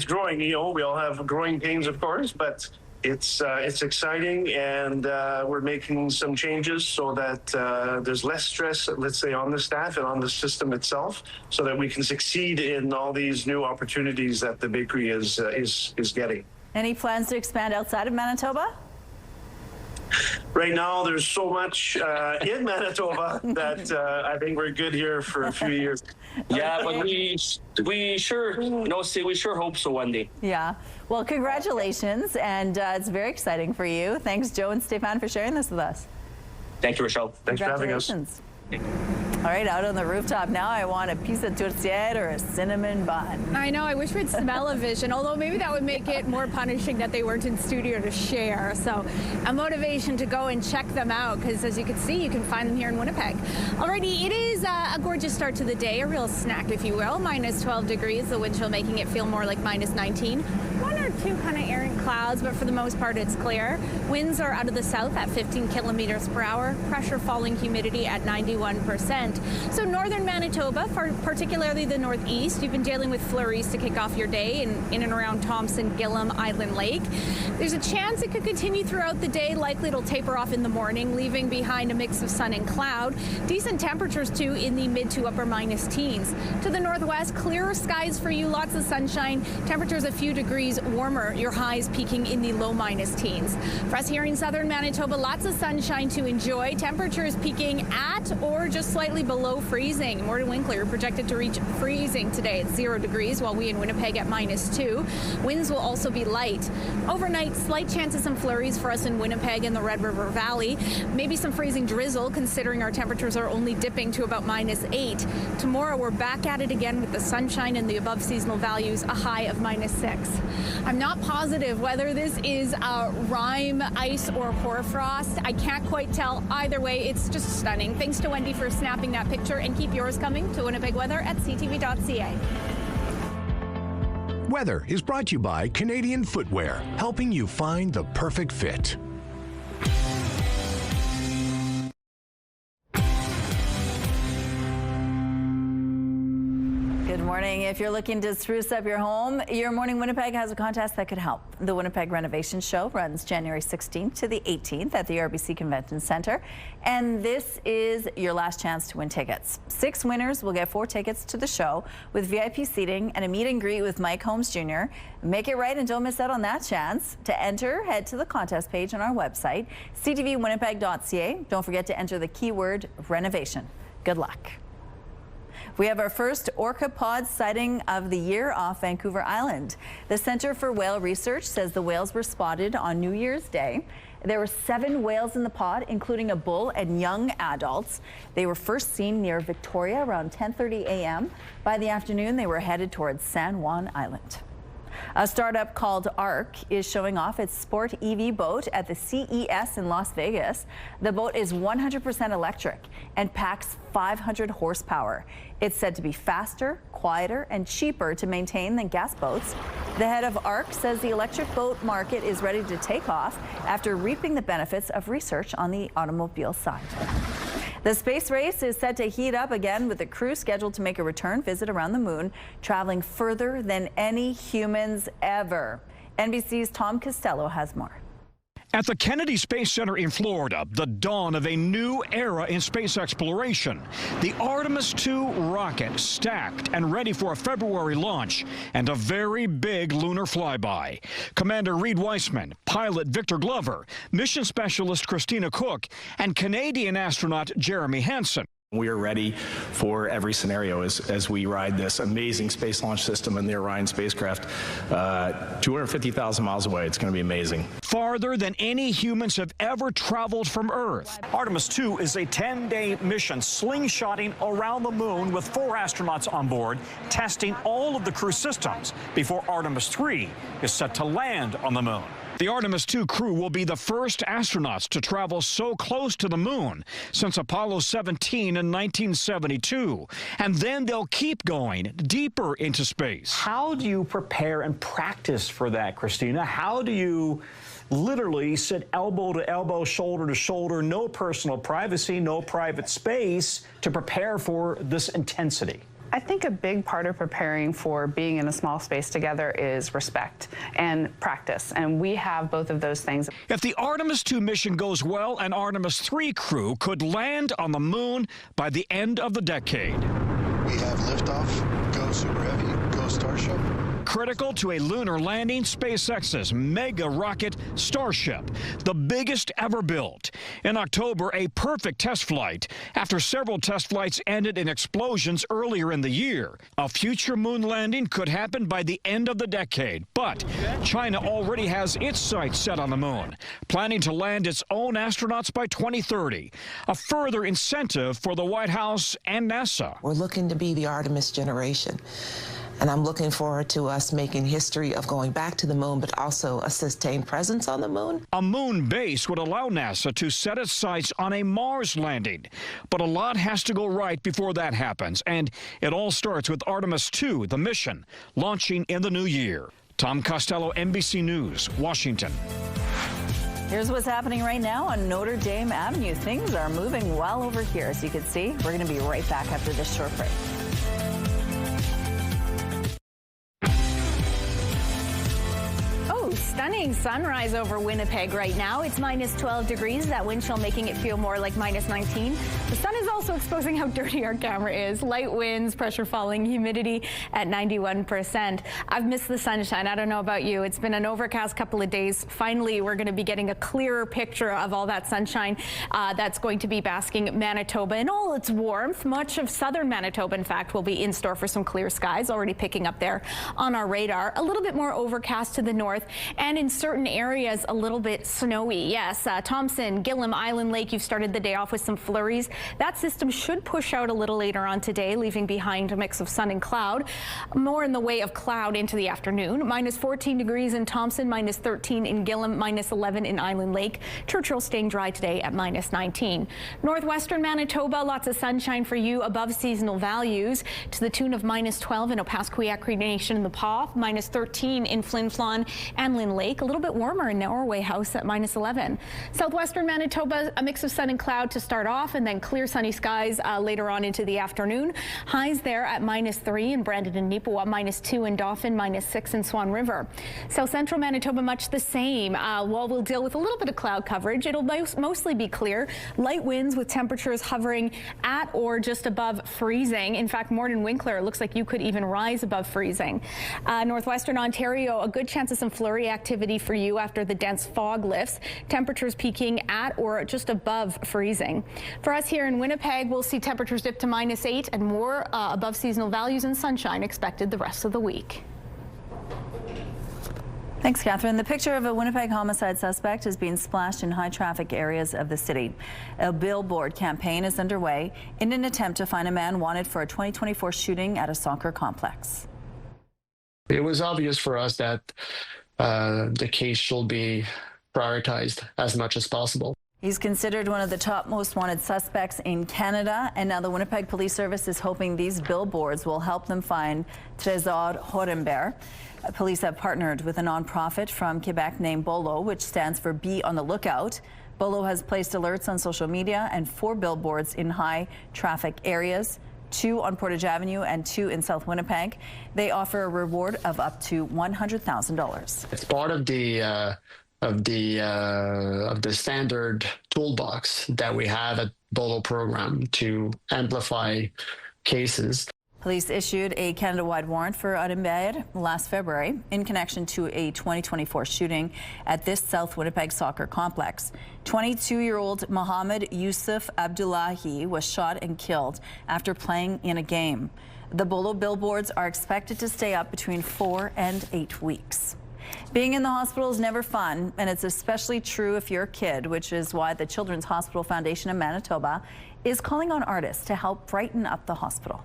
growing. You know, we all have growing pains, of course, but it's exciting, and we're making some changes so that there's less stress, let's say, on the staff and on the system itself, so that we can succeed in all these new opportunities that the bakery is getting. Any plans to expand outside of Manitoba? Right now, there's so much in Manitoba that I think we're good here for a few years. Yeah, but we sure hope so one day. Yeah. Well, congratulations, and it's very exciting for you. Thanks, Joe and Stefan, for sharing this with us. Thank you, Rochelle. Thanks for having us. All right, out on the rooftop now, I want a piece of tourtière or a cinnamon bun. I know, I wish we'd smell-o-vision, although maybe that would make it more punishing that they weren't in studio to share. So a motivation to go and check them out, because as you can see, you can find them here in Winnipeg. Alrighty, it is a gorgeous start to the day, a real snack, if you will. Minus 12 degrees, the wind chill making it feel more like minus 19. One or two kind of errant clouds, but for the most part, it's clear. Winds are out of the south at 15 kilometers per hour. Pressure falling, humidity at 91%. So northern Manitoba, particularly the northeast, you've been dealing with flurries to kick off your day in and around Thompson, Gillam, Island Lake. There's a chance it could continue throughout the day. Likely it'll taper off in the morning, leaving behind a mix of sun and cloud. Decent temperatures too in the mid to upper minus teens. To the northwest, clearer skies for you, lots of sunshine. Temperatures a few degrees warmer, your highs peaking in the low minus teens. For us here in southern Manitoba, lots of sunshine to enjoy. Temperatures peaking at or just slightly below freezing. Morton Winkler projected to reach freezing today at 0 degrees, while we in Winnipeg at minus 2. Winds will also be light. Overnight, slight chance of some flurries for us in Winnipeg and the Red River Valley. Maybe some freezing drizzle, considering our temperatures are only dipping to about minus 8. Tomorrow, we're back at it again with the sunshine and the above seasonal values, a high of minus 6. I'm not positive whether this is rime, ice, or hoarfrost. I can't quite tell. Either way, it's just stunning. Thanks to Wendy for snapping that picture, and keep yours coming to Winnipeg Weather at ctv.ca. Weather is brought to you by Canadian Footwear, helping you find the perfect fit. Good morning. If you're looking to spruce up your home, Your Morning Winnipeg has a contest that could help. The Winnipeg Renovation Show runs January 16th to the 18th at the RBC Convention Centre, and this is your last chance to win tickets. 6 winners will get 4 tickets to the show with VIP seating and a meet and greet with Mike Holmes Jr. Make it right and don't miss out on that chance. To enter, head to the contest page on our website, ctvwinnipeg.ca. Don't forget to enter the keyword renovation. Good luck. We have our first orca pod sighting of the year off Vancouver Island. The Centre for Whale Research says the whales were spotted on New Year's Day. There were 7 whales in the pod, including a bull and young adults. They were first seen near Victoria around 10:30 a.m. By the afternoon, they were headed towards San Juan Island. A startup called ARC is showing off its sport EV boat at the CES in Las Vegas. The boat is 100% electric and packs 500 horsepower. It's said to be faster, quieter, and cheaper to maintain than gas boats. The head of ARC says the electric boat market is ready to take off after reaping the benefits of research on the automobile side. The space race is set to heat up again, with the crew scheduled to make a return visit around the moon, traveling further than any humans ever. NBC's Tom Costello has more. At the Kennedy Space Center in Florida, the dawn of a new era in space exploration. The Artemis II rocket stacked and ready for a February launch and a very big lunar flyby. Commander Reed Weissman, pilot Victor Glover, mission specialist Christina Cook, and Canadian astronaut Jeremy Hansen. We are ready for every scenario as we ride this amazing space launch system in the Orion spacecraft 250,000 miles away. It's going to be amazing. Farther than any humans have ever traveled from Earth. Artemis II is a 10-day mission slingshotting around the moon with 4 astronauts on board, testing all of the crew systems before Artemis III is set to land on the moon. The Artemis II crew will be the first astronauts to travel so close to the moon since Apollo 17 in 1972. And then they'll keep going deeper into space. How do you prepare and practice for that, Christina? How do you literally sit elbow to elbow, shoulder to shoulder, no personal privacy, no private space to prepare for this intensity? I think a big part of preparing for being in a small space together is respect and practice, and we have both of those things. If the Artemis II mission goes well, an Artemis III crew could land on the moon by the end of the decade. We have liftoff, go Super Heavy, go Starship. Critical to a lunar landing, SpaceX's mega rocket Starship, the biggest ever built. In October, a perfect test flight after several test flights ended in explosions earlier in the year. A future moon landing could happen by the end of the decade, but China already has its sights set on the moon, planning to land its own astronauts by 2030, a further incentive for the White House and NASA. We're looking to be the Artemis generation. And I'm looking forward to us making history of going back to the moon, but also a sustained presence on the moon. A moon base would allow NASA to set its sights on a Mars landing. But a lot has to go right before that happens. And it all starts with Artemis II, the mission, launching in the new year. Tom Costello, NBC News, Washington. Here's what's happening right now on Notre Dame Avenue. Things are moving well over here, as you can see. We're going to be right back after this short break. Stunning sunrise over Winnipeg right now. It's minus 12 degrees. That wind chill making it feel more like minus 19. The sun is also exposing how dirty our camera is. Light winds, pressure falling, humidity at 91%. I've missed the sunshine. I don't know about you. It's been an overcast couple of days. Finally, we're going to be getting a clearer picture of all that sunshine that's going to be basking Manitoba in all its warmth. Much of southern Manitoba, in fact, will be in store for some clear skies, already picking up there on our radar. A little bit more overcast to the north, and in certain areas a little bit snowy. Yes, Thompson, Gillam, Island Lake, you've started the day off with some flurries. That system should push out a little later on today, leaving behind a mix of sun and cloud. More in the way of cloud into the afternoon. Minus 14 degrees in Thompson, minus 13 in Gillam, minus 11 in Island Lake. Churchill staying dry today at minus 19. Northwestern Manitoba, lots of sunshine for you above seasonal values to the tune of minus 12 in Opaskwayak Cree Nation in the Paw, minus 13 in Flin Flon and Lynn Lake. A little bit warmer in Norway House at minus 11. Southwestern Manitoba, a mix of sun and cloud to start off, and then clear sunny skies later on into the afternoon. Highs there at minus 3 in Brandon and Neepawa, minus 2 in Dauphin, minus 6 in Swan River. South Central Manitoba, much the same. While we'll deal with a little bit of cloud coverage, it'll mostly be clear. Light winds with temperatures hovering at or just above freezing. In fact, Morden Winkler, it looks like you could even rise above freezing. Northwestern Ontario, a good chance of some flurry activity for you after the dense fog lifts. Temperatures peaking at or just above freezing. For us here in Winnipeg, we'll see temperatures dip to minus 8 and more above seasonal values and sunshine expected the rest of the week. Thanks, Catherine. The picture of a Winnipeg homicide suspect is being splashed in high traffic areas of the city. A billboard campaign is underway in an attempt to find a man wanted for a 2024 shooting at a soccer complex. It was obvious for us that the case should be prioritized as much as possible. He's considered one of the top most wanted suspects in Canada, and now the Winnipeg Police Service is hoping these billboards will help them find Trésor Horembert. Police have partnered with a nonprofit from Quebec named Bolo, which stands for Be on the Lookout. Bolo has placed alerts on social media and 4 billboards in high traffic areas, 2 on Portage Avenue and 2 in South Winnipeg. They offer a reward of up to $100,000. It's part of the standard toolbox that we have at Bolo program to amplify cases. Police issued a Canada-wide warrant for Horembert last February in connection to a 2024 shooting at this South Winnipeg soccer complex. 22-year-old Mohammed Yusuf Abdullahi was shot and killed after playing in a game. The Bolo billboards are expected to stay up between 4 and 8 weeks. Being in the hospital is never fun, and it's especially true if you're a kid, which is why the Children's Hospital Foundation of Manitoba is calling on artists to help brighten up the hospital.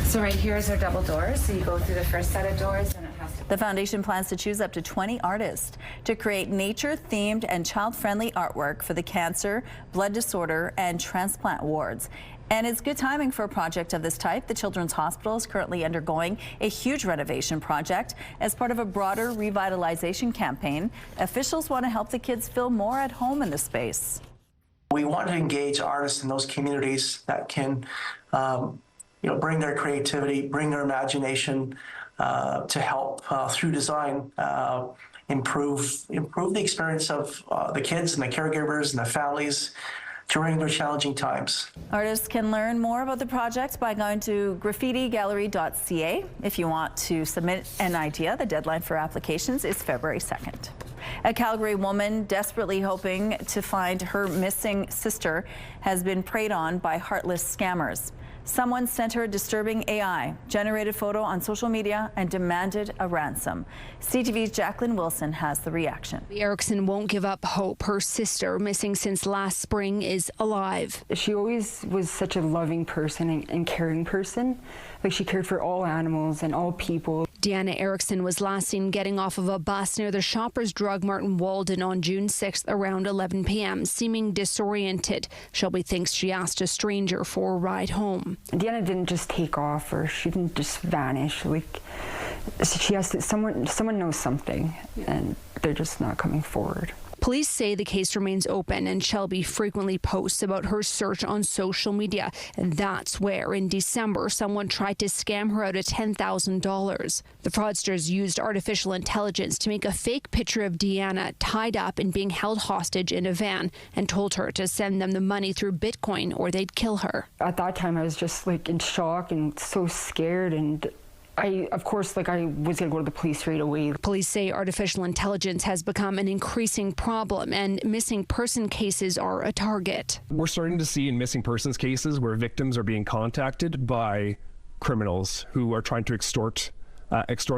So right here is our double doors. So you go through the first set of doors and it The foundation plans to choose up to 20 artists to create nature-themed and child-friendly artwork for the cancer, blood disorder, and transplant wards. And it's good timing for a project of this type. The Children's Hospital is currently undergoing a huge renovation project as part of a broader revitalization campaign. Officials want to help the kids feel more at home in the space. We want to engage artists in those communities that can, bring their creativity, bring their imagination to help through design improve the experience of the kids and the caregivers and the families during their challenging times. Artists can learn more about the project by going to graffitigallery.ca. If you want to submit an idea, the deadline for applications is February 2nd. A Calgary woman desperately hoping to find her missing sister has been preyed on by heartless scammers. Someone sent her a disturbing AI-generated photo on social media and demanded a ransom. CTV's Jacqueline Wilson has the reaction. Erickson won't give up hope. Her sister, missing since last spring, is alive. She always was such a loving person and caring person. Like, she cared for all animals and all people. Deanna Erickson was last seen getting off of a bus near the Shoppers Drug Mart in Walden on June 6th around 11 p.m., seeming disoriented. Shelby thinks she asked a stranger for a ride home. Deanna didn't just take off, or she didn't just vanish. Like, she has to, someone knows something, and they're just not coming forward. Police say the case remains open, and Shelby frequently posts about her search on social media. And that's where, in December, someone tried to scam her out of $10,000. The fraudsters used artificial intelligence to make a fake picture of Deanna tied up and being held hostage in a van, and told her to send them the money through Bitcoin or they'd kill her. At that time, I was just like in shock and so scared, and I was going to go to the police right away. Police say artificial intelligence has become an increasing problem, and missing person cases are a target. We're starting to see in missing persons cases where victims are being contacted by criminals who are trying to extort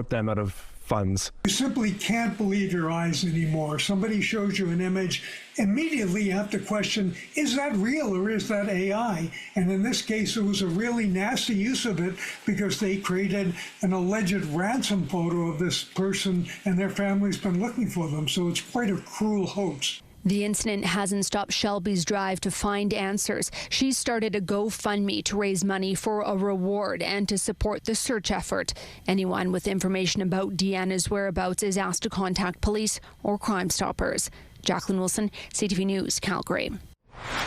them out of funds. You simply can't believe your eyes anymore. Somebody shows you an image, immediately you have to question, is that real or is that AI? And in this case, it was a really nasty use of it because they created an alleged ransom photo of this person and their family's been looking for them. So it's quite a cruel hoax. The incident hasn't stopped Shelby's drive to find answers. She's started a GoFundMe to raise money for a reward and to support the search effort. Anyone with information about Deanna's whereabouts is asked to contact police or Crime Stoppers. Jacqueline Wilson, CTV News, Calgary.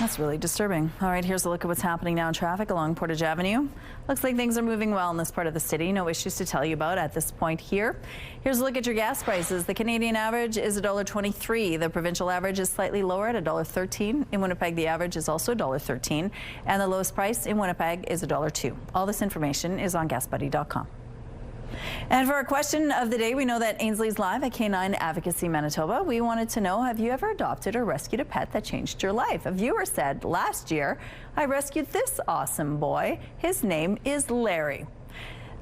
That's really disturbing. All right, here's a look at what's happening now in traffic along Portage Avenue. Looks like things are moving well in this part of the city. No issues to tell you about at this point here. Here's a look at your gas prices. The Canadian average is $1.23. The provincial average is slightly lower at $1.13. In Winnipeg, the average is also $1.13. And the lowest price in Winnipeg is $1.02. All this information is on GasBuddy.com. And for our question of the day, we know that Ainsley's live at Canine Advocacy Manitoba. We wanted to know, have you ever adopted or rescued a pet that changed your life? A viewer said, last year, I rescued this awesome boy. His name is Larry.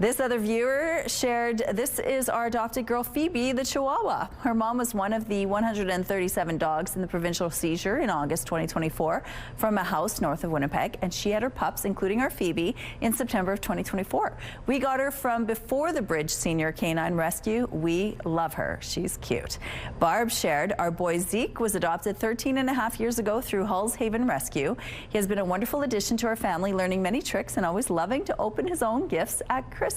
This other viewer shared, this is our adopted girl, Phoebe, the Chihuahua. Her mom was one of the 137 dogs in the provincial seizure in August 2024 from a house north of Winnipeg, and she had her pups, including our Phoebe, in September of 2024. We got her from before the Bridge Senior Canine Rescue. We love her. She's cute. Barb shared, our boy Zeke was adopted 13 and a half years ago through Hull's Haven Rescue. He has been a wonderful addition to our family, learning many tricks and always loving to open his own gifts at Christmas.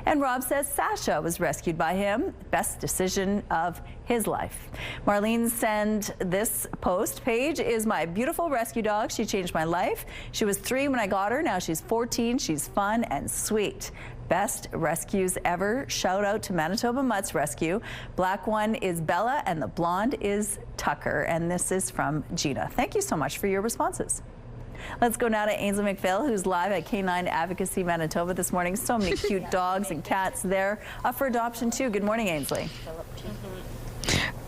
And Rob says Sasha was rescued by him. Best decision of his life. Marlene sent this post. Paige is my beautiful rescue dog. She changed my life. She was 3 when I got her. Now she's 14. She's fun and sweet. Best rescues ever. Shout out to Manitoba Mutt's Rescue. Black one is Bella and the blonde is Tucker. And this is from Gina. Thank you so much for your responses. Let's go now to Ainsley McPhail, who's live at Canine Advocacy Manitoba this morning. So many cute dogs and cats there up for adoption too. Good morning, Ainsley.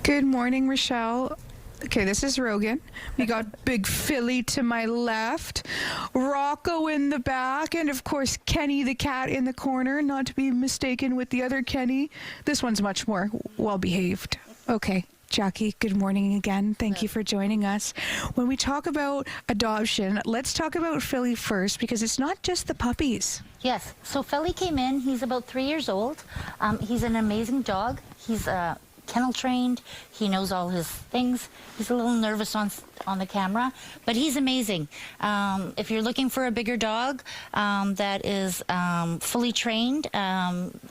Good morning, Rochelle. Okay, this is Rogan. We got Big Philly to my left, Rocco in the back, and of course Kenny the cat in the corner, not to be mistaken with the other Kenny. This one's much more well behaved. Okay. Jackie, good morning again. Thank you for joining us. When we talk about adoption, let's talk about Philly first, because it's not just the puppies. Yes, so Philly came in, he's about 3 years old. He's an amazing dog. He's kennel trained, he knows all his things. He's a little nervous on the camera, but he's amazing. If you're looking for a bigger dog that is fully trained,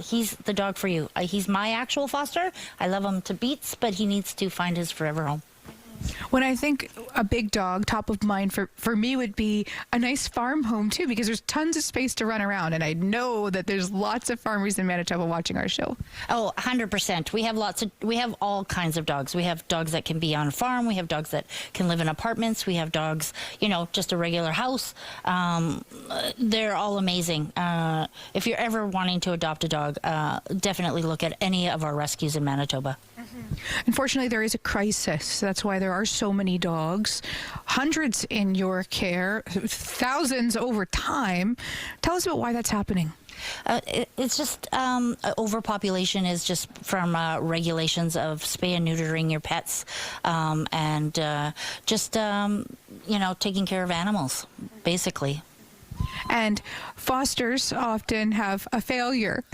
he's the dog for you. He's my actual foster. I love him to beats, but he needs to find his forever home. When I think a big dog, top of mind for me would be a nice farm home too, because there's tons of space to run around, and I know that there's lots of farmers in Manitoba watching our show. Oh, 100%. We have all kinds of dogs. We have dogs that can be on a farm. We have dogs that can live in apartments. We have dogs, just a regular house. They're all amazing. If you're ever wanting to adopt a dog, definitely look at any of our rescues in Manitoba. Unfortunately, there is a crisis. That's why there are so many dogs, hundreds in your care, thousands over time. Tell us about why that's happening. It's just overpopulation is just from regulations of spay and neutering your pets, and just taking care of animals, basically. And fosters often have a failure.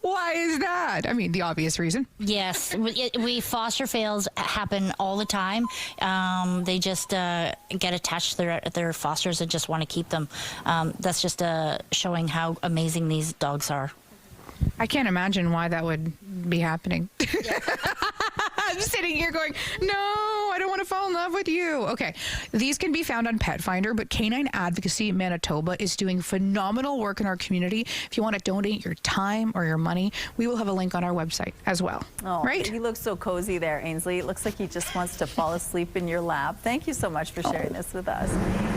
Why is that? I mean, the obvious reason. Yes, we foster fails happen all the time. They just get attached to their fosters and just want to keep them. That's just showing how amazing these dogs are. I can't imagine why that would be happening. Yeah. I'm sitting here going, no, I don't want to fall in love with you. Okay, these can be found on Pet Finder, but Canine Advocacy Manitoba is doing phenomenal work in our community. If you want to donate your time or your money, we will have a link on our website as well. Oh, right? He looks so cozy there, Ainsley. It looks like he just wants to fall asleep in your lap. Thank you so much for sharing this with us.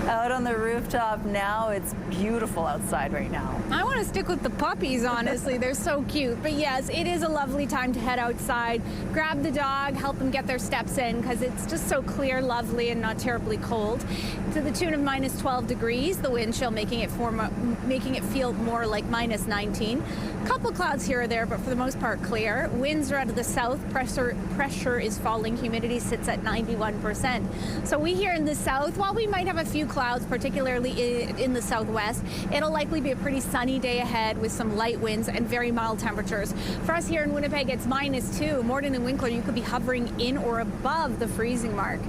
Out on the rooftop now, it's beautiful outside right now. I want to stick with the puppies, honestly. They're so cute. But yes, it is a lovely time to head outside, grab the dog, help them get their steps in, because it's just so clear, lovely, and not terribly cold. To the tune of minus 12 degrees, the wind chill making it feel more like minus 19. Couple clouds here or there, but for the most part clear. Winds are out of the south. Pressure is falling. Humidity sits at 91%. So we here in the south, while we might have a few clouds, particularly in the southwest, it'll likely be a pretty sunny day ahead with some light winds and very mild temperatures. For us here in Winnipeg, it's minus 2. Morden and Winkler, you could be hovering in or above the freezing mark.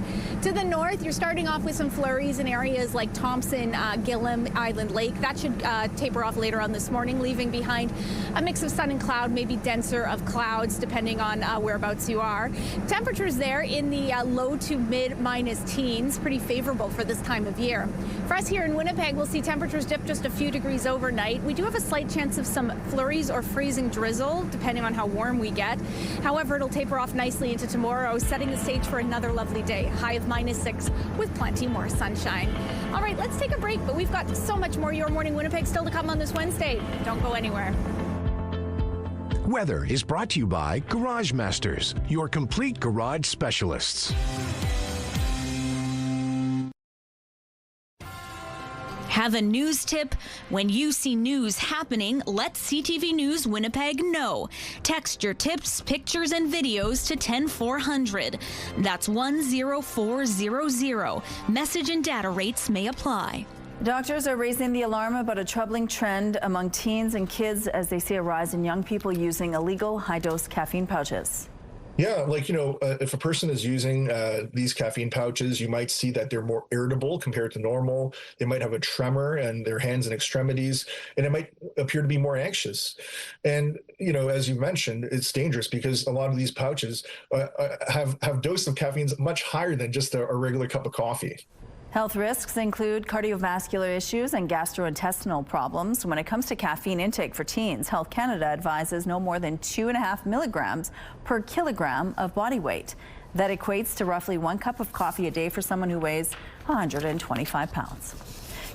To the north, you're starting off with some flurries in areas like Thompson, Gillam, Island Lake. That should taper off later on this morning, leaving behind a mix of sun and cloud, maybe denser of clouds, depending on whereabouts you are. Temperatures there in the low to mid minus teens, pretty favorable for this time of year. For us here in Winnipeg, we'll see temperatures dip just a few degrees overnight. We do have a slight chance of some flurries or freezing drizzle, depending on how warm we get. However, it'll taper off nicely into tomorrow, setting the stage for another lovely day. High of minus 6 with plenty more sunshine. All right, let's take a break, but we've got so much more Your Morning Winnipeg still to come on this Wednesday. Don't go anywhere. Weather is brought to you by Garage Masters, your complete garage specialists. Have a news tip? When you see news happening, let CTV News Winnipeg know. Text your tips, pictures, and videos to 10400. That's 10400. Message and data rates may apply. Doctors are raising the alarm about a troubling trend among teens and kids as they see a rise in young people using illegal high-dose caffeine pouches. Yeah, if a person is using these caffeine pouches, you might see that they're more irritable compared to normal. They might have a tremor in their hands and extremities, and it might appear to be more anxious. And, as you mentioned, it's dangerous because a lot of these pouches have doses of caffeine much higher than just a regular cup of coffee. Health risks include cardiovascular issues and gastrointestinal problems. When it comes to caffeine intake for teens, Health Canada advises no more than 2.5 milligrams per kilogram of body weight. That equates to roughly 1 cup of coffee a day for someone who weighs 125 pounds.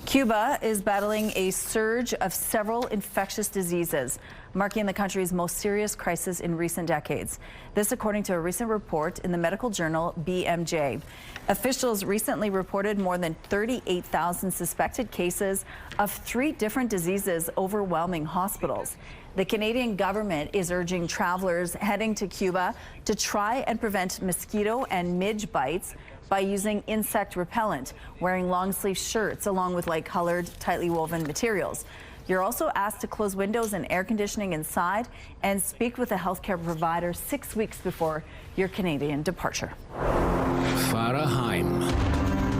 Cuba is battling a surge of several infectious diseases, marking the country's most serious crisis in recent decades. This according to a recent report in the medical journal BMJ. Officials recently reported more than 38,000 suspected cases of 3 different diseases overwhelming hospitals. The Canadian government is urging travelers heading to Cuba to try and prevent mosquito and midge bites by using insect repellent, wearing long-sleeve shirts along with light-colored, tightly woven materials. You're also asked to close windows and air conditioning inside and speak with a healthcare provider 6 weeks before your Canadian departure. Faraheim,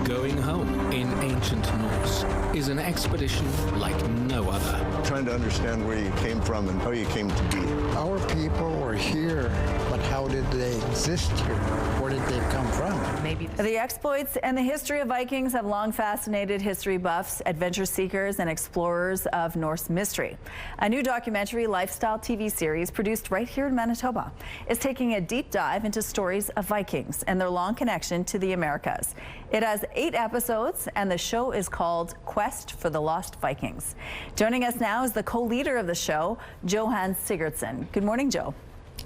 going home in ancient Norse, is an expedition like no other. Trying to understand where you came from and how you came to be. Our people were here, but how did they exist here? Where did they come from? Maybe the exploits and the history of Vikings have long fascinated history buffs, adventure seekers, and explorers of Norse mystery. A new documentary lifestyle TV series produced right here in Manitoba is taking a deep dive into stories of Vikings and their long connection to the Americas. It has 8 episodes, and the show is called Quest for the Lost Vikings. Joining us now is the co-leader of the show, Johan Sigurdsson. Good morning, Joe.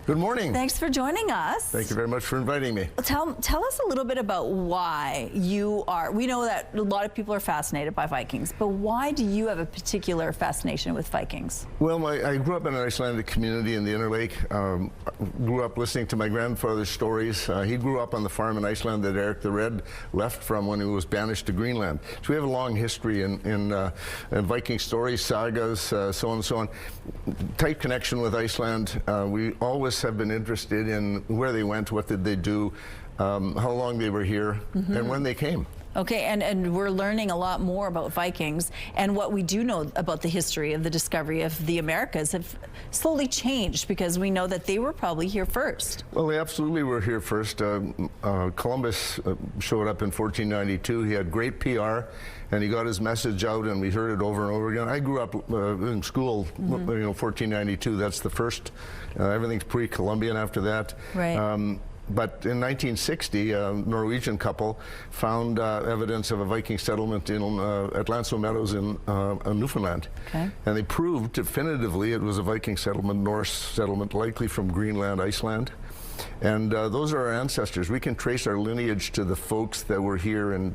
Good morning. Thanks for joining us. Thank you very much for inviting me. Tell us a little bit about why you are. We know that a lot of people are fascinated by Vikings, but why do you have a particular fascination with Vikings? Well, I grew up in an Icelandic community in the Interlake. Grew up listening to my grandfather's stories. He grew up on the farm in Iceland that Eric the Red left from when he was banished to Greenland. So we have a long history in Viking stories, sagas, so on and so on. Tight connection with Iceland. We always have been interested in where they went, what did they do, how long they were here, and when they came. Okay, and we're learning a lot more about Vikings, and what we do know about the history of the discovery of the Americas have slowly changed because we know that they were probably here first. Well, they absolutely were here first. Columbus showed up in 1492. He had great PR, and he got his message out, and we heard it over and over again. I grew up in school, 1492. That's the first. Everything's pre-Columbian after that. Right. But in 1960, a Norwegian couple found evidence of a Viking settlement in at Lanso Meadows in Newfoundland. Okay. And they proved definitively it was a Viking settlement, Norse settlement, likely from Greenland, Iceland. And those are our ancestors. We can trace our lineage to the folks that were here in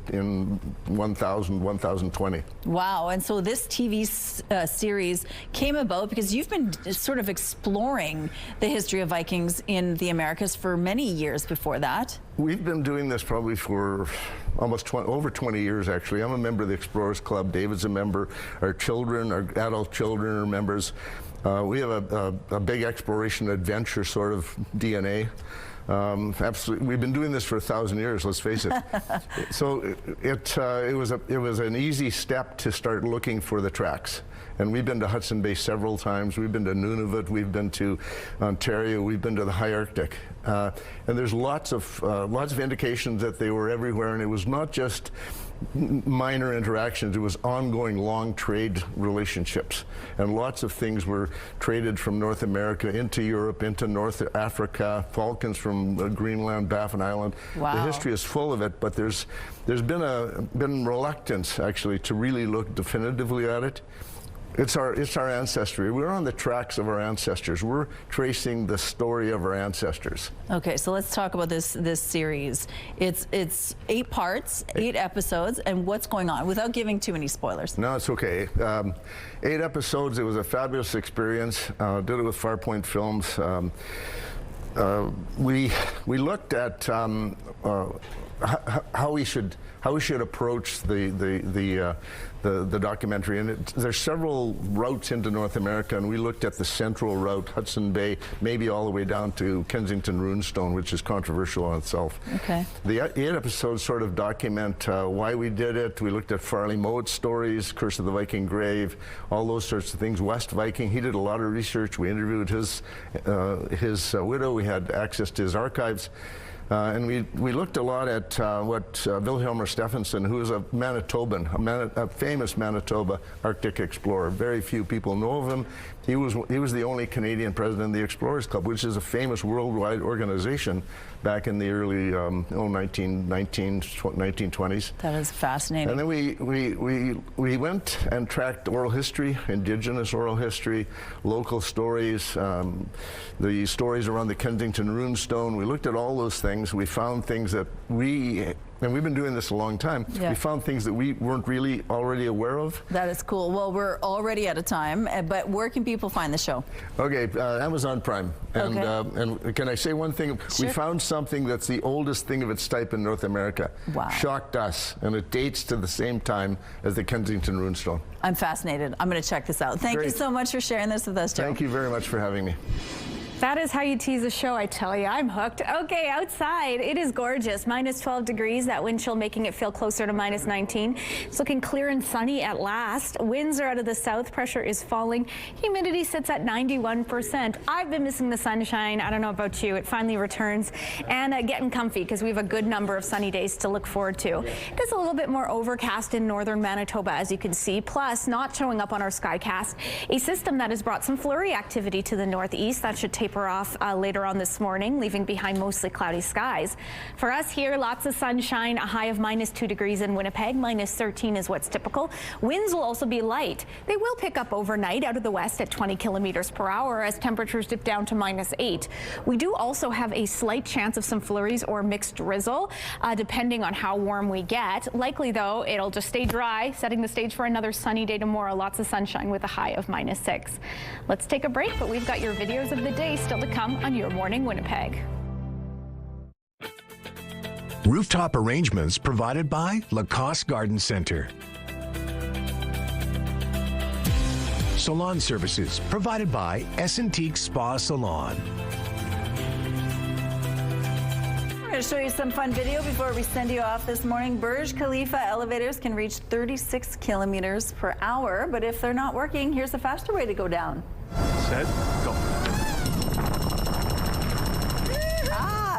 1020. Wow, and so this TV series came about because you've been sort of exploring the history of Vikings in the Americas for many years before that. We've been doing this probably for almost over 20 years, actually. I'm a member of the Explorers Club. David's a member. Our children, our adult children are members. We have a big exploration adventure sort of DNA. Absolutely, we've been doing this for 1,000 years. Let's face it. So it was an easy step to start looking for the tracks. And we've been to Hudson Bay several times. We've been to Nunavut. We've been to Ontario. We've been to the high Arctic. And there's lots of indications that they were everywhere. And it was not just minor interactions. It was ongoing long trade relationships. And lots of things were traded from North America into Europe, into North Africa, falcons from Greenland, Baffin Island. Wow. The history is full of it, but there's been reluctance, actually, to really look definitively at it. It's our ancestry. We're on the tracks of our ancestors. We're tracing the story of our ancestors. Okay, so let's talk about this series. It's 8 parts, 8 episodes, and what's going on without giving too many spoilers. No, it's okay. 8 episodes. It was a fabulous experience. Did it with Farpoint Films. We looked at how we should approach the documentary, and there's several routes into North America, and we looked at the central route, Hudson Bay, maybe all the way down to Kensington Runestone, which is controversial on itself. Okay. The 8 episodes sort of document why we did it. We looked at Farley Mowat's stories, Curse of the Viking Grave, all those sorts of things. West Viking, he did a lot of research. We interviewed his widow. We had access to his archives. And we looked a lot at what Wilhelmer Stephenson, who is a Manitoban, a famous Manitoba Arctic explorer. Very few people know of him. He was the only Canadian president of the Explorers Club, which is a famous worldwide organization back in the early 1920s. That is fascinating. And then we went and tracked oral history, Indigenous oral history, local stories, the stories around the Kensington Runestone. We looked at all those things. We found things that and we've been doing this a long time. Yeah. We found things that we weren't really already aware of. That is cool. Well, we're already out of time, but where can people find the show? Okay, Amazon Prime. And, Okay. and can I say one thing? Sure. We found something that's the oldest thing of its type in North America. Wow. Shocked us, and it dates to the same time as the Kensington Runestone. I'm fascinated. I'm going to check this out. Thank you Great. so much for sharing this with us, Joe. Thank you very much for having me. That is how you tease a show, I tell you. I'm hooked. Okay, outside, it is gorgeous. Minus 12 degrees, that wind chill making it feel closer to minus 19. It's looking clear and sunny at last. Winds are out of the south, pressure is falling. Humidity sits at 91%. I've been missing the sunshine. I don't know about you. It finally returns. And getting comfy because we have a good number of sunny days to look forward to. It is a little bit more overcast in northern Manitoba, as you can see. Plus, not showing up on our skycast, a system that has brought some flurry activity to the northeast. That should taper off later on this morning, leaving behind mostly cloudy skies. For us here, lots of sunshine, a high of minus 2 degrees in Winnipeg. Minus 13 is what's typical. Winds will also be light. They will pick up overnight out of the west at 20 kilometers per hour as temperatures dip down to minus 8. We do also have a slight chance of some flurries or mixed drizzle, depending on how warm we get. Likely, though, it'll just stay dry, setting the stage for another sunny day tomorrow. Lots of sunshine with a high of minus 6. Let's take a break, but we've got your videos of the day still to come on Your Morning Winnipeg. Rooftop arrangements provided by Lacoste Garden Center. Salon services provided by Essentique Spa Salon. We're going to show you some fun video before we send you off this morning. Burj Khalifa elevators can reach 36 kilometers per hour, but if they're not working, here's a faster way to go down. Set, go.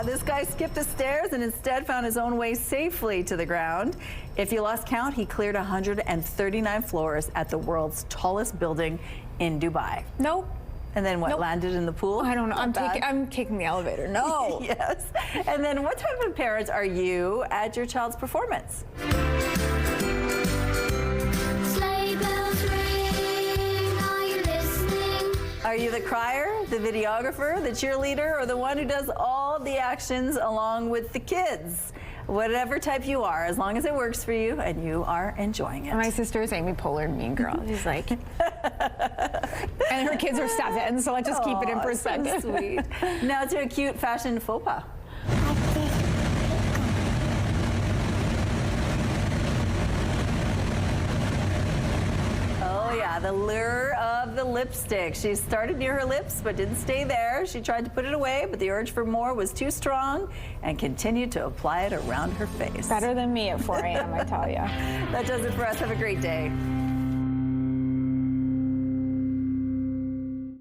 This guy skipped the stairs and instead found his own way safely to the ground. If you lost count, he cleared 139 floors at the world's tallest building in Dubai. Nope. And then what, Nope. landed in the pool? I don't know. I'm taking the elevator. No. Yes. And then what type of parents are you at your child's performance? Are you the crier, the videographer, the cheerleader, or the one who does all the actions along with the kids? Whatever type you are, as long as it works for you and you are enjoying it. My sister is Amy Poehler, Mean Girl. She's like, and her kids are 7, so let's just keep it in perspective. So sweet. Now to a cute fashion faux pas. Oh yeah, the lure of the lipstick. She started near her lips but didn't stay there. She tried to put it away, but the urge for more was too strong and continued to apply it around her face. Better than me at 4 a.m., I tell you. That does it for us. Have a great day.